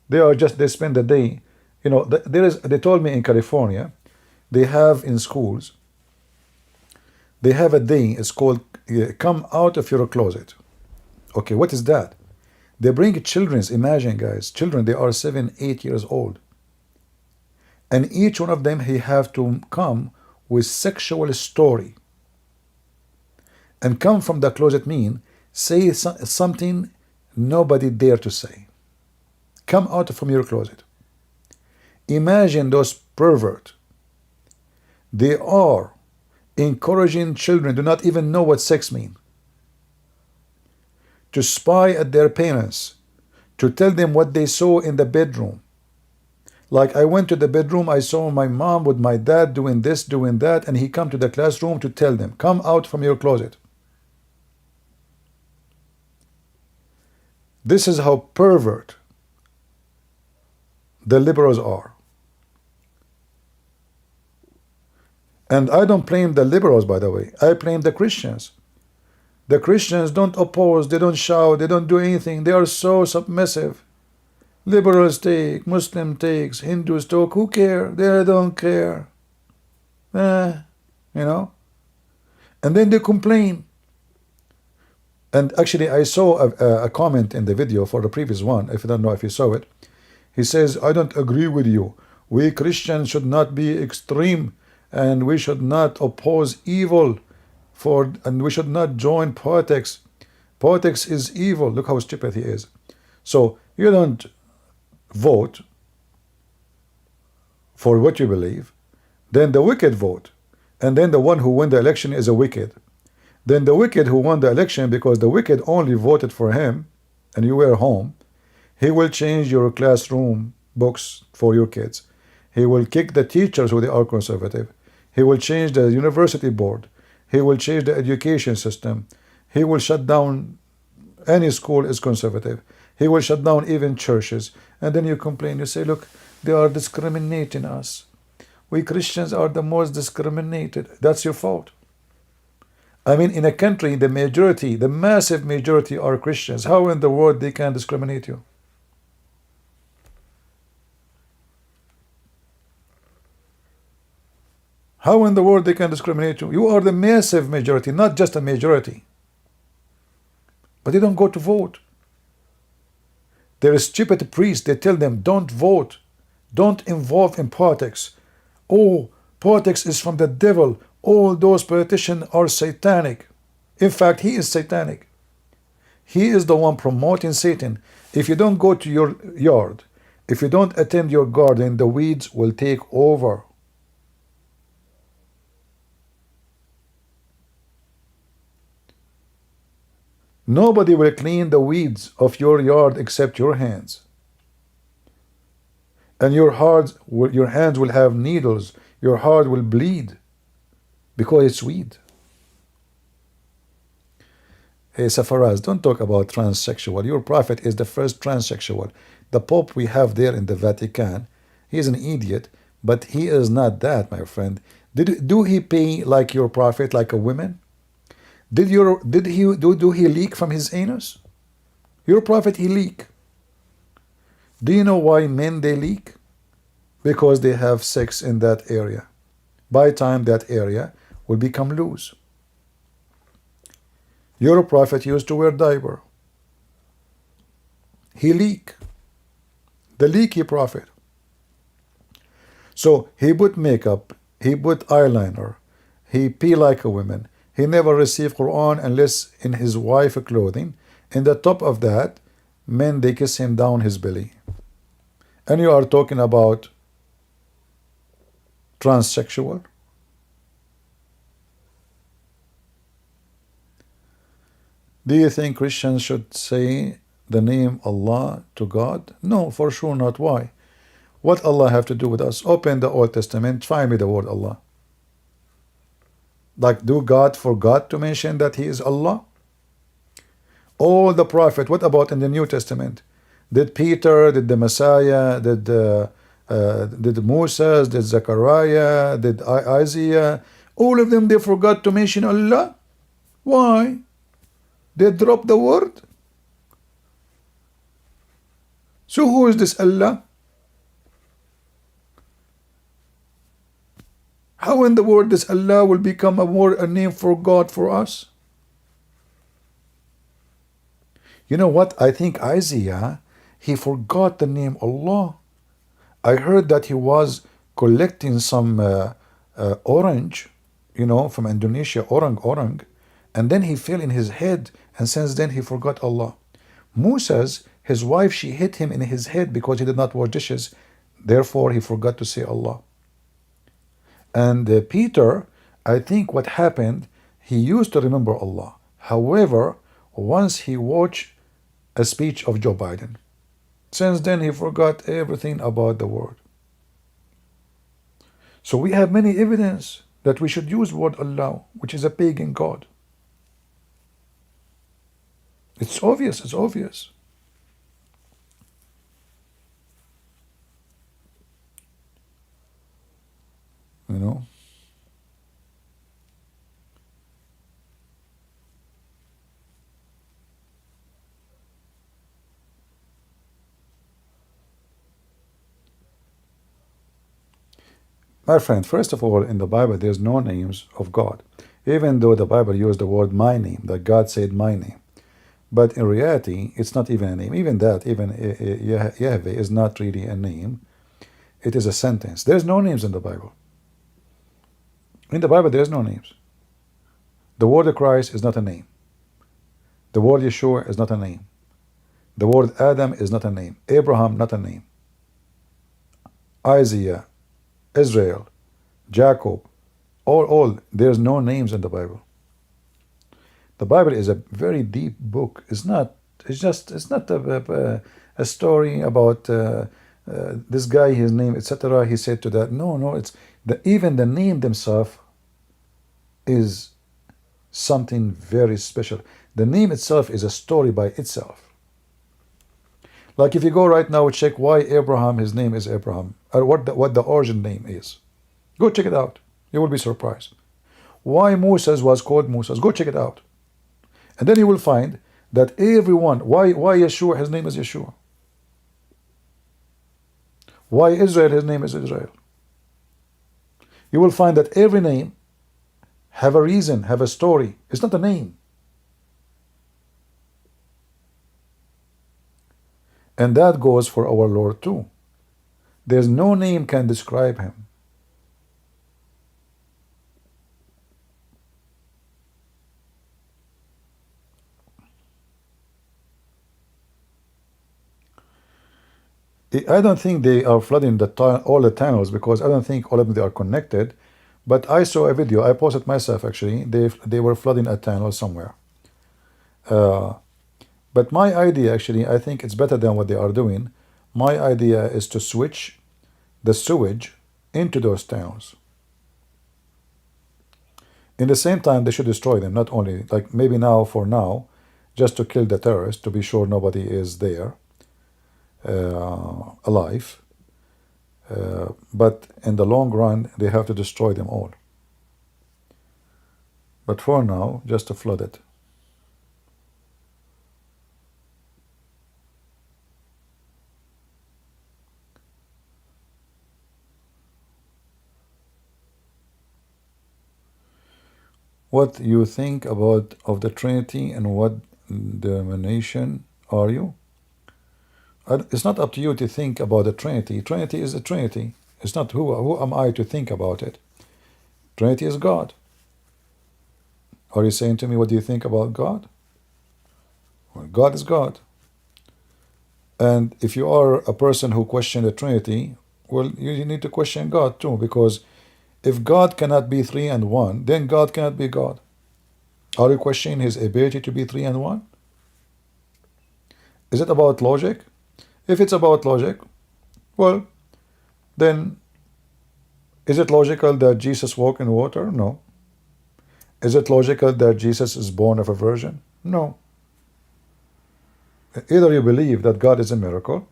They spend the day. You know, they told me in California, they have in schools, they have a day, it's called come out of your closet. Okay, what is that? They bring children, imagine guys, children, they are 7, 8 years old. And each one of them, he have to come with sexual story. And come from the closet mean, say something nobody dare to say. Come out from your closet. Imagine those pervert. They are encouraging children do not even know what sex means, to spy at their parents, to tell them what they saw in the bedroom. Like I went to the bedroom, I saw my mom with my dad doing this, doing that, and he come to the classroom to tell them, come out from your closet. This is how pervert the liberals are. And I don't blame the liberals, by the way. I blame the Christians. The Christians don't oppose, they don't shout, they don't do anything. They are so submissive. Liberals take, Muslim takes, Hindus talk, who care? They don't care. You know? And then they complain. And actually, I saw a comment in the video for the previous one. If you don't know if you saw it, he says, I don't agree with you. We Christians should not be extreme, and we should not oppose evil, and we should not join politics. Politics is evil. Look how stupid he is. So you don't vote for what you believe, then the wicked vote, and then the one who won the election is a wicked. Then the wicked who won the election, because the wicked only voted for him and you were home, he will change your classroom books for your kids. He will kick the teachers who they are conservative. He will change the university board. He will change the education system. He will shut down any school is conservative. He will shut down even churches. And then you complain, you say, look, they are discriminating us. We Christians are the most discriminated. That's your fault. I mean, in a country, the majority, the massive majority are Christians. How in the world they can discriminate you? How in the world they can discriminate you? You are the massive majority, not just a majority. But they don't go to vote. There are stupid priests, they tell them, don't vote. Don't involve in politics. Oh, politics is from the devil. All those politicians are satanic. In fact, he is satanic. He is the one promoting Satan. If you don't go to your yard, if you don't attend your garden, the weeds will take over. Nobody will clean the weeds of your yard except your hands. And your hands will have needles. Your heart will bleed because it's weed. Hey, Safaraz, don't talk about transsexual. Your prophet is the first transsexual. The Pope we have there in the Vatican, he is an idiot, but he is not that, my friend. Do he pay like your prophet, like a woman? Do he leak from his anus? Your prophet, he leak. Do you know why men they leak? Because they have sex in that area. By the time that area will become loose. Your prophet used to wear diaper. He leak. The leaky prophet. So he put makeup, he put eyeliner, he pee like a woman. He never received Qur'an unless in his wife clothing. In the top of that, men they kiss him down his belly. And you are talking about transsexual? Do you think Christians should say the name Allah to God? No, for sure not. Why? What Allah have to do with us? Open the Old Testament, find me the word Allah. Like, do God forgot to mention that He is Allah? All the prophet, what about in the New Testament? Did Peter, did the Messiah, did Moses, did Zechariah, did Isaiah, all of them, they forgot to mention Allah? Why? They dropped the word? So who is this Allah? How in the world this Allah will become a name for God for us? You know what? I think Isaiah, he forgot the name Allah. I heard that he was collecting some orange, from Indonesia, orang, and then he fell in his head, and since then he forgot Allah. Moses, his wife, she hit him in his head because he did not wash dishes. Therefore, he forgot to say Allah. And Peter, I think what happened, he used to remember Allah. However, once he watched a speech of Joe Biden, since then he forgot everything about the word. So we have many evidence that we should use word Allah, which is a pagan god. It's obvious, it's obvious. My friend, first of all, in the Bible, there's no names of God. Even though the Bible used the word my name, that God said my name. But in reality, it's not even a name. Even that, even Yahweh is not really a name. It is a sentence. There's no names in the Bible. In the Bible, there's no names. The word of Christ is not a name. The word Yeshua is not a name. The word Adam is not a name. Abraham, not a name. Isaiah, Israel, Jacob, all, there's no names in the Bible. The Bible is a very deep book. It's not a story about this guy, his name, etc. He said to that. No, it's even the name themselves is something very special. The name itself is a story by itself. Like if you go right now, check why Abraham, his name is Abraham, or what the origin name is. Go check it out. You will be surprised. Why Moses was called Moses. Go check it out. And then you will find that everyone, why Yeshua, his name is Yeshua. Why Israel, his name is Israel. You will find that every name have a reason, have a story. It's not a name. And that goes for our Lord too. There's no name can describe him. I don't think they are flooding all the tunnels, because I don't think all of them they are connected. But I saw a video, I posted myself actually, they were flooding a tunnel somewhere. But my idea actually, I think it's better than what they are doing. My idea is to switch the sewage into those tunnels. In the same time, they should destroy them, not only, like maybe now, for now, just to kill the terrorists, to be sure nobody is there alive. But in the long run, they have to destroy them all. But for now, just to flood it. What you think about of the Trinity, and what denomination are you? It's not up to you to think about the Trinity. Trinity is a Trinity. It's not who am I to think about it. Trinity is God. Are you saying to me, what do you think about God? Well, God is God. And if you are a person who questions the Trinity, well, you need to question God too, because if God cannot be three and one, then God cannot be God. Are you questioning his ability to be three and one? Is it about logic? If it's about logic, well, then is it logical that Jesus walked in water? No. Is it logical that Jesus is born of a virgin? No. Either you believe that God is a miracle,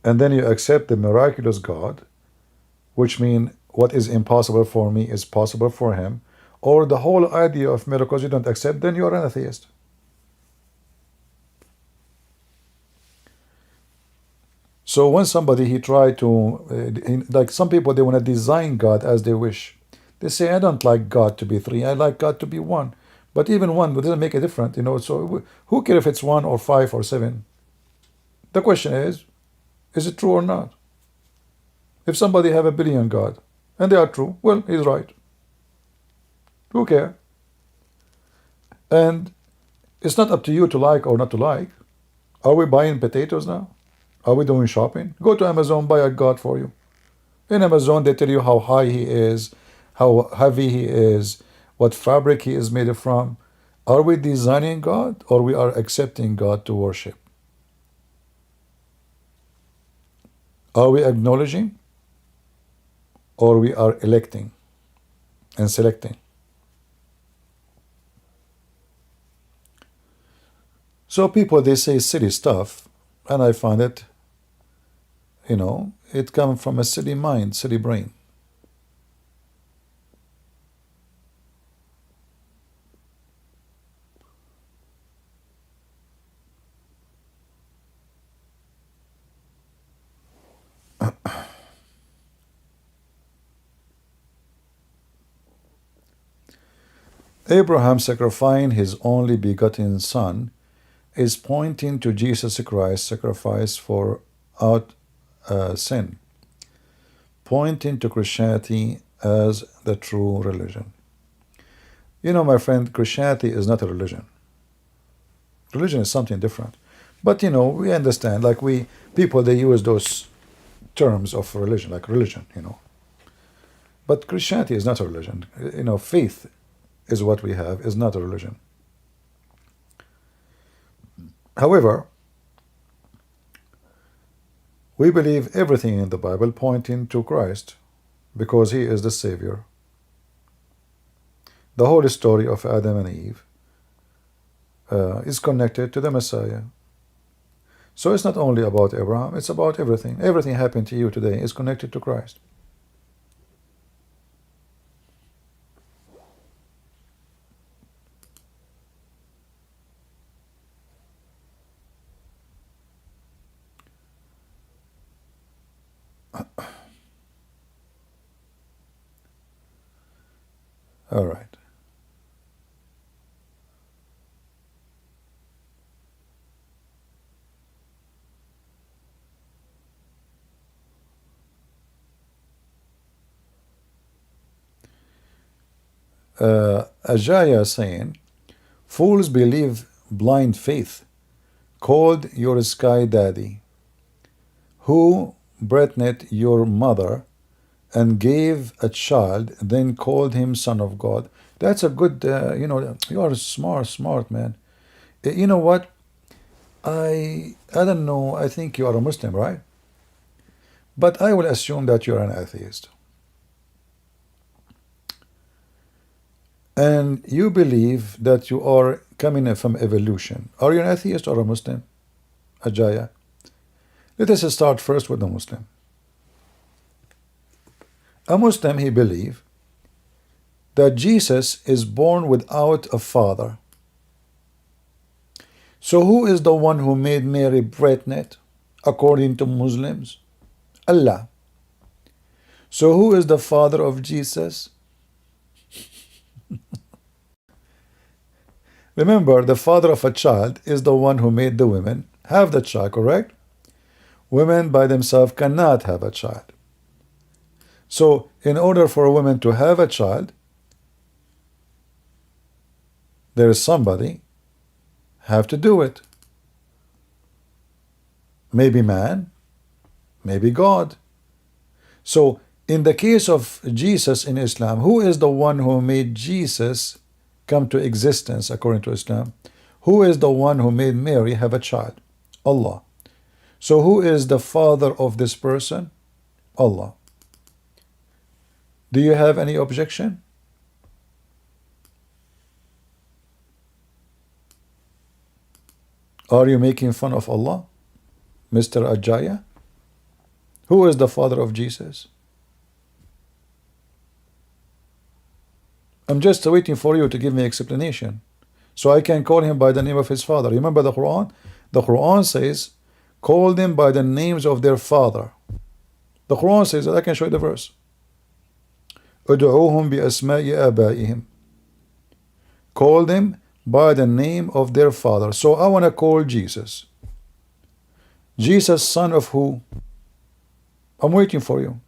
and then you accept the miraculous God, which means what is impossible for me is possible for him, or the whole idea of miracles you don't accept, then you are an atheist. So when somebody he tried to, like some people, they want to design God as they wish. They say, I don't like God to be three, I like God to be one. But even one doesn't make a difference, so who cares if it's 1 or 5 or 7? The question is it true or not? If somebody have 1 billion God, and they are true, well, he's right. Who cares? And it's not up to you to like or not to like. Are we buying potatoes now? Are we doing shopping? Go to Amazon, buy a God for you. In Amazon, they tell you how high he is, how heavy he is, what fabric he is made from. Are we designing God, or we are accepting God to worship? Are we acknowledging, or we are electing and selecting? So people, they say silly stuff, and I find it, it comes from a silly mind, silly brain. Abraham sacrificing his only begotten son is pointing to Jesus Christ's sacrifice for out sin, pointing to Christianity as the true religion. You know, my friend, Christianity is not a religion. Religion is something different. But, you know, we understand, like people, they use those terms of religion, like religion, you know. But Christianity is not a religion. You know, faith is what we have, is not a religion. However, we believe everything in the Bible pointing to Christ because he is the Savior. The whole story of Adam and Eve is connected to the Messiah. So it's not only about Abraham, it's about everything. Everything happened to you today is connected to Christ. All right. Ajaya saying, fools believe blind faith, called your sky daddy, who breathed your mother and gave a child, then called him son of God. That's a good, you know, you are smart man. You know what? I don't know, I think you are a Muslim, right? But I will assume that you are an atheist. And you believe that you are coming from evolution. Are you an atheist or a Muslim, Ajaya? Let us start first with the Muslim. A Muslim, he believes that Jesus is born without a father. So who is the one who made Mary pregnant, according to Muslims? Allah. So who is the father of Jesus? Remember, the father of a child is the one who made the women have the child, correct? Women by themselves cannot have a child. So, in order for a woman to have a child, there is somebody have to do it. Maybe man, maybe God. So, in the case of Jesus in Islam, who is the one who made Jesus come to existence according to Islam? Who is the one who made Mary have a child? Allah. So who is the father of this person? Allah. Do you have any objection? Are you making fun of Allah, Mr. Ajaya? Who is the father of Jesus? I'm just waiting for you to give me explanation, so I can call him by the name of his father. Remember the Quran? The Quran says, call them by the names of their father. The Quran says that. I can show you the verse. ادعوهم بأسماء آبائهم. Call them by the name of their father. So I want to call Jesus. Jesus, son of who? I'm waiting for you.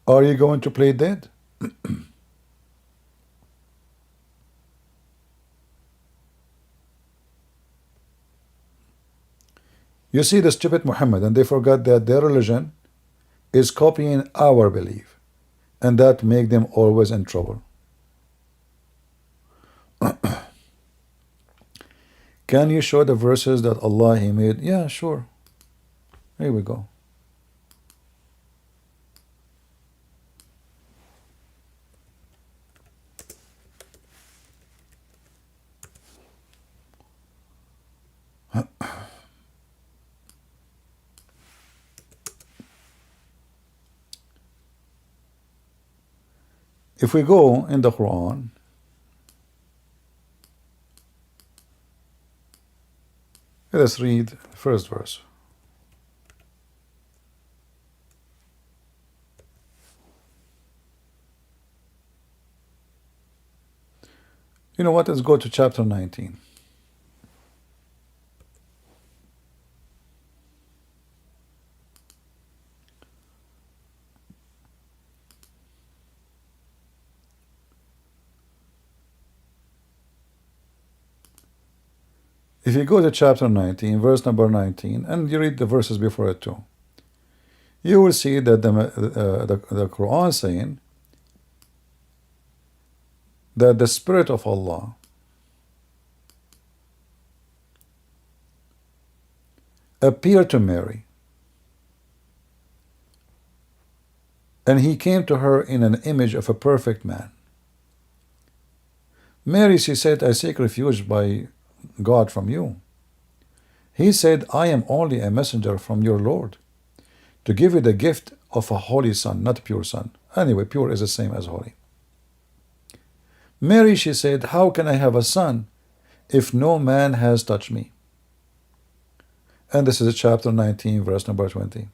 Are you going to play dead? You see the stupid Muhammad, and they forgot that their religion is copying our belief, and that make them always in trouble. Can you show the verses that Allah He made? Yeah, sure. Here we go. If we go in the Quran, let us read the first verse. You know what? Let's go to chapter 19. If you go to chapter 19, verse number 19, and you read the verses before it too, you will see that the Quran saying that the Spirit of Allah appeared to Mary, and he came to her in an image of a perfect man. Mary, she said, I seek refuge by God from you. He said, I am only a messenger from your Lord to give you the gift of a holy son, not pure son. Anyway, pure is the same as holy. Mary, she said, how can I have a son if no man has touched me? And this is chapter 19, verse number 20.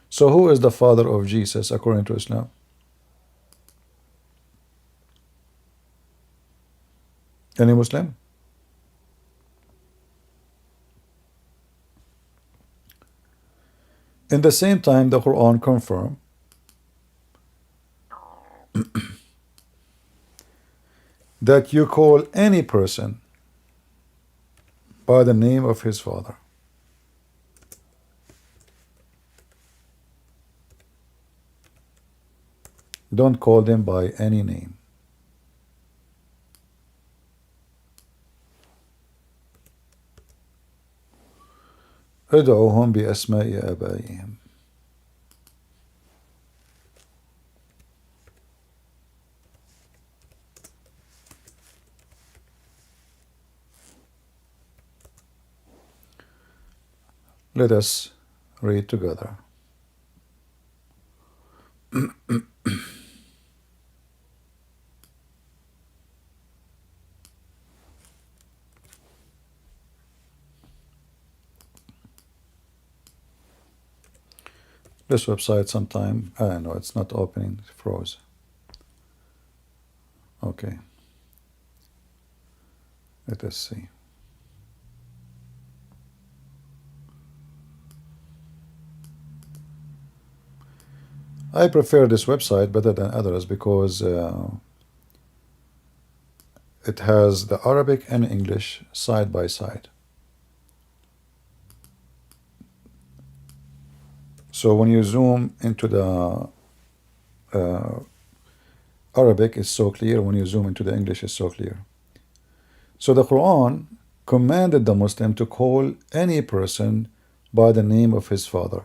So who is the father of Jesus according to Islam? Any Muslim? In the same time, the Quran confirms that you call any person by the name of his father. Don't call them by any name. ادعوهم بأسماء آبائهم. Let us read together. This website sometime, no, it's not opening, it froze. Okay. Let us see. I prefer this website better than others because it has the Arabic and English side by side. So when you zoom into the Arabic, it's so clear. When you zoom into the English, it's so clear. So the Quran commanded the Muslim to call any person by the name of his father.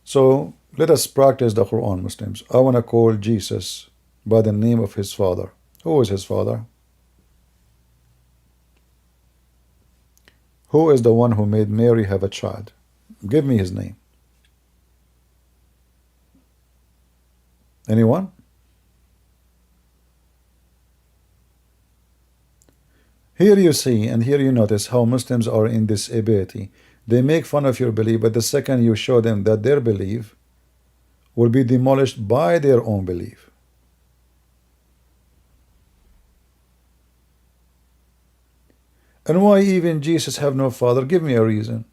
So let us practice the Quran, Muslims. I want to call Jesus by the name of his father. Who is his father? Who is the one who made Mary have a child? Give me his name. Anyone? Here you see and here you notice how Muslims are in this ability. They make fun of your belief, but the second you show them that their belief will be demolished by their own belief. And why even Jesus have no father? Give me a reason.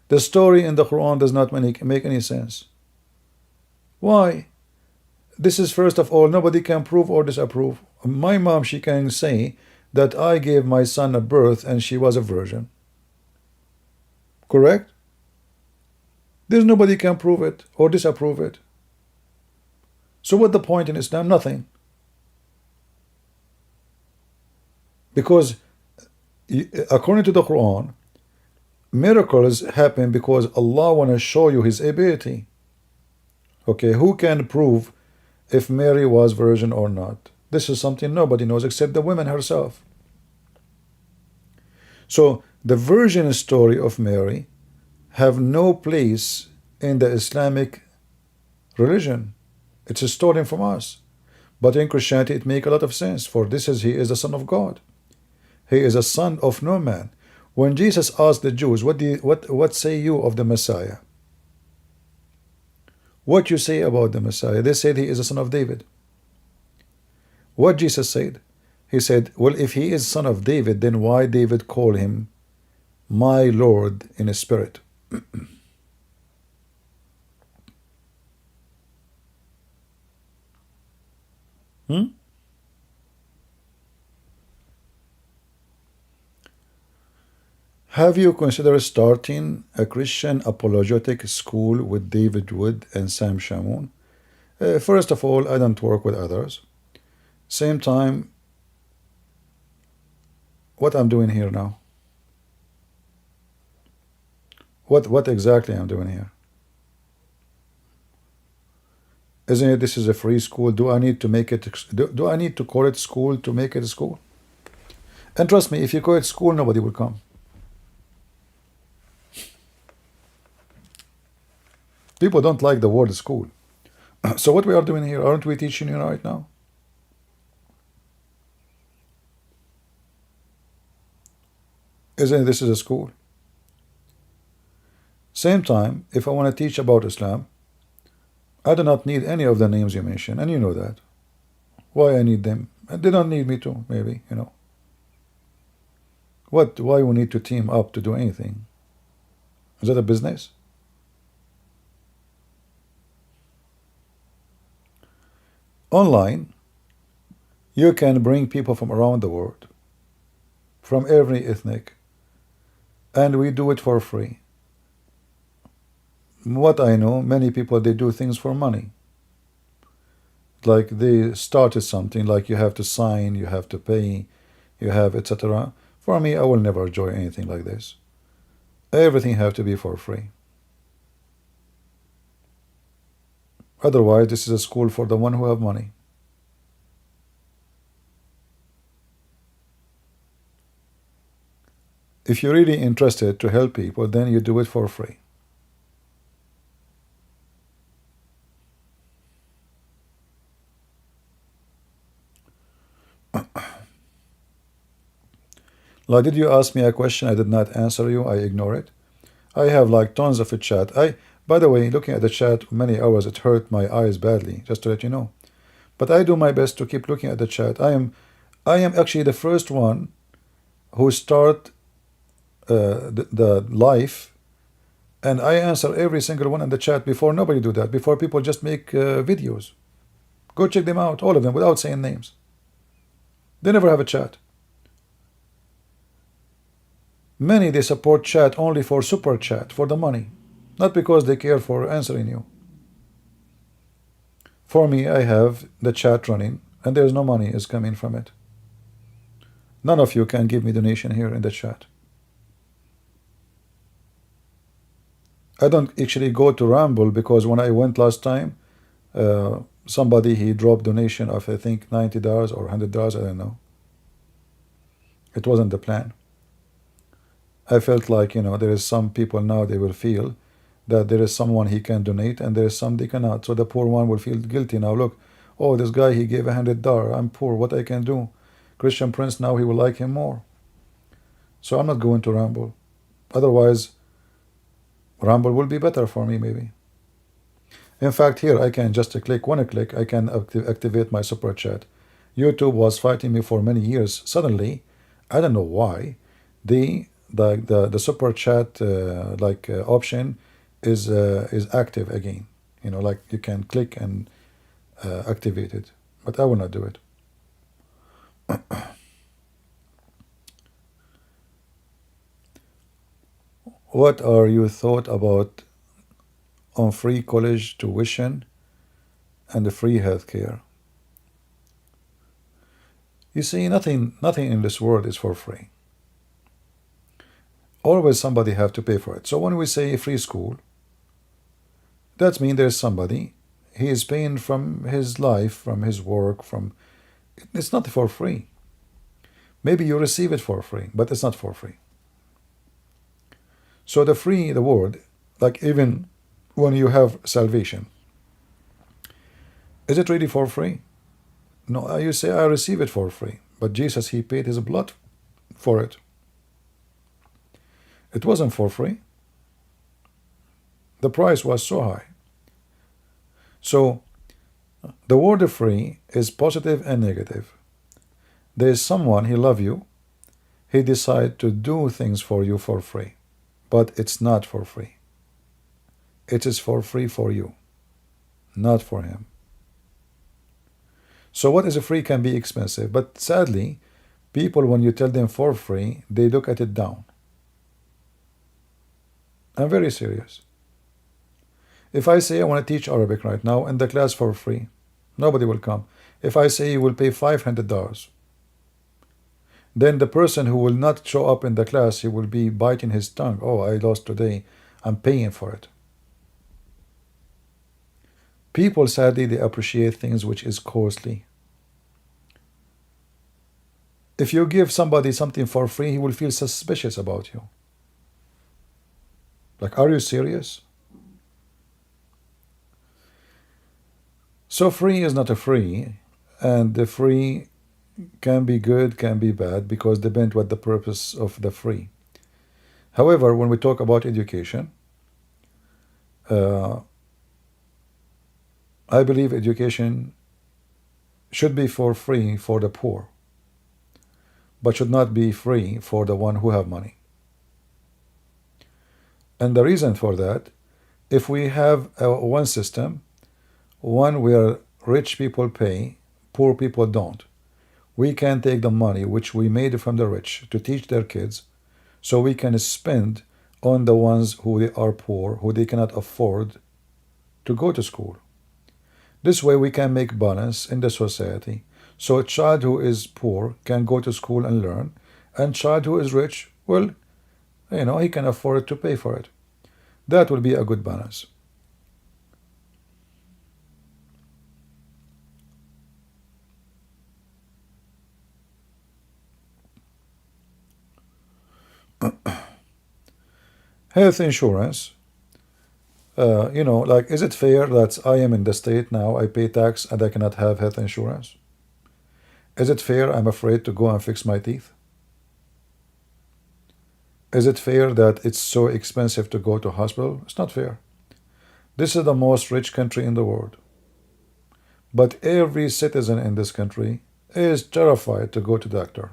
The story in the Quran does not make any sense. Why? This is, first of all, nobody can prove or disapprove. My mom, she can say that I gave my son a birth and she was a virgin. Correct? There's nobody can prove it or disapprove it. So what's the point in Islam? Nothing. Because according to the Quran, miracles happen because Allah wants to show you his ability. Okay, who can prove if Mary was virgin or not? This is something nobody knows except the woman herself. So the virgin story of Mary have no place in the Islamic religion. It's stolen from us. But in Christianity it makes a lot of sense, for he is the Son of God. He is a son of no man. When Jesus asked the Jews, what say you of the Messiah? What you say about the Messiah? They said he is a son of David. What Jesus said? He said, well, if he is son of David, then why David call him my Lord in a spirit? Have you considered starting a Christian apologetic school with David Wood and Sam Shamoun? First of all, I don't work with others. Same time, what I'm doing here now? What exactly I'm doing here? Isn't it this is a free school? Do I need to make it? Do I need to call it school to make it a school? And trust me, if you call it school, nobody will come. People don't like the word school. So what we are doing here, aren't we teaching you right now? Isn't this is a school? Same time, if I want to teach about Islam, I do not need any of the names you mentioned, and you know that. Why I need them? And they don't need me to, maybe, you know. Why we need to team up to do anything? Is that a business? Online, you can bring people from around the world, from every ethnic, and we do it for free. What I know, many people, they do things for money. Like they started something, like you have to sign, you have to pay, you have etc. For me, I will never join anything like this. Everything have to be for free. Otherwise, this is a school for the one who have money. If you're really interested to help people, then you do it for free. Like, did you ask me a question? I did not answer you. I ignore it. I have like tons of a chat. By the way, looking at the chat many hours, it hurt my eyes badly, just to let you know. But I do my best to keep looking at the chat. I am actually the first one who start the live, and I answer every single one in the chat. Before, nobody do that. Before, people just make videos. Go check them out, all of them, without saying names. They never have a chat. Many, they support chat only for super chat, for the money, not because they care for answering you. For me, I have the chat running, and there's no money is coming from it. None of you can give me donation here in the chat. I don't actually go to Rumble, because when I went last time, somebody, he dropped donation of, I think, $90 or $100, I don't know. It wasn't the plan. I felt like, you know, there is some people now, they will feel that there is someone he can donate and there is some they cannot. So the poor one will feel guilty now. Look, oh, this guy, he gave $100. I'm poor. What I can do? Christian Prince, now he will like him more. So I'm not going to Rumble. Otherwise, Rumble will be better for me, maybe. In fact, here I can just click one click. I can activate my super chat. YouTube was fighting me for many years. Suddenly, I don't know why, the super chat option is active again. You know, like you can click and activate it. But I will not do it. What are your thoughts about on free college tuition and the free healthcare? You see, nothing in this world is for free. Always somebody have to pay for it. So when we say free school, that means there's somebody, he is paying from his life, from his work, it's not for free. Maybe you receive it for free, but it's not for free. So the word, like even when you have salvation, is it really for free? No, you say, I receive it for free. But Jesus, he paid his blood for it. It wasn't for free. The price was so high. So The word free is positive and negative. There is someone, he loves you, he decides to do things for you for free, but it's not for free. It is for free for you, not for him. So what is free can be expensive, but sadly, people, when you tell them for free, they look at it down. I'm very serious. If I say I want to teach Arabic right now in the class for free, nobody will come. If I say you will pay $500, then the person who will not show up in the class, he will be biting his tongue. Oh, I lost today. I'm paying for it. People, sadly, they appreciate things which is costly. If you give somebody something for free, he will feel suspicious about you. Like, are you serious? So free is not a free, and the free can be good, can be bad, because depends what the purpose of the free. However, when we talk about education, I believe education should be for free for the poor, but should not be free for the one who have money. And the reason for that, if we have one system, one where rich people pay, poor people don't, we can take the money which we made from the rich to teach their kids, so we can spend on the ones who they are poor, who they cannot afford to go to school. This way we can make balance in the society. So a child who is poor can go to school and learn, and child who is rich, well, he can afford to pay for it. That will be a good balance. Health insurance, like, is it fair that I am in the state now, I pay tax and I cannot have health insurance? Is it fair I'm afraid to go and fix my teeth? Is it fair that it's so expensive to go to hospital? It's not fair. This is the most rich country in the world. But every citizen in this country is terrified to go to doctor.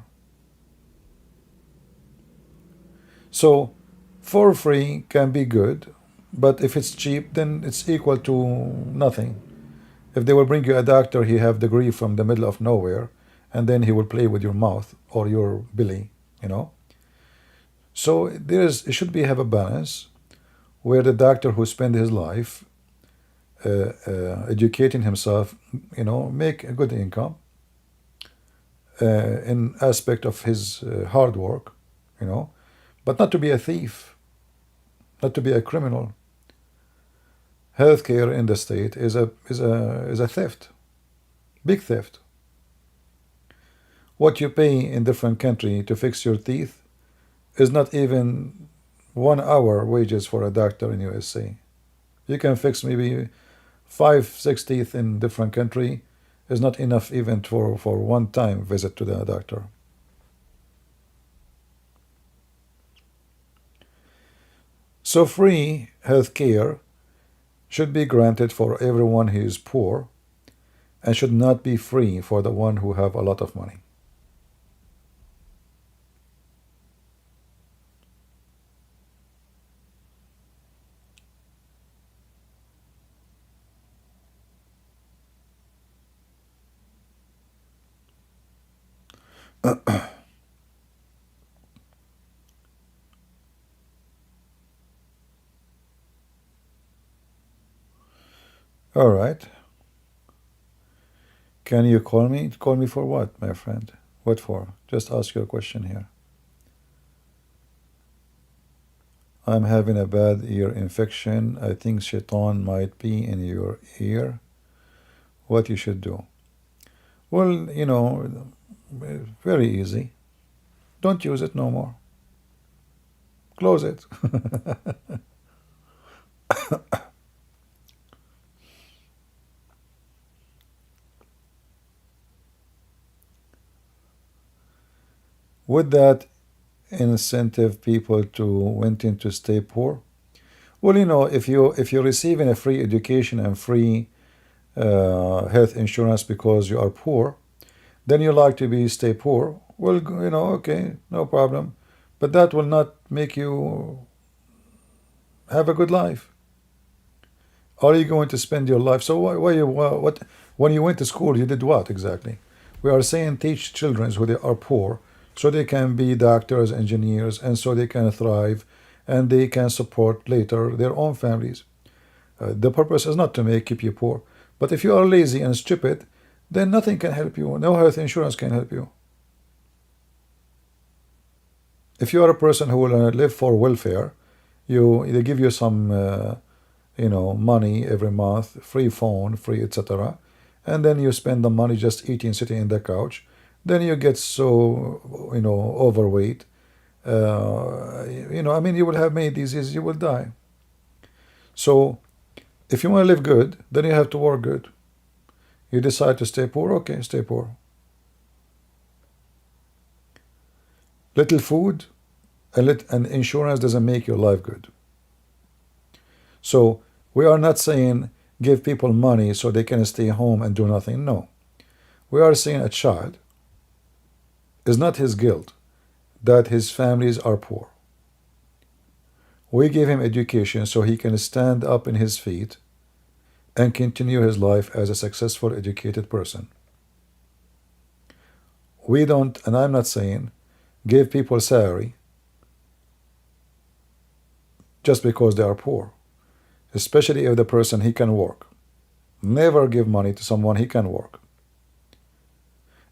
So, for free can be good, but if it's cheap, then it's equal to nothing. If they will bring you a doctor, he have degree from the middle of nowhere, and then he will play with your mouth or your belly, So it should have a balance where the doctor who spend his life educating himself, make a good income in aspect of his hard work, but not to be a thief, not to be a criminal. Healthcare in the state is a theft, big theft. What you pay in different country to fix your teeth is not even 1 hour wages for a doctor in USA. You can fix maybe 5-6 teeth in different country. Is not enough even for one time visit to the doctor. So free health care should be granted for everyone who is poor, and should not be free for the one who have a lot of money. All right. Can you call me? Call me for what, my friend? What for? Just ask your question here. I'm having a bad ear infection. I think shaitan might be in your ear. What you should do? Well, very easy. Don't use it no more. Close it. Would that incentive people to wanting to stay poor? Well, if you're receiving a free education and free health insurance because you are poor, then you like to stay poor. Well, okay, no problem, but that will not make you have a good life. Are you going to spend your life? So what? When you went to school, you did what exactly? We are saying teach children who they are poor, so they can be doctors, engineers, and so they can thrive, and they can support later their own families. The purpose is not to keep you poor, but if you are lazy and stupid, then nothing can help you. No health insurance can help you. If you are a person who will live for welfare, they give you some money every month, free phone, free etc., and then you spend the money just eating, sitting in the couch, then you get so overweight. You will have many diseases, you will die. So if you want to live good, then you have to work good. You decide to stay poor, okay, stay poor. Little food and insurance doesn't make your life good. So we are not saying give people money so they can stay home and do nothing. No. We are saying a child is not his guilt that his families are poor. We give him education so he can stand up in his feet and continue his life as a successful, educated person. We don't, and I'm not saying, give people salary just because they are poor, especially if the person, he can work. Never give money to someone he can work.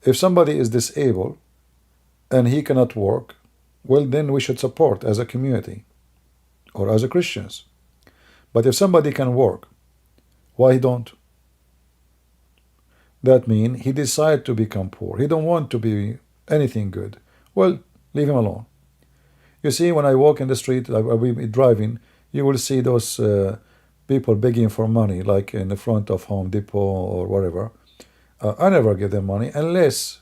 If somebody is disabled and he cannot work, well, then we should support as a community or as a Christians. But if somebody can work, why he don't? That means he decide to become poor. He don't want to be anything good. Well, leave him alone. You see, when I walk in the street, I will be driving, you will see those people begging for money, like in the front of Home Depot or whatever. I never give them money unless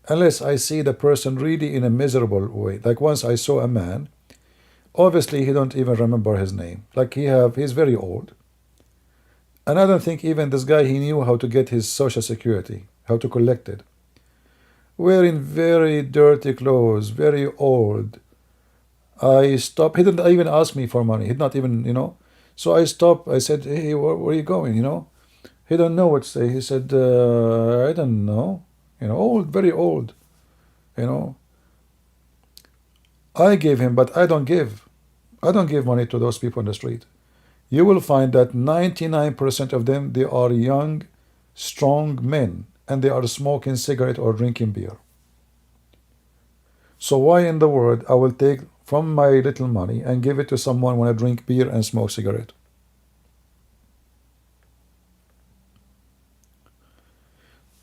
I see the person really in a miserable way. Like once I saw a man, obviously he don't even remember his name. Like he's very old. And I don't think even this guy, he knew how to get his social security, how to collect it. Wearing very dirty clothes, very old. I stopped. He didn't even ask me for money. He did not even, So I stopped. I said, hey, where are you going, He don't know what to say. He said, I don't know. Old, very old. I gave him, but I don't give. I don't give money to those people on the street. You will find that 99% of them, they are young, strong men, and they are smoking cigarette or drinking beer. So why in the world I will take from my little money and give it to someone when I drink beer and smoke cigarette?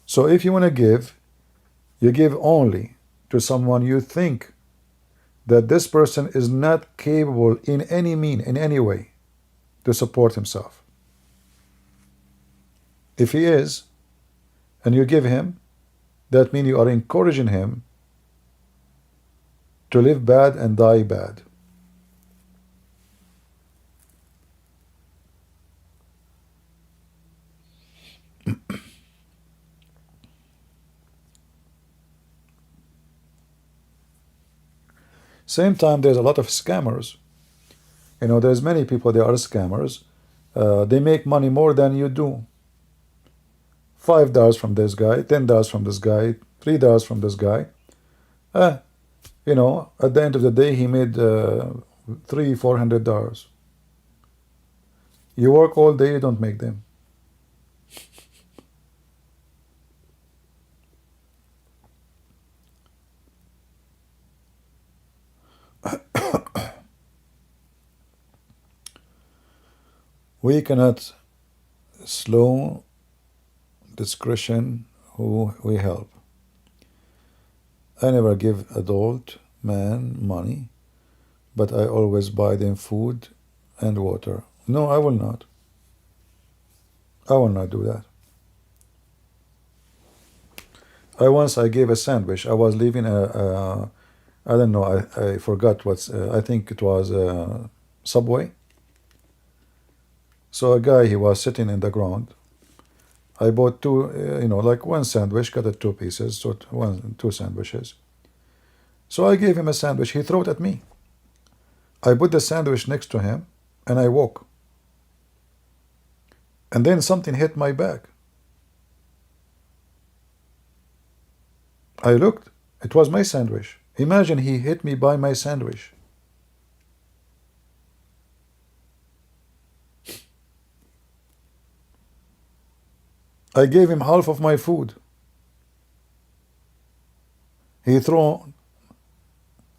So if you want to give, you give only to someone you think that this person is not capable in any way to support himself. If he is, and you give him, that means you are encouraging him to live bad and die bad. Same time, there's a lot of scammers. There's many people, they are scammers. They make money more than you do. $5 from this guy, $10 from this guy, $3 from this guy. At the end of the day, he made $300-400. You work all day, you don't make them. We cannot slow discretion who we help. I never give adult man money, but I always buy them food and water. No, I will not. I will not do that. I gave a sandwich. I was leaving I don't know, I forgot I think it was Subway. So a guy, he was sitting in the ground, I bought two, like one sandwich, cut it two pieces, so two sandwiches. So I gave him a sandwich. He threw it at me. I put the sandwich next to him, and I walk. And then something hit my back. I looked. It was my sandwich. Imagine he hit me by my sandwich. I gave him half of my food. He threw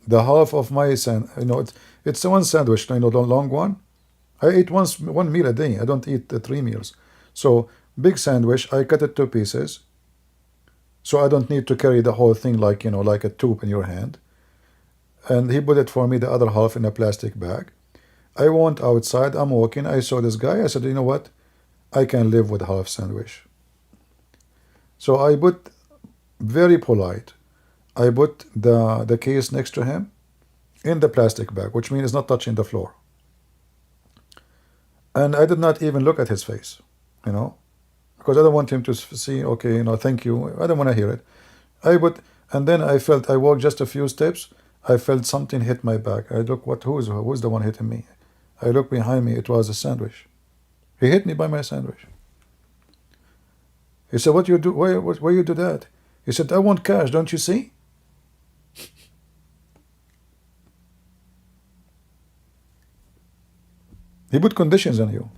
the half of my it's one sandwich, the long one. I eat one meal a day. I don't eat 3 meals. So big sandwich, I cut it to pieces. So I don't need to carry the whole thing like a tube in your hand. And he put it for me, the other half, in a plastic bag. I went outside. I'm walking. I saw this guy. I said, you know what? I can live with half sandwich. So I put, very polite, I put the case next to him in the plastic bag, which means it's not touching the floor. And I did not even look at his face, because I don't want him to see, okay, thank you. I don't want to hear it. And then I walked just a few steps. I felt something hit my back. I look, who's the one hitting me? I look behind me. It was a sandwich. He hit me by my sandwich. He said, what you do? Why you do that? He said, I want cash, don't you see? He put conditions on you.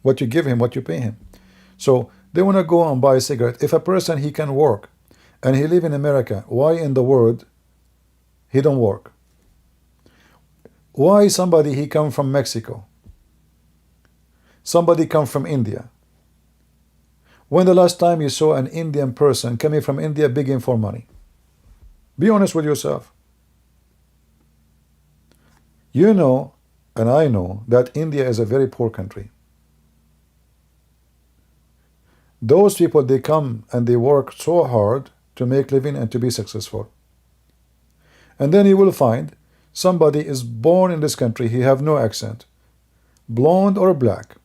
What you give him, what you pay him. So they want to go and buy a cigarette. If a person, he can work, and he live in America, why in the world he don't work? Why somebody, he come from Mexico? Somebody come from India. When the last time you saw an Indian person coming from India begging for money? Be honest with yourself. You know, and I know, that India is a very poor country. Those people, they come and they work so hard to make living and to be successful. And then you will find somebody is born in this country, he have no accent, blonde or black.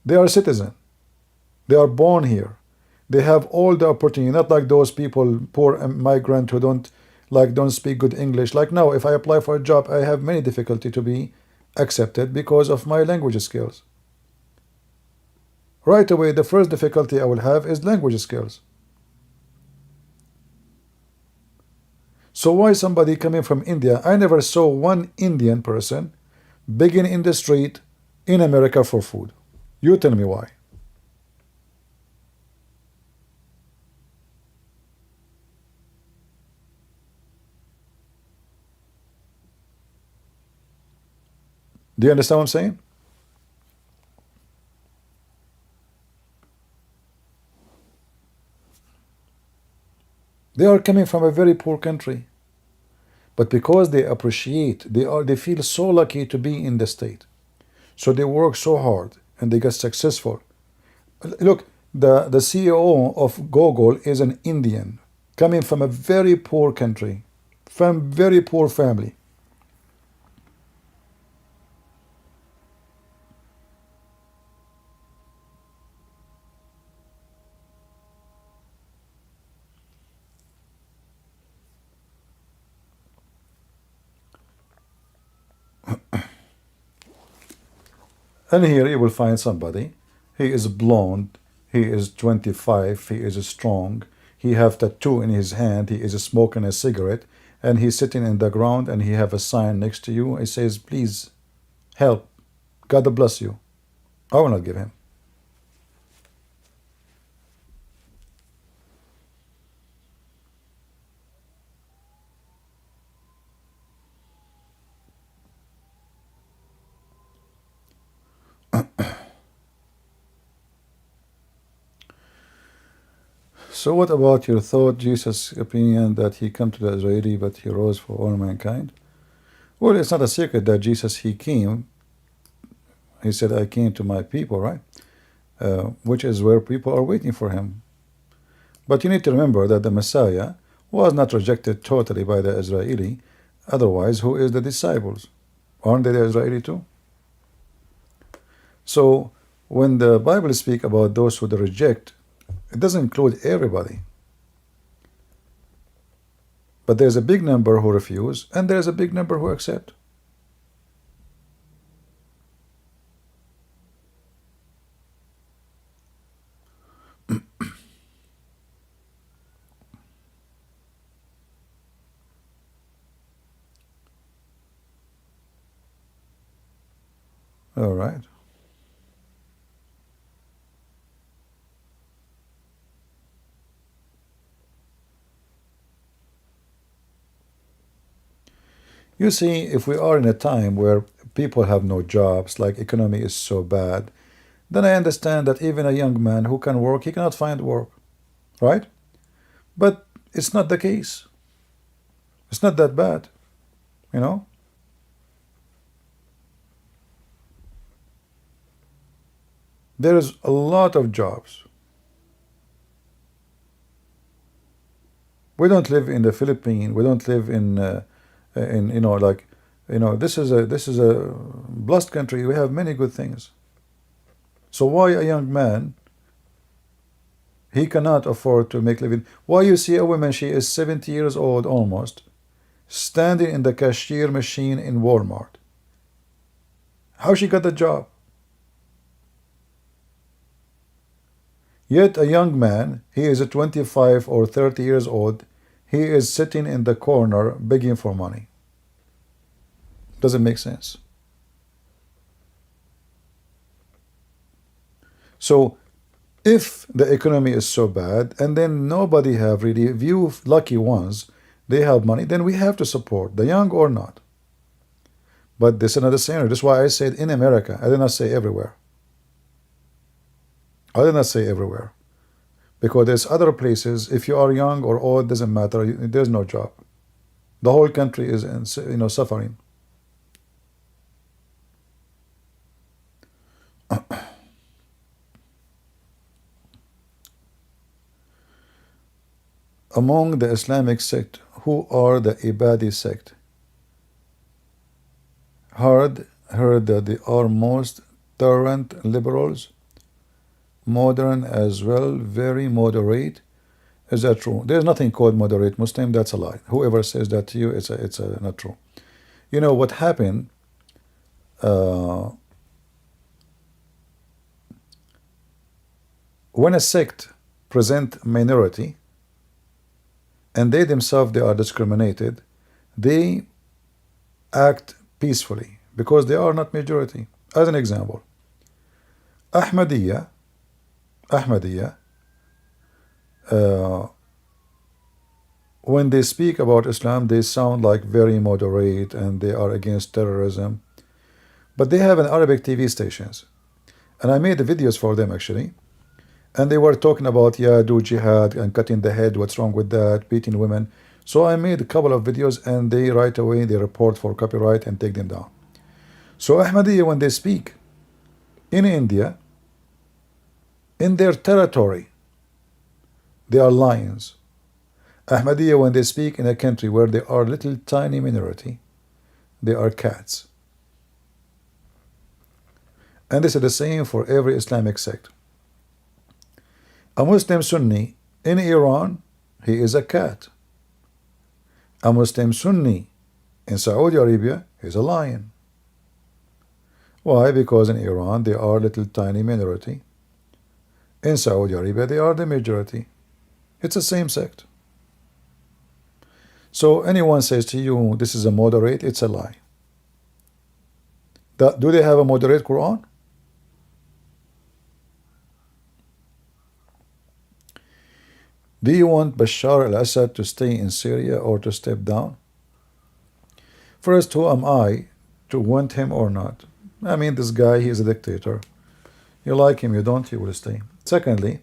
They are citizen. They are born here. They have all the opportunity, not like those people, poor migrant who don't speak good English. Like now, if I apply for a job, I have many difficulty to be accepted because of my language skills. Right away, the first difficulty I will have is language skills. So why somebody coming from India? I never saw one Indian person begging in the street in America for food. You tell me why. Do you understand what I'm saying? They are coming from a very poor country, but because they appreciate, they feel so lucky to be in the state, so they work so hard and they get successful. Look, the CEO of Google is an Indian coming from a very poor country, from very poor family. And here you will find somebody. He is blonde. He is 25. He is strong. He have tattoo in his hand. He is smoking a cigarette, and he's sitting in the ground. And he have a sign next to you. It says, "Please help. God bless you." I will not give him. So what about your thought, Jesus' opinion that he came to the Israeli, but he rose for all mankind? Well, it's not a secret that Jesus, he came. He said, "I came to my people," right? Which is where people are waiting for him. But you need to remember that the Messiah was not rejected totally by the Israeli. Otherwise, who is the disciples? Aren't they the Israeli too? So when the Bible speaks about those who reject, it doesn't include everybody. But there's a big number who refuse, and there's a big number who accept. All right. You see, if we are in a time where people have no jobs, like economy is so bad, then I understand that even a young man who can work, he cannot find work, right? But it's not the case. It's not that bad, you know? There is a lot of jobs. We don't live in the Philippines. We don't live in this is a blessed country. We have many good things. So why a young man, he cannot afford to make living? Why you see a woman, she is 70 years old almost, standing in the cashier machine in Walmart? How she got the job? Yet a young man, he is 25 or 30 years old, he is sitting in the corner begging for money. Doesn't make sense. So if the economy is so bad, and then nobody have really, few lucky ones, they have money, then we have to support the young or not. But this is another scenario. That's why I said in America. I did not say everywhere. I did not say everywhere. Because there's other places, if you are young or old, doesn't matter, there's no job. The whole country is suffering. Among the Islamic sect, who are the Ibadi sect? Heard that they are most tolerant liberals, modern as well, very moderate. Is that true? There's nothing called moderate Muslim. That's a lie. Whoever says that to you, it's not true. You know what happened? When a sect present minority, and they themselves they are discriminated, they act peacefully because they are not majority. As an example, Ahmadiyya, when they speak about Islam, they sound like very moderate and they are against terrorism. But they have an Arabic TV stations. And I made the videos for them actually. And they were talking about, yeah, do jihad and cutting the head, what's wrong with that, beating women. So I made a couple of videos and they right away, they report for copyright and take them down. So Ahmadiyya, when they speak in India, in their territory, they are lions. Ahmadiyya, when they speak in a country where they are little tiny minority, they are cats. And this is the same for every Islamic sect. A Muslim Sunni in Iran, he is a cat. A Muslim Sunni in Saudi Arabia, he is a lion. Why? Because in Iran, they are little tiny minority. In Saudi Arabia, they are the majority. It's the same sect. So anyone says to you, this is a moderate, it's a lie. Do they have a moderate Quran? Do you want Bashar al-Assad to stay in Syria or to step down? First, who am I to want him or not? I mean, this guy, he is a dictator. You like him, you don't, he will stay. Secondly,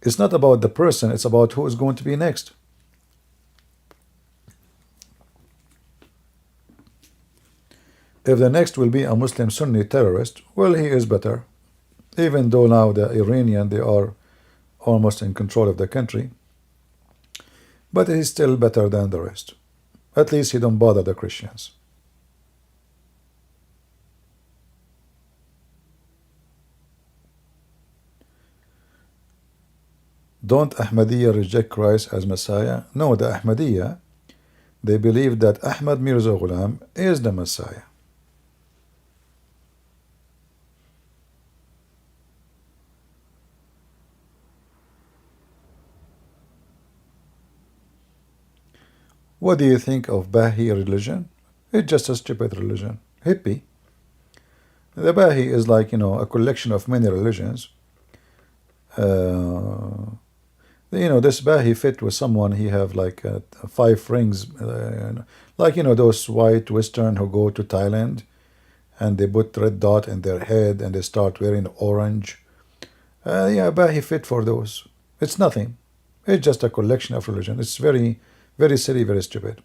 it's not about the person, it's about who is going to be next. If the next will be a Muslim Sunni terrorist, well, he is better. Even though now the Iranian, they are almost in control of the country, but he's still better than the rest. At least he don't bother the Christians. Don't Ahmadiyya reject Christ as Messiah? No, the Ahmadiyya, they believe that Ahmad Mirza Ghulam is the Messiah. What do you think of Bahi religion? It's just a stupid religion. Hippie. The Bahi is like, a collection of many religions. This Bahi fit with someone, he have like 5 rings, like, those white Western who go to Thailand and they put red dot in their head and they start wearing orange. Bahi fit for those. It's nothing. It's just a collection of religion. It's very, very silly, very stupid.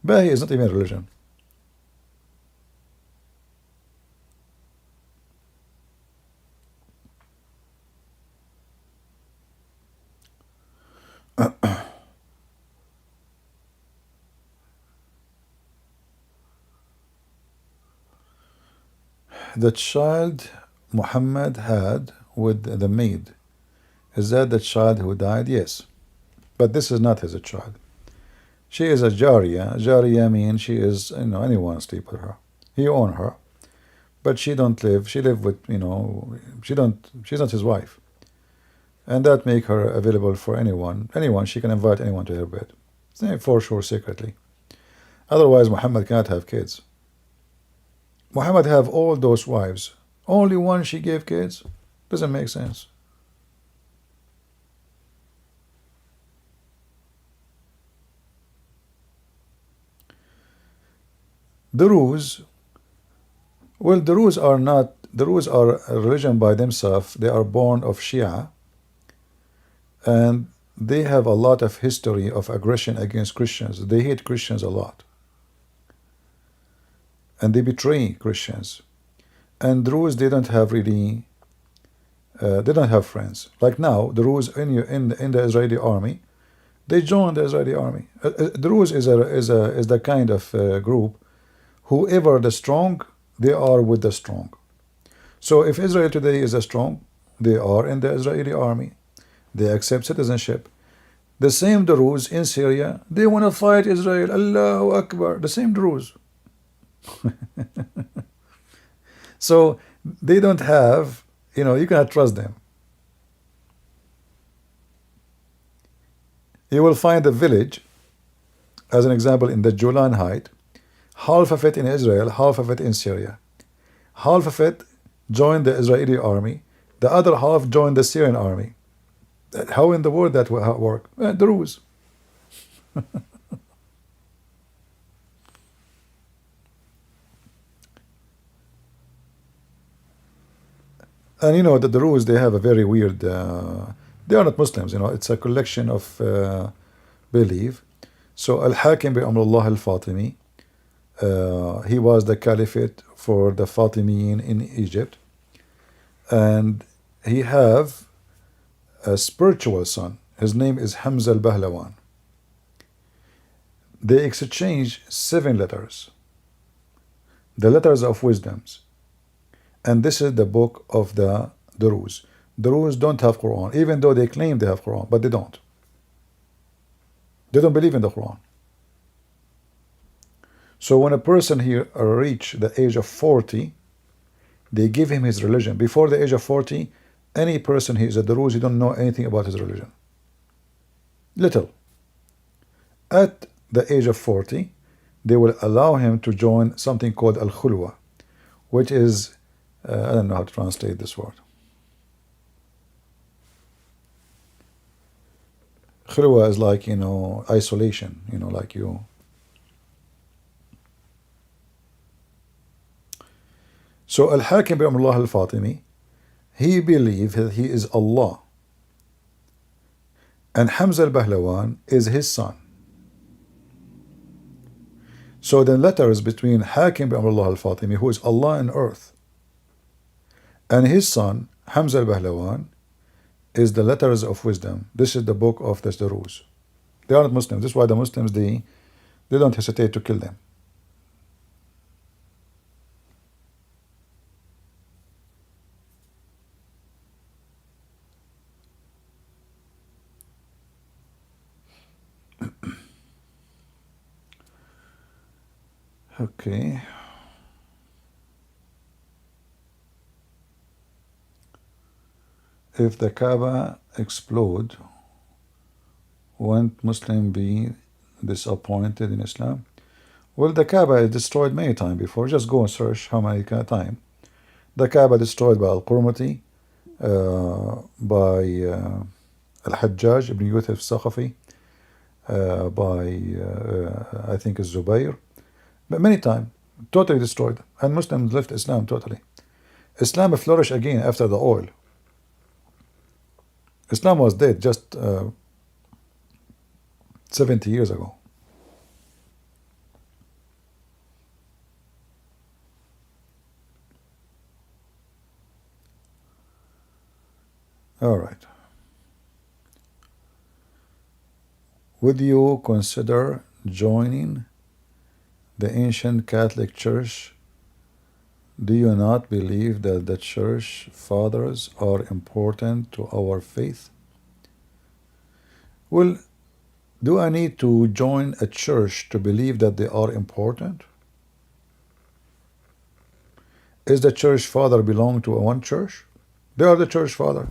Bahi is not even a religion. The child Muhammad had with the maid, is that the child who died? Yes. But this is not his child. She is a Jariya. Jariya means she is, anyone sleep with her. He own her. But she don't live. She live with, she's not his wife. And that make her available for anyone. She can invite anyone to her bed. For sure, secretly. Otherwise, Muhammad cannot have kids. Muhammad have all those wives. Only one she gave kids? Doesn't make sense. The Druze, well, the Druze are a religion by themselves. They are born of Shia, and they have a lot of history of aggression against Christians. They hate Christians a lot, and they betray Christians. And Druze, they don't have really, they don't have friends. Like now, the Druze in the Israeli army, they joined the Israeli army. Druze is the kind of group. Whoever the strong, they are with the strong. So if Israel today is a strong, they are in the Israeli army. They accept citizenship. The same Druze in Syria, they want to fight Israel. Allahu Akbar. The same Druze. So they don't have, you cannot trust them. You will find a village, as an example, in the Golan Heights, half of it in Israel, half of it in Syria. Half of it joined the Israeli army, the other half joined the Syrian army. How in the world that will work? The rules. And that the rules, they have a very weird, they are not Muslims, it's a collection of belief. So Al-Hakim bi Amrullah al-Fatimi, he was the caliphate for the Fatimiyin in Egypt, and he have a spiritual son. His name is Hamza al-Bahlawan. They exchange 7 letters, the letters of wisdoms, and this is the book of the Druze. Druze don't have Quran, even though they claim they have Quran, but they don't. They don't believe in the Quran. So when a person here reach the age of 40, they give him his religion. Before the age of 40, any person he is a Druze, he don't know anything about his religion. Little. At the age of 40, they will allow him to join something called al-khulwa, which is, I don't know how to translate this word. Khulwa is like, isolation, like you. So Al-Hakim bi Amrullah al-Fatimi, he believed that he is Allah. And Hamza al-Bahlawan is his son. So the letters between Hakim bi Amrullah al-Fatimi, who is Allah on earth, and his son, Hamza al-Bahlawan, is the letters of wisdom. This is the book of the Druze. They are not Muslims. This is why the Muslims, they don't hesitate to kill them. Okay. If the Kaaba explode, won't Muslim be disappointed in Islam? Well, the Kaaba is destroyed many times before. Just go and search how many times. The Kaaba destroyed by Al-Qurmati, by Al-Hajjaj ibn Yusuf Sakhafi, by I think Zubayr, but many times, totally destroyed. And Muslims left Islam totally. Islam flourished again after the oil. Islam was dead just 70 years ago. All right. Would you consider joining the ancient Catholic Church? Do you not believe that the church fathers are important to our faith? Well, do I need to join a church to believe that they are important? Is the church father belong to one church? They are the church father.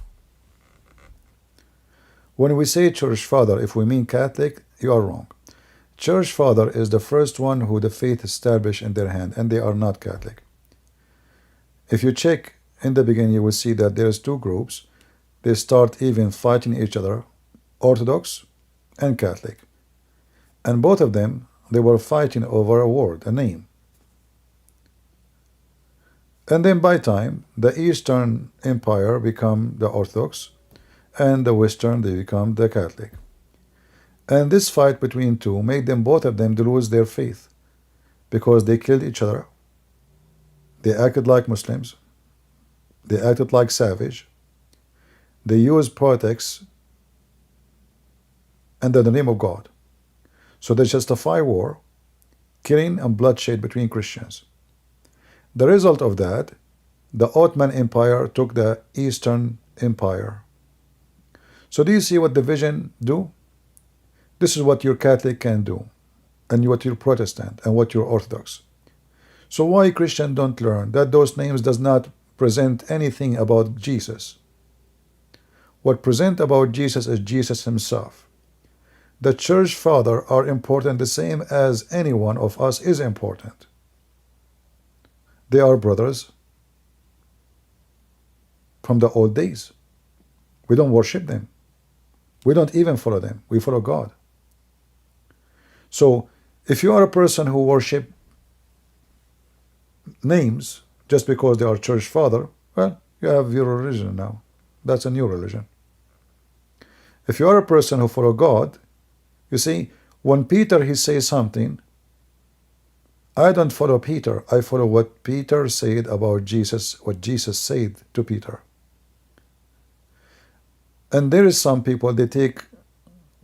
When we say church father, if we mean Catholic, you are wrong. Church father is the first one who the faith established in their hand, and they are not Catholic. If you check in the beginning, you will see that there's two groups. They start even fighting each other, Orthodox and Catholic. And both of them, they were fighting over a word, a name. And then by time, the Eastern Empire become the Orthodox, and the Western, they become the Catholic. And this fight between two made them, both of them, to lose their faith, because they killed each other. They acted like Muslims. They acted like savage. They used politics under the name of God. So they justify war, killing and bloodshed between Christians. The result of that, the Ottoman Empire took the Eastern Empire. So do you see what division do? This is what your Catholic can do, and what your Protestant, and what your Orthodox. So why Christians don't learn that those names does not present anything about Jesus? What present about Jesus is Jesus himself. The church father are important the same as any one of us is important. They are brothers from the old days. We don't worship them. We don't even follow them. We follow God. So if you are a person who worship names just because they are church father, well, you have your religion now. That's a new religion. If you are a person who follow God, you see, when Peter he says something, I don't follow Peter. I follow what Peter said about Jesus, what Jesus said to Peter. And there is some people, they take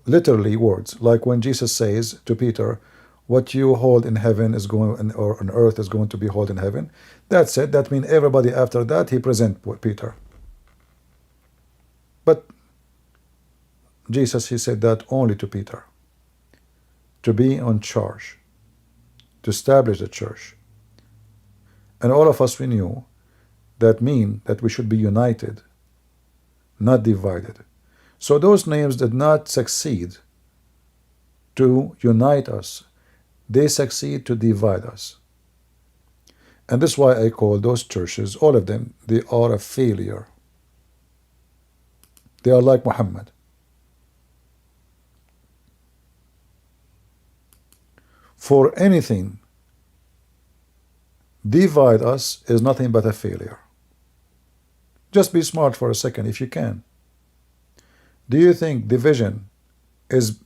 literally words, like when Jesus says to Peter, what you hold in heaven is going, or on earth is going to be held in heaven. That's it. That means everybody after that, he present Peter. But Jesus, he said that only to Peter, to be on charge, to establish the church. And all of us, we knew that mean that we should be united, not divided. So those names did not succeed to unite us. They succeed to divide us. And this is why I call those churches, all of them, they are a failure. They are like Muhammad. For anything divide us is nothing but a failure. Just be smart for a second if you can. Do you think division is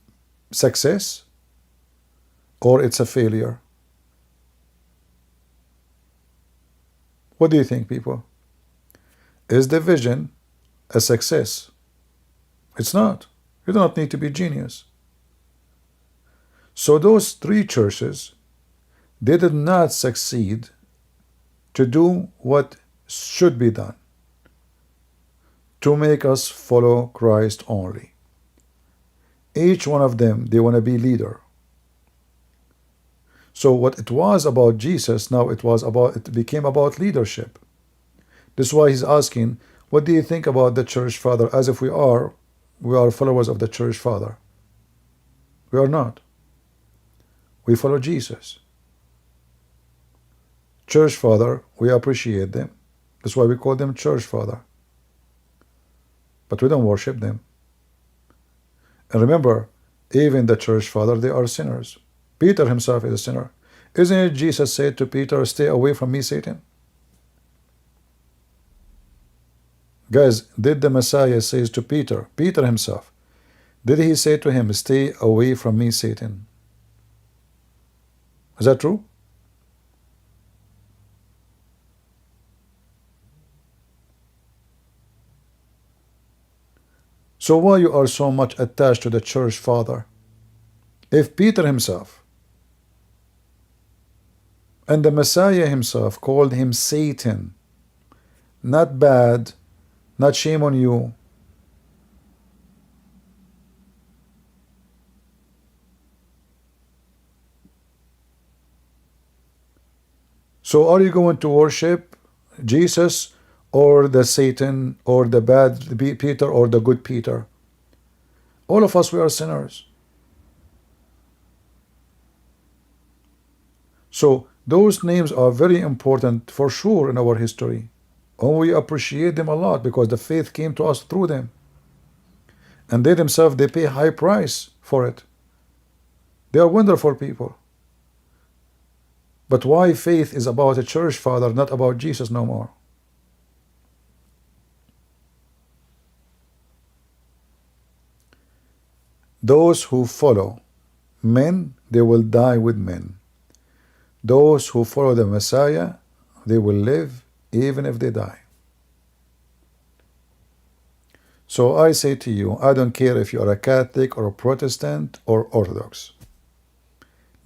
success or it's a failure? What do you think, people? Is division a success? It's not. You do not need to be genius. So those three churches, they did not succeed to do what should be done, to make us follow Christ only. Each one of them, they want to be leader. So what it was about Jesus, now it became about leadership. This is why he's asking, what do you think about the church father? As if we are followers of the church father. We are not. We follow Jesus. Church father, we appreciate them. That's why we call them church father. But we don't worship them. And remember, even the church father, they are sinners. Peter himself is a sinner. Isn't it Jesus said to Peter, stay away from me, Satan? Guys, did the Messiah say to Peter himself, did he say to him, stay away from me, Satan? Is that true? So why you are so much attached to the church father? If Peter himself and the Messiah himself called him Satan, not bad, not shame on you. So are you going to worship Jesus or the Satan or the bad Peter or the good Peter? All of us, we are sinners. So those names are very important for sure in our history. And we appreciate them a lot because the faith came to us through them. And they themselves, they pay a high price for it. They are wonderful people. But why faith is about a church father, not about Jesus no more? Those who follow men, they will die with men. Those who follow the Messiah, they will live even if they die. So I say to you, I don't care if you are a Catholic or a Protestant or Orthodox.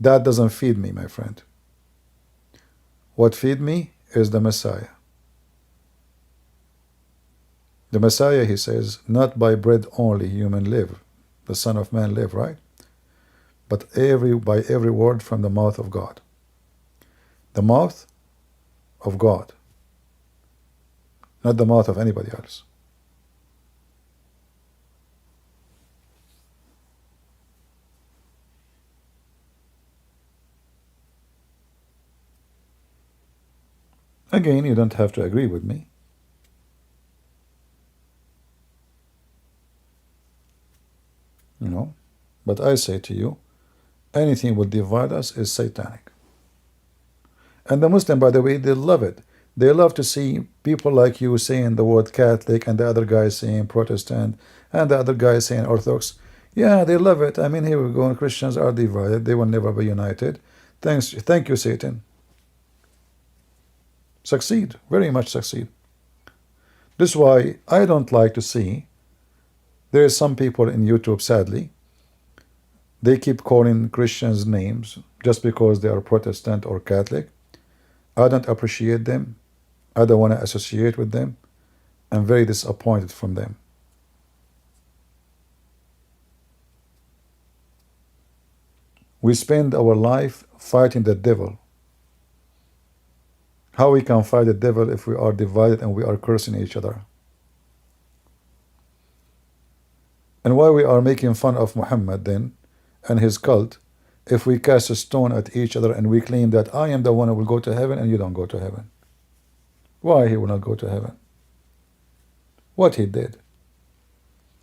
That doesn't feed me, my friend. What feed me is the Messiah. The Messiah, he says, not by bread only human live, the Son of Man live, right? But by every word from the mouth of God. The mouth of God, not the mouth of anybody else. Again, you don't have to agree with me. You know, but I say to you, anything will divide us is satanic. And the Muslim, by the way, they love it. They love to see people like you saying the word Catholic and the other guy saying Protestant and the other guy saying Orthodox. Yeah, they love it. I mean, here we go. Christians are divided. They will never be united. Thank you, Satan. Succeed. Very much succeed. This is why I don't like to see. There are some people in YouTube, sadly, they keep calling Christians names just because they are Protestant or Catholic. I don't appreciate them. I don't want to associate with them. I'm very disappointed from them. We spend our life fighting the devil. How we can fight the devil if we are divided and we are cursing each other? And why we are making fun of Muhammad then and his cult if we cast a stone at each other and we claim that I am the one who will go to heaven and you don't go to heaven? Why he will not go to heaven? What he did?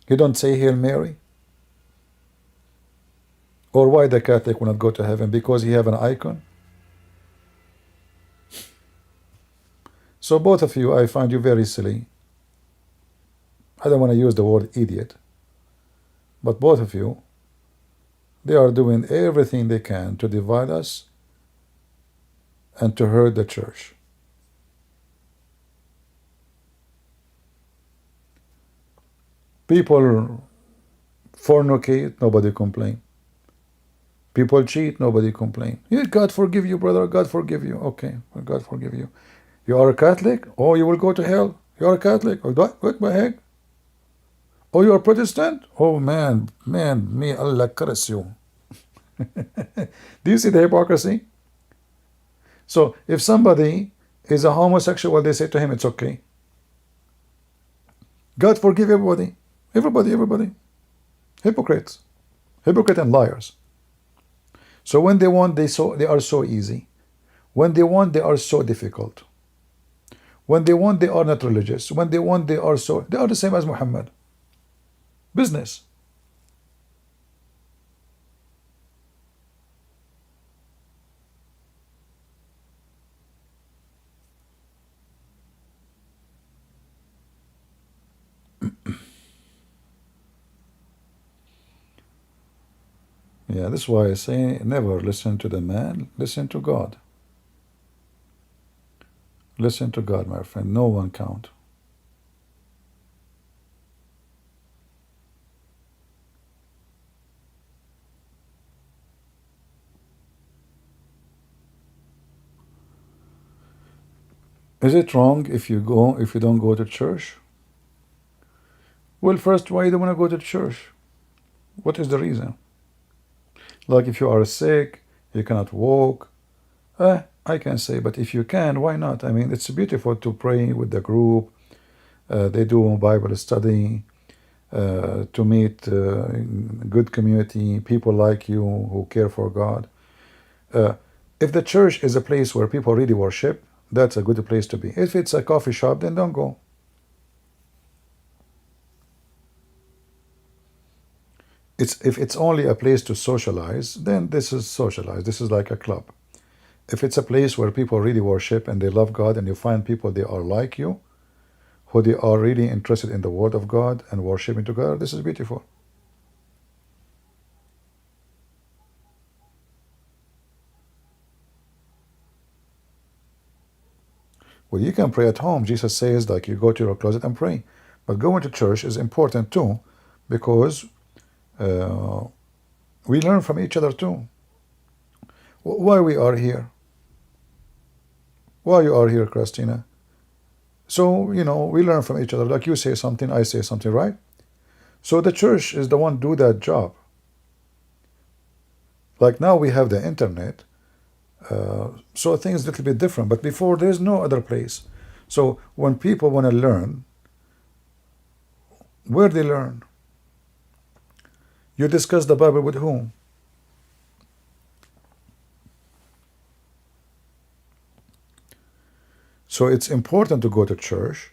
He don't say Hail Mary? Or why the Catholic will not go to heaven? Because he have an icon? So both of you, I find you very silly. I don't want to use the word idiot. But both of you, they are doing everything they can to divide us and to hurt the church. People fornicate, nobody complain. People cheat, nobody complain. Yeah, God forgive you, brother, God forgive you. Okay, well, God forgive you. You are a Catholic? Oh, you will go to hell. You are a Catholic? Oh, what the heck? Oh, you are Protestant? Oh, man, may Allah curse you. Do you see the hypocrisy? So if somebody is a homosexual, they say to him, it's okay. God forgive everybody. Everybody. Hypocrites. Hypocrite and liars. So when they want, they are so easy. When they want, they are so difficult. When they want, they are not religious. When they want, they are the same as Muhammad. Business. Yeah, this is why I say never listen to the man, listen to God. Listen to God, my friend. No one count. Is it wrong if you don't go to church? Well, first, why do you want to go to church? What is the reason? Like if you are sick, you cannot walk. I can say, but if you can, why not? I mean, it's beautiful to pray with the group. They do Bible study, to meet good community, people like you who care for God. If the church is a place where people really worship, that's a good place to be. If it's a coffee shop, then don't go. If it's only a place to socialize, then this is socialize. This is like a club. If it's a place where people really worship and they love God, and you find people they are like you, who they are really interested in the Word of God and worshiping together, this is beautiful. Well, you can pray at home. Jesus says, like, you go to your closet and pray. But going to church is important too, because we learn from each other too. Why we are here? Why you are here, Christina? So, we learn from each other. Like you say something, I say something, right? So the church is the one do that job. Like now we have the internet, so things a little bit different. But before, there's no other place. So when people want to learn, where they learn? You discuss the Bible with whom? So it's important to go to church,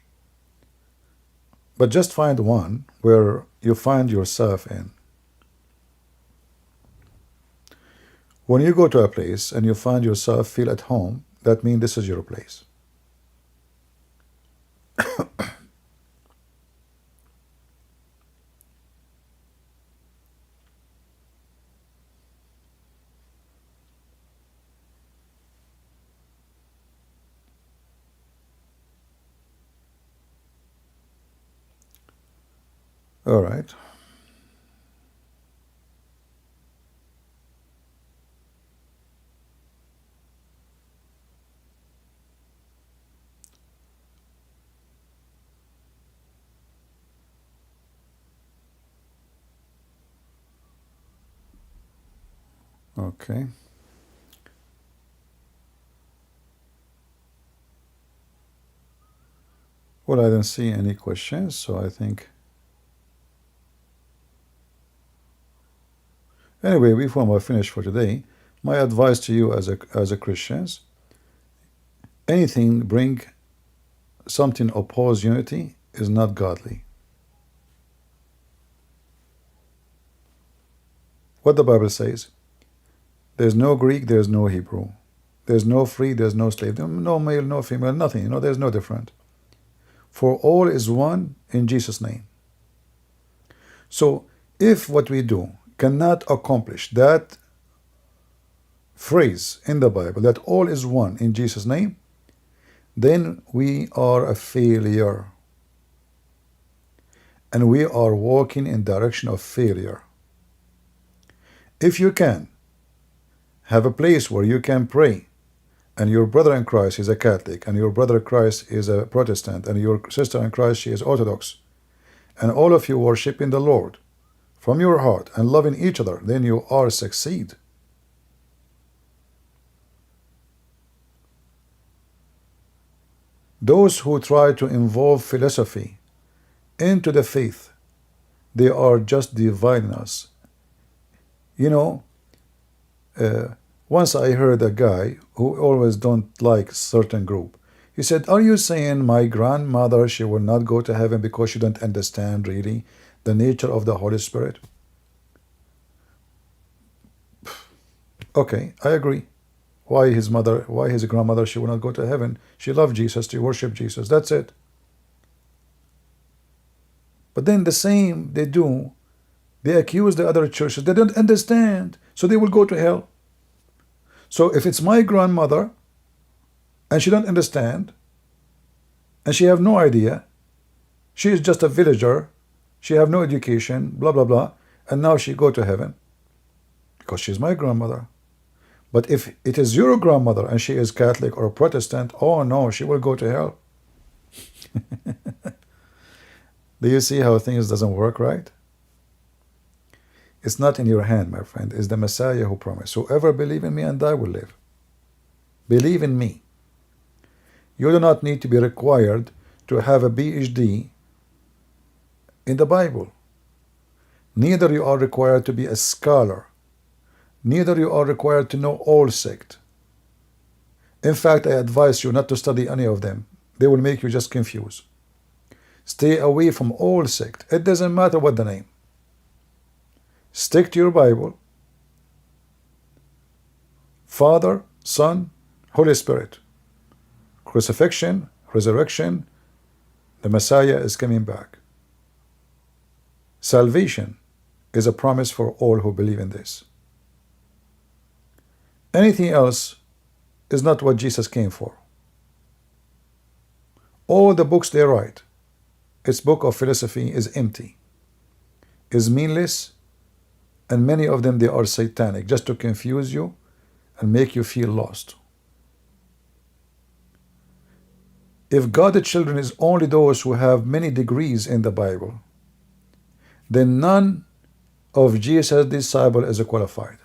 but just find one where you find yourself in. When you go to a place and you find yourself feel at home, that means this is your place. All right. Okay. Well, I don't see any questions, so I think. Anyway, before I finish for today, my advice to you as a Christians, anything bring something oppose unity is not godly. What the Bible says, there's no Greek, there's no Hebrew. There's no free, there's no slave, no male, no female, nothing. There's no different. For all is one in Jesus' name. So if what we do cannot accomplish that phrase in the Bible, that all is one in Jesus' name, then we are a failure. And we are walking in direction of failure. If you can have a place where you can pray, and your brother in Christ is a Catholic, and your brother in Christ is a Protestant, and your sister in Christ, she is Orthodox, and all of you worshiping the Lord from your heart and loving each other, then you are succeed. Those who try to involve philosophy into the faith, they are just dividing us. You know, once I heard a guy who always don't like certain group. He said, are you saying my grandmother, she will not go to heaven because she don't understand really the nature of the Holy Spirit? Okay, I agree. Why his grandmother, she will not go to heaven? She loved Jesus, she worshiped Jesus, that's it. But then the same they do, they accuse the other churches, they don't understand, so they will go to hell. So if it's my grandmother, and she don't understand, and she have no idea, she is just a villager, she have no education, blah, blah, blah, and now she go to heaven, because she's my grandmother. But if it is your grandmother, and she is Catholic or Protestant, oh no, she will go to hell. Do you see how things doesn't work, right? It's not in your hand, my friend. It's the Messiah who promised, whoever believe in me and I will live. Believe in me. You do not need to be required to have a PhD in the Bible. Neither you are required to be a scholar. Neither you are required to know all sects. In fact, I advise you not to study any of them. They will make you just confused. Stay away from all sects. It doesn't matter what the name. Stick to your Bible. Father, Son, Holy Spirit. Crucifixion, resurrection, the Messiah is coming back. Salvation is a promise for all who believe in this. Anything else is not what Jesus came for. All the books they write, its book of philosophy is empty, is meaningless, and many of them, they are satanic, just to confuse you and make you feel lost. If God's children is only those who have many degrees in the Bible, then none of Jesus' disciples is qualified.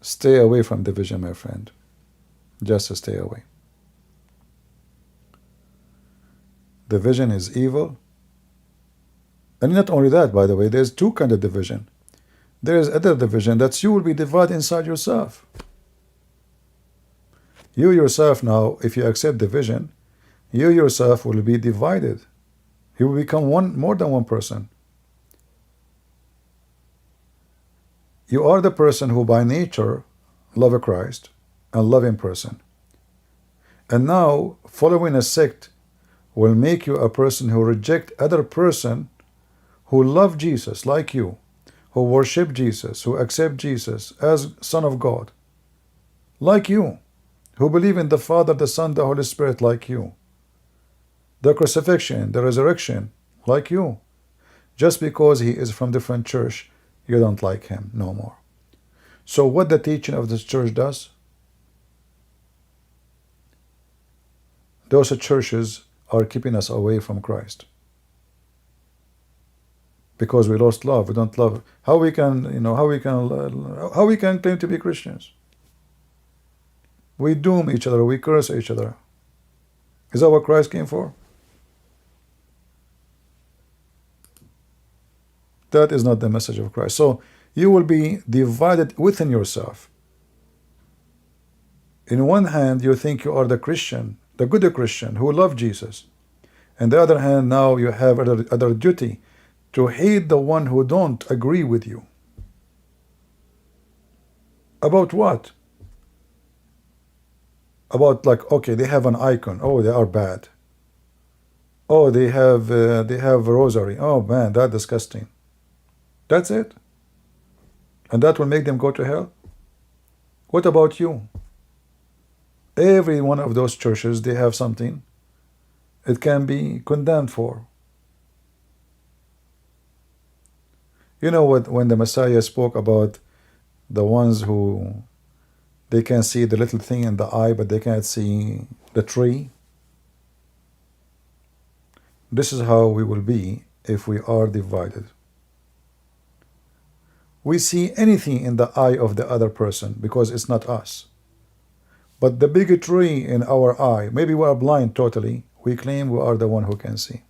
Stay away from division, my friend. Just stay away. Division is evil. And not only that, by the way, there's two kinds of division. There is other division that you will be divided inside yourself. You yourself now, if you accept division, you yourself will be divided. You will become more than one person. You are the person who by nature love Christ and love in person. And now following a sect will make you a person who reject other person who love Jesus like you, who worship Jesus, who accept Jesus as Son of God, like you, who believe in the Father, the Son, the Holy Spirit like you, the crucifixion, the resurrection like you. Just because he is from different church, you don't like him no more. So what the teaching of this church does, those churches are keeping us away from Christ. Because we lost love, we don't love. How we can claim to be Christians? We doom each other, we curse each other. Is that what Christ came for? That is not the message of Christ. So you will be divided within yourself. In one hand, you think you are the Christian, the good Christian who love Jesus. On the other hand, now you have other duty to hate the one who don't agree with you. About what? About like, okay, they have an icon. Oh, they are bad. Oh, they have a rosary. Oh man, that's disgusting. That's it. And that will make them go to hell. What about you? Every one of those churches, they have something it can be condemned for. You know what, when the Messiah spoke about the ones who they can see the little thing in the eye, but they can't see the tree? This is how we will be if we are divided. we see anything in the eye of the other person because it's not us. But the bigotry in our eye, maybe we are blind totally, we claim we are the one who can see.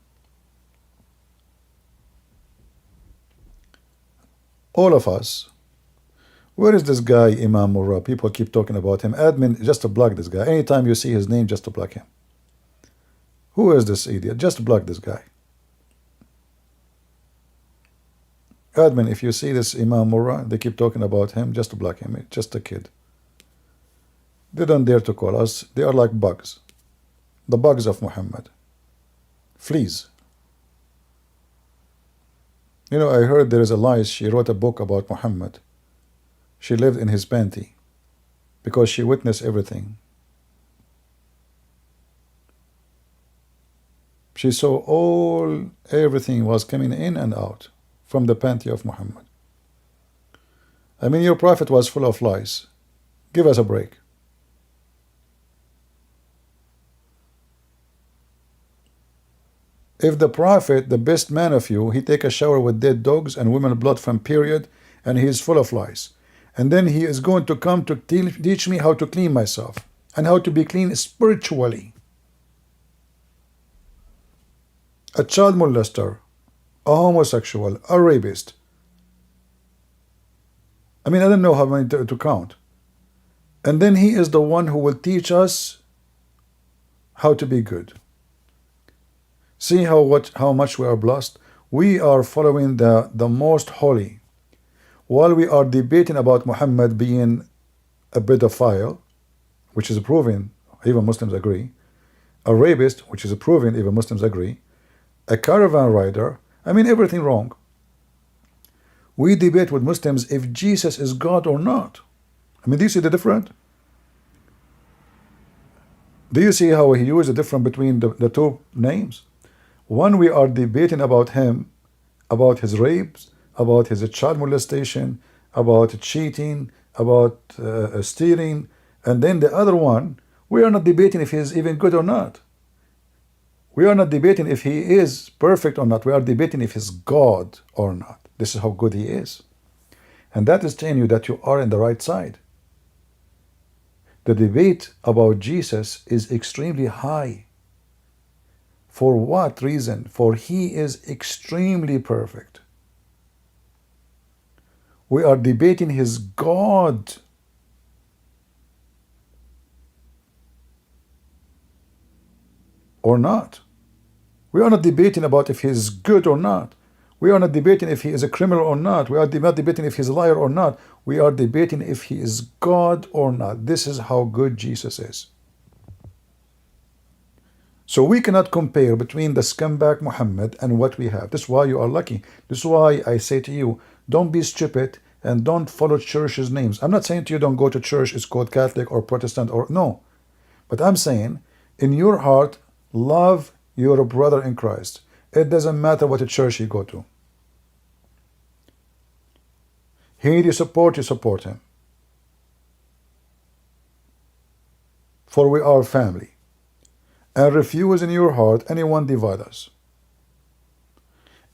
All of us. Where is this guy, Imam Murrah? People keep talking about him. Admin, just to block this guy. Anytime you see his name, just to block him. Who is this idiot? Just block this guy. Admin, if you see this Imam Murrah, they keep talking about him, just to block him. It's just a kid. They don't dare to call us. They are like bugs. The bugs of Muhammad. Fleas. You know, I heard there is a lie. She wrote a book about Muhammad. She lived in his panty because she witnessed everything. She saw everything was coming in and out from the panty of Muhammad. I mean, your prophet was full of lies. Give us a break. If the prophet, the best man of you, he take a shower with dead dogs and women blood from period, and he is full of lies. And then he is going to come to teach me how to clean myself and how to be clean spiritually. A child molester, a homosexual, a rapist. I mean, I don't know how many to count. And then he is the one who will teach us how to be good. See how much we are blessed. We are following the most holy. While we are debating about Muhammad being a pedophile, which is proven, even Muslims agree, a rapist, which is proven, even Muslims agree, a caravan rider, I mean everything wrong. We debate with Muslims if Jesus is God or not. I mean, do you see the difference? Do you see how he used the difference between the two names? One, we are debating about him, about his rapes, about his child molestation, about cheating, about stealing, and then the other one, we are not debating if he is even good or not. We are not debating if he is perfect or not. We are debating if he's God or not. This is how good he is. And that is telling you that you are in the right side. The debate about Jesus is extremely high. For what reason? For he is extremely perfect. We are debating his God. Or not. We are not debating about if he is good or not. We are not debating if he is a criminal or not. We are not debating if he is a liar or not. We are debating if he is God or not. This is how good Jesus is. So we cannot compare between the scumbag Muhammad and what we have. This is why you are lucky. This is why I say to you, don't be stupid and don't follow churches' names. I'm not saying to you don't go to church, it's called Catholic or Protestant or no. But I'm saying, in your heart, love your brother in Christ. It doesn't matter what church you go to. He needs your support, you support him. For we are family. And refuse in your heart anyone divide us.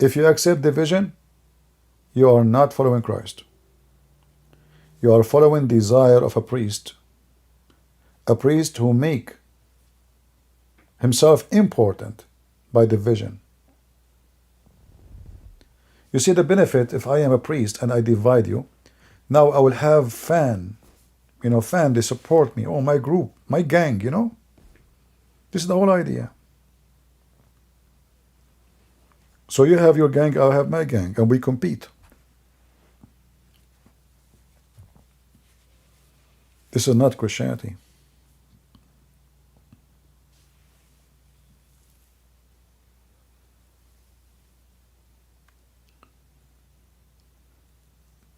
If you accept division, you are not following Christ. You are following desire of a priest who make himself important by division. You see the benefit if I am a priest and I divide you. Now I will have fan, they support me. Oh, my group, my gang, This is the whole idea. So you have your gang, I have my gang, and we compete. This is not Christianity.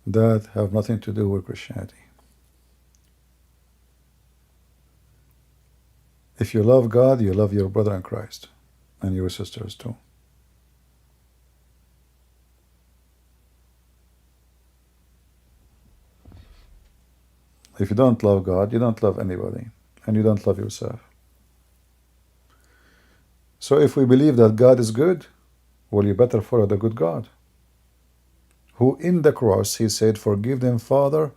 That have nothing to do with Christianity. If you love God, you love your brother in Christ and your sisters too. If you don't love God, you don't love anybody, and you don't love yourself. So if we believe that God is good, well, you better follow the good God, who in the cross, he said, forgive them, Father,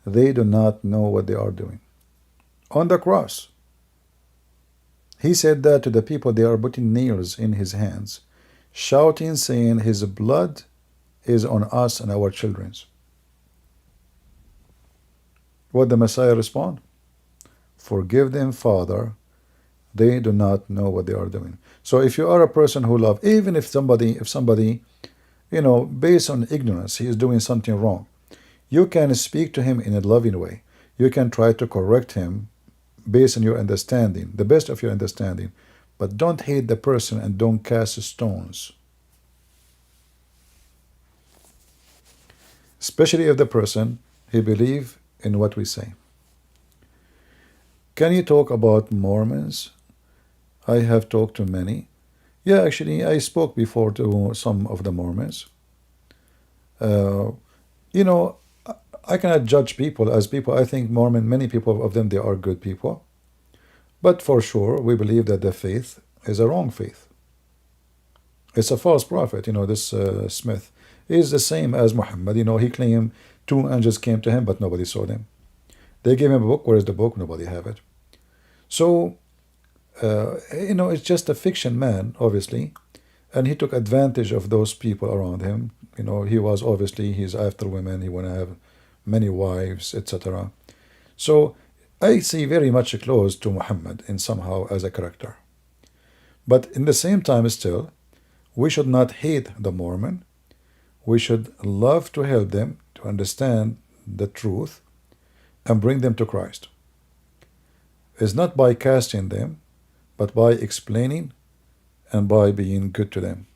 they do not know what they are doing. On the cross. He said that to the people. They are putting nails in his hands, shouting, saying, his blood is on us and our children's. What the Messiah respond? Forgive them, Father, they do not know what they are doing. So if you are a person who love, even if somebody, you know, based on ignorance, he is doing something wrong, you can speak to him in a loving way. You can try to correct him based on your understanding, the best of your understanding, but don't hate the person and don't cast stones. Especially if the person, he believes in what we say. Can you talk about Mormons? I have talked to many. Yeah, actually, I spoke before to some of the Mormons. You know, I cannot judge people as people. I think Mormon, many people of them, they are good people. But for sure, we believe that the faith is a wrong faith. It's a false prophet. You know, this Smith is the same as Muhammad. You know, he claimed 2 angels came to him, but nobody saw them. They gave him a book. Where is the book? Nobody have it. So, you know, it's just a fiction man, obviously. And he took advantage of those people around him. You know, he was obviously, he's after women. He want to have many wives, etc. So, I see very much close to Muhammad in somehow as a character. But in the same time still, we should not hate the Mormon. We should love to help them to understand the truth and bring them to Christ. It's not by casting them, but by explaining and by being good to them.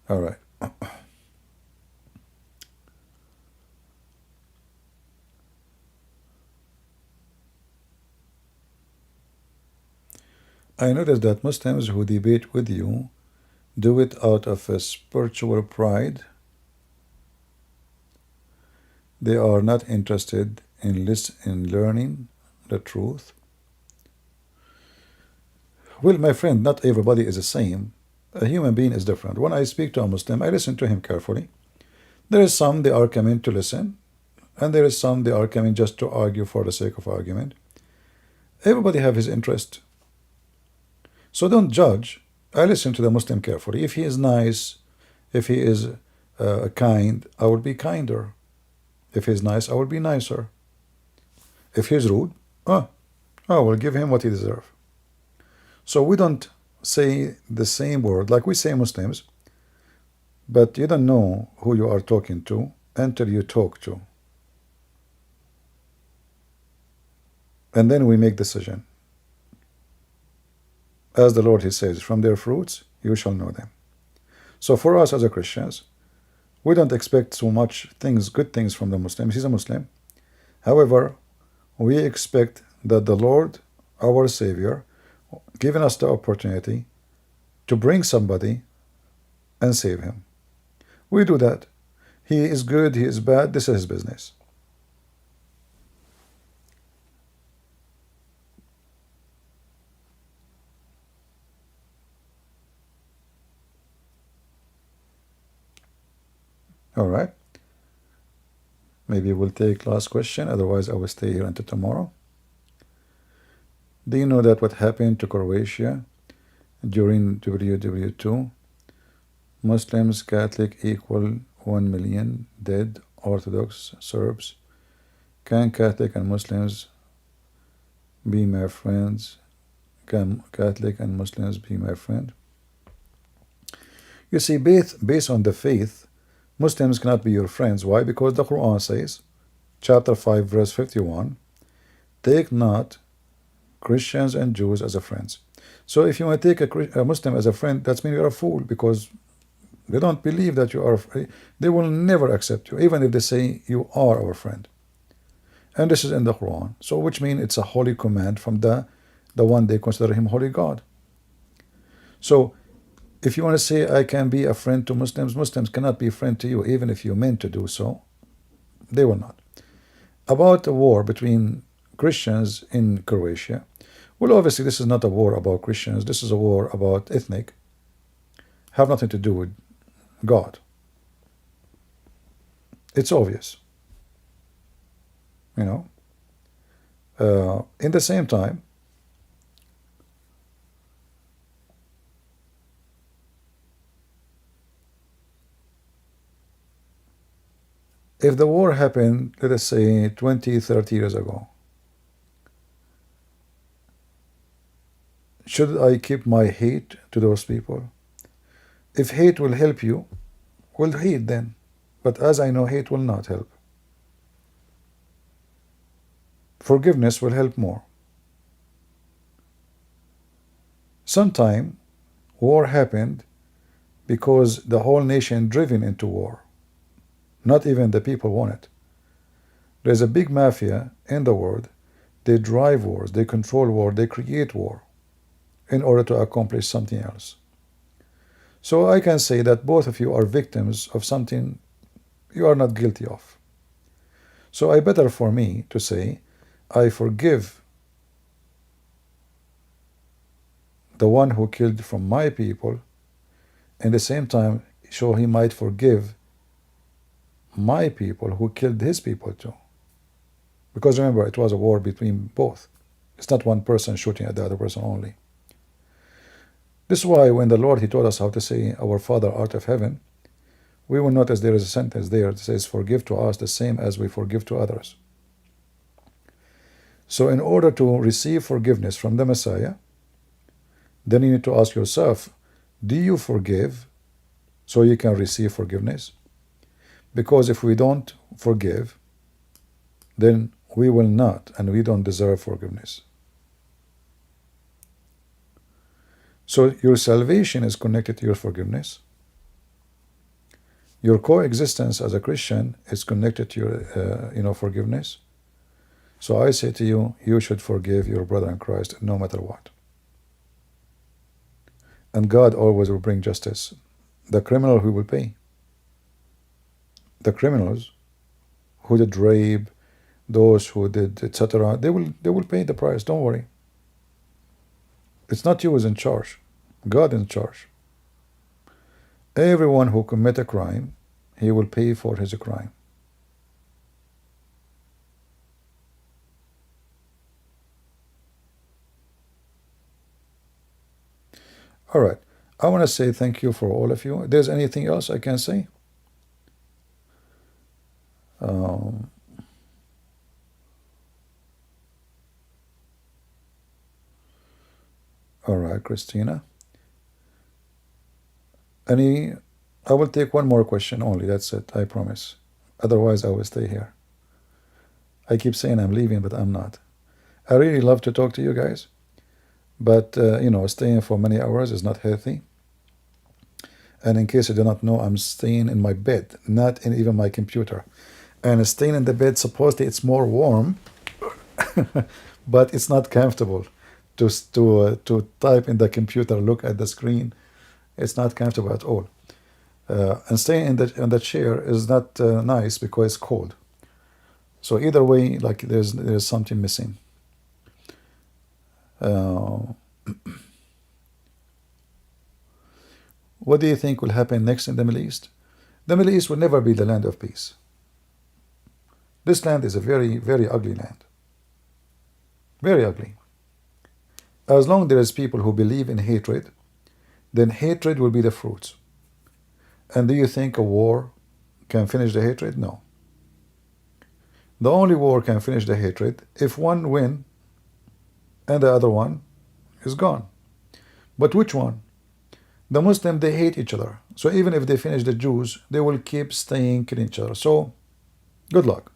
All right. I noticed that Muslims who debate with you do it out of a spiritual pride. They are not interested in learning the truth. Well, my friend, not everybody is the same. A human being is different. When I speak to a Muslim, I listen to him carefully. There is some they are coming to listen, and there is some they are coming just to argue for the sake of argument. Everybody have his interest. So don't judge. I listen to the Muslim carefully. If he is nice, if he is kind, I will be kinder. If he is nice, I will be nicer. If he is rude, I will give him what he deserves. So we don't say the same word like we say Muslims, but you don't know who you are talking to until you talk to. And then we make decision. As the Lord, he says, from their fruits you shall know them. So for us as a Christians, we don't expect so much things, good things from the Muslims. He's a Muslim. However, we expect that the Lord, our Savior, given us the opportunity to bring somebody and save him. We do that. He is good, he is bad, this is his business. All right. Maybe we'll take last question. Otherwise, I will stay here until tomorrow. Do you know that what happened to Croatia during WW2? Muslims, Catholic equal 1 million dead, Orthodox, Serbs. Can Catholic and Muslims be my friends? Can Catholic and Muslims be my friend? You see, based on the faith, Muslims cannot be your friends. Why? Because the Quran says, chapter 5, verse 51, take not Christians and Jews as a friends. So if you want to take a Muslim as a friend, that means you're a fool, because they don't believe that you are. They will never accept you, even if they say you are our friend. And this is in the Quran. So which means it's a holy command from the one they consider him holy God. So if you want to say I can be a friend to Muslims, Muslims cannot be a friend to you, even if you meant to do so. They will not. About the war between Christians in Croatia, Well, obviously, this is not a war about Christians. This is a war about ethnic. Have nothing to do with God. It's obvious. You know. In the same time, if the war happened, let us say 20, 30 years ago, should I keep my hate to those people? If hate will help you, well, hate then. But as I know, hate will not help. Forgiveness will help more. Sometime war happened because the whole nation driven into war. Not even the people want it. There's a big mafia in the world. They drive wars, they control war, they create war in order to accomplish something else. So I can say that both of you are victims of something you are not guilty of. So I better for me to say, I forgive the one who killed from my people, and at the same time, so he might forgive my people who killed his people too. Because remember, it was a war between both. It's not one person shooting at the other person only. This is why when the Lord, He taught us how to say, Our Father art of heaven, we will notice there is a sentence there that says, forgive to us the same as we forgive to others. So in order to receive forgiveness from the Messiah, then you need to ask yourself, do you forgive so you can receive forgiveness? Because if we don't forgive, then we will not, and we don't deserve forgiveness. So your salvation is connected to your forgiveness. Your coexistence as a Christian is connected to your, forgiveness. So I say to you, you should forgive your brother in Christ no matter what. And God always will bring justice. The criminal who will pay. The criminals who did rape, those who did etc., they will pay the price. Don't worry. It's not you who's in charge. God is in charge. Everyone who commit a crime, he will pay for his crime. All right. I want to say thank you for all of you. There's anything else I can say? All right, Christina. I will take one more question only. That's it. I promise. Otherwise, I will stay here. I keep saying I'm leaving, but I'm not. I really love to talk to you guys. But, staying for many hours is not healthy. And in case you do not know, I'm staying in my bed, not in even my computer. And staying in the bed, supposedly it's more warm, but it's not comfortable to type in the computer, look at the screen. It's not comfortable at all. And staying in the chair is not nice because it's cold. So either way, like there's something missing. What do you think will happen next in the Middle East? The Middle East will never be the land of peace. This land is a very, very ugly land. Very ugly. As long as there is people who believe in hatred, then hatred will be the fruits. And do you think a war can finish the hatred? No. The only war can finish the hatred if one wins and the other one is gone. But which one? The Muslims, they hate each other. So even if they finish the Jews, they will keep staying killing each other. So, good luck.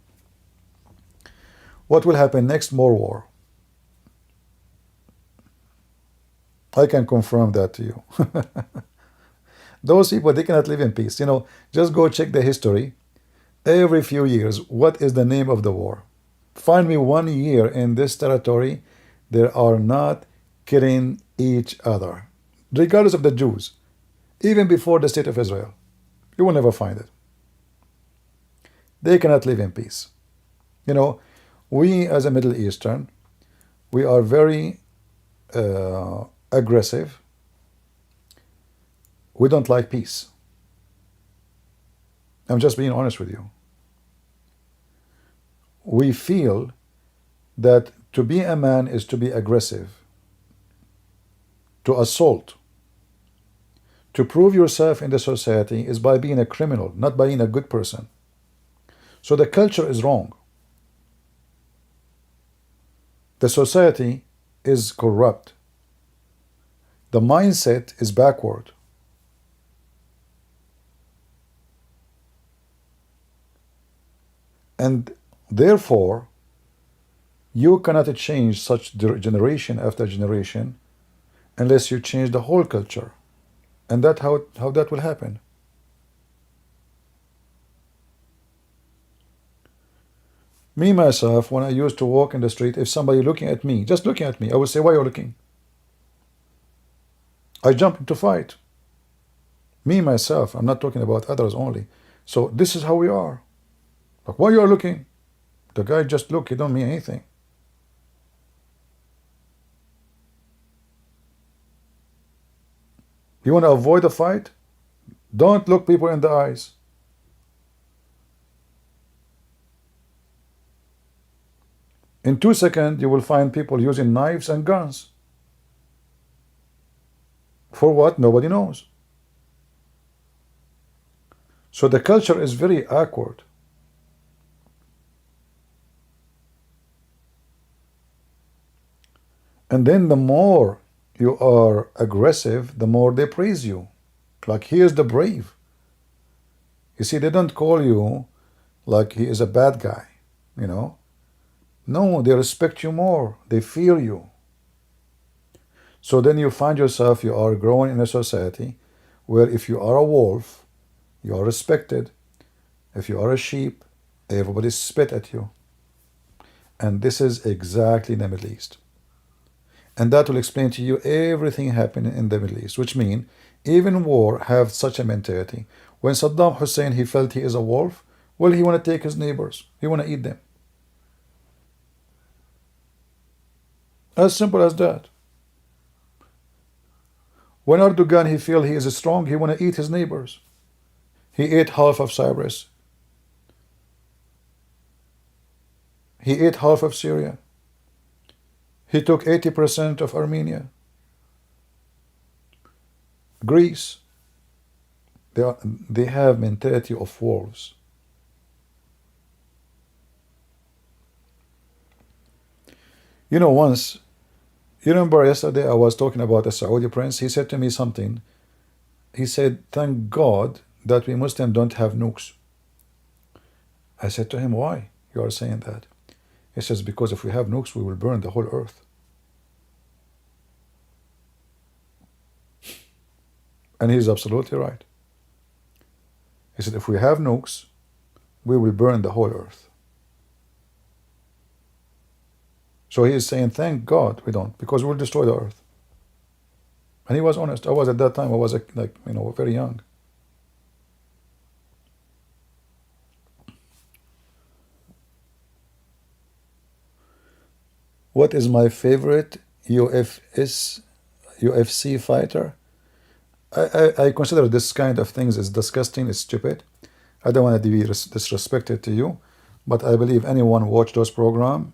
What will happen next? More war. I can confirm that to you. Those people, they cannot live in peace. Just go check the history. Every few years, what is the name of the war? Find me 1 year in this territory, they are not killing each other. Regardless of the Jews. Even before the state of Israel. You will never find it. They cannot live in peace. We as a Middle Eastern, we are very aggressive, we don't like peace. I'm just being honest with you. We feel that to be a man is to be aggressive, to assault. To prove yourself in the society is by being a criminal, not by being a good person. So the culture is wrong. The society is corrupt. The mindset is backward. And therefore, you cannot change such generation after generation unless you change the whole culture. And that's how that will happen. Me, myself, when I used to walk in the street, if somebody looking at me, just looking at me, I would say, why are you looking? I jump into fight. Me, myself, I'm not talking about others only. So this is how we are. Like, why you are looking? The guy just look, he don't mean anything. You want to avoid a fight? Don't look people in the eyes. In 2 seconds, you will find people using knives and guns. For what? Nobody knows. So the culture is very awkward. And then the more you are aggressive, the more they praise you. Like, he is the brave. You see, they don't call you like he is a bad guy, you know. No, they respect you more. They fear you. So then you find yourself, you are growing in a society where if you are a wolf, you are respected. If you are a sheep, everybody spit at you. And this is exactly the Middle East. And that will explain to you everything happening in the Middle East, which means even war have such a mentality. When Saddam Hussein, he felt he is a wolf, well, he want to take his neighbors. He want to eat them. As simple as that. When Erdogan, he feel he is strong, he want to eat his neighbors. He ate half of Cyprus. He ate half of Syria. He took 80% of Armenia. Greece. They have mentality of wolves. You know, once, you remember yesterday I was talking about a Saudi prince. He said to me something. He said, thank God that we Muslims don't have nukes. I said to him, why you are saying that? He says, because if we have nukes, we will burn the whole earth. And he's absolutely right. He said, if we have nukes, we will burn the whole earth. So he is saying, thank God we don't, because we'll destroy the earth. And he was honest. I was at that time, I was like, you know, very young. What is my favorite UFC fighter? I consider this kind of things is disgusting, it's stupid. I don't want to be disrespected to you, but I believe anyone watch those programs,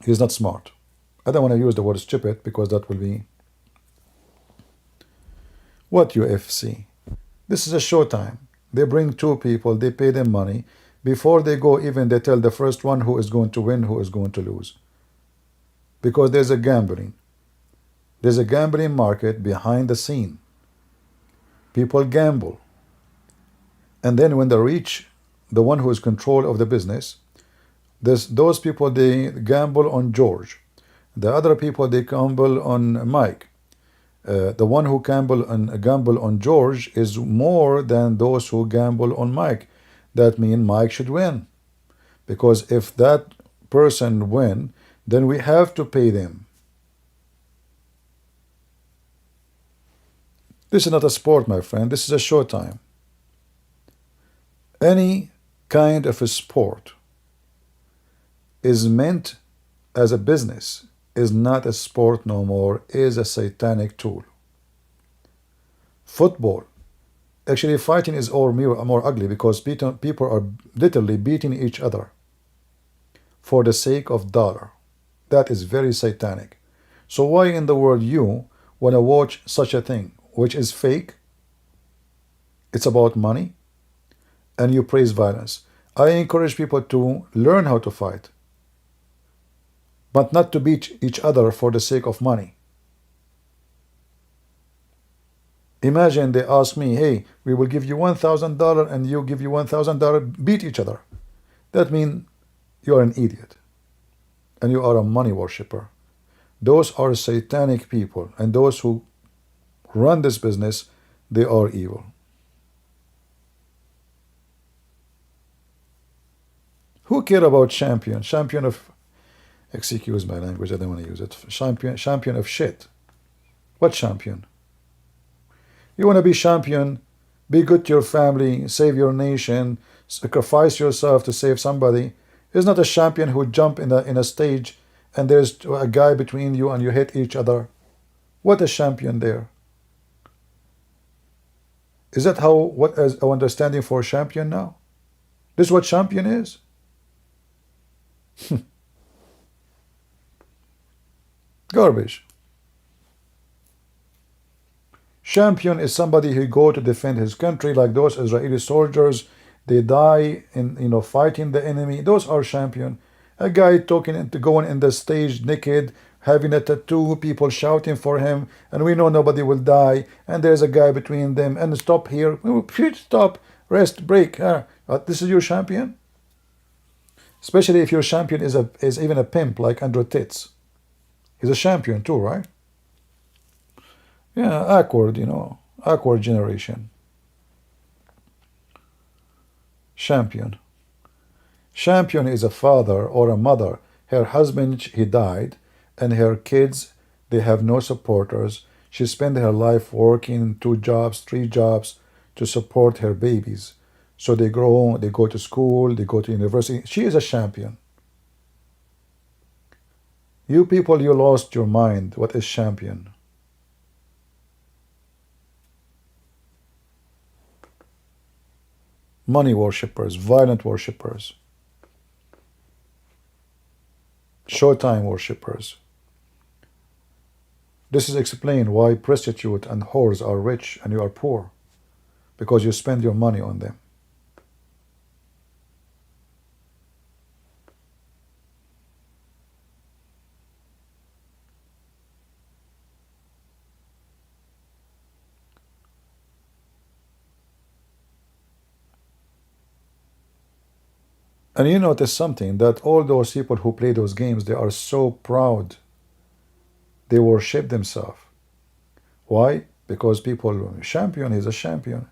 he's not smart. I don't want to use the word stupid because that will be... What UFC? This is a showtime. They bring two people, they pay them money. Before they go even, they tell the first one who is going to win, who is going to lose. Because there's a gambling. There's a gambling market behind the scene. People gamble. And then when they reach the one who is control of the business, those people, they gamble on George. The other people, they gamble on Mike. The one who gamble on George is more than those who gamble on Mike. That means Mike should win. Because if that person win, then we have to pay them. This is not a sport, my friend. This is a showtime. Any kind of a sport is meant as a business. is not a sport no more, is a satanic tool. Football. Actually, fighting is more ugly because people are literally beating each other for the sake of dollar. That is very satanic. So why in the world you want to watch such a thing, which is fake? It's about money, and you praise violence. I encourage people to learn how to fight, but not to beat each other for the sake of money. Imagine they ask me, hey, we will give you $1,000 and you give you $1,000, beat each other. That means you are an idiot and you are a money worshiper. Those are satanic people, and those who run this business, they are evil. Who care about champion? Champion of, excuse my language, I don't want to use it. Champion of shit. What champion? You want to be champion, be good to your family, save your nation, sacrifice yourself to save somebody. It's not a champion who jump in a stage and there's a guy between you and you hit each other. What a champion there. Is that what is our understanding for champion now? This is what champion is? Garbage. Champion is somebody who go to defend his country, like those Israeli soldiers. They die in fighting the enemy. Those are champion. A guy going in the stage naked, having a tattoo, people shouting for him, and we know nobody will die. And there's a guy between them. And stop here. Stop. Rest. Break. This is your champion. Especially if your champion is even a pimp like Andrew Titz. He's a champion too, right? Yeah, awkward, awkward generation. Champion. Champion is a father or a mother. Her husband, he died, and her kids, they have no supporters. She spent her life working 2 jobs, 3 jobs to support her babies. So they grow, they go to school, they go to university. She is a champion. You people, you lost your mind. What is champion? Money worshippers, violent worshippers, showtime worshippers. This is explained why prostitutes and whores are rich and you are poor, because you spend your money on them. And you notice something, that all those people who play those games, they are so proud. They worship themselves. Why? Because people, champion is a champion,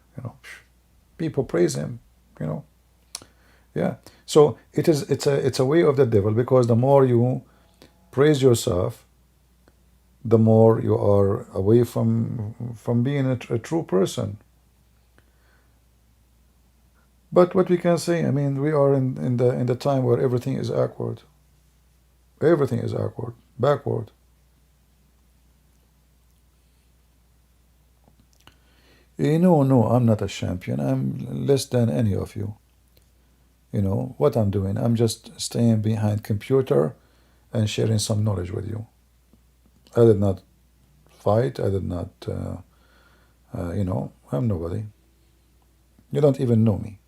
People praise him, Yeah. So it's a way of the devil, because the more you praise yourself, the more you are away from being a true person. But what we can say, we are in the time where everything is awkward. Everything is awkward, backward. No, I'm not a champion. I'm less than any of you. What I'm doing, I'm just staying behind computer and sharing some knowledge with you. I did not fight. I did not, I'm nobody. You don't even know me.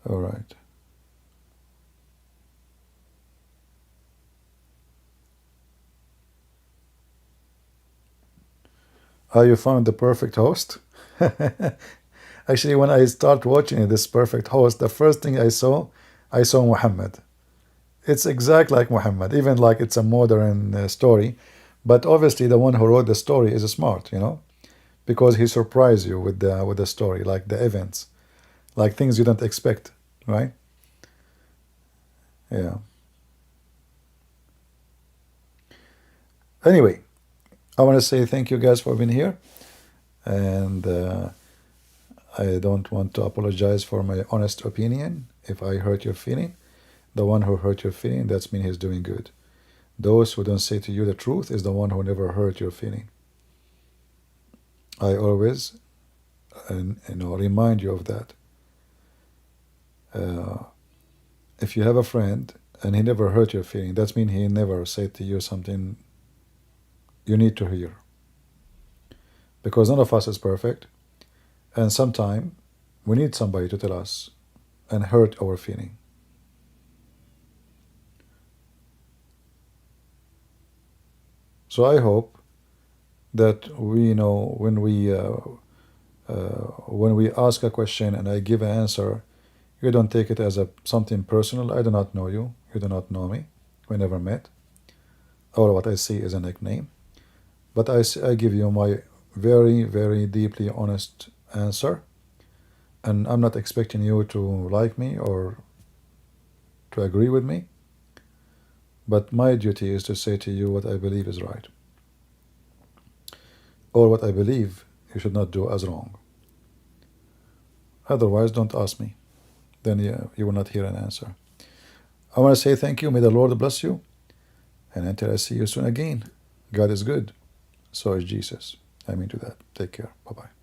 All right. You found the perfect host? Actually, when I start watching this perfect host, the first thing I saw Muhammad. It's exact like Muhammad, even like it's a modern story. But obviously the one who wrote the story is smart, because he surprised you with the story, like the events, like things you don't expect, right? Yeah. Anyway, I want to say thank you guys for being here, and I don't want to apologize for my honest opinion. If I hurt your feeling, the one who hurt your feeling, that's mean he's doing good. Those who don't say to you the truth is the one who never hurt your feeling. I always remind you of that. If you have a friend and he never hurt your feeling, that means he never said to you something you need to hear. Because none of us is perfect, and sometimes we need somebody to tell us and hurt our feeling. So I hope that we know when we ask a question and I give an answer, you don't take it as something personal. I do not know you. You do not know me. We never met. All what I see is a nickname. But I give you my very, very deeply honest answer. And I'm not expecting you to like me or to agree with me. But my duty is to say to you what I believe is right. Or what I believe you should not do as wrong. Otherwise, don't ask me. Then you will not hear an answer. I want to say thank you. May the Lord bless you. And until I see you soon again, God is good. So is Jesus. I mean to that. Take care. Bye-bye.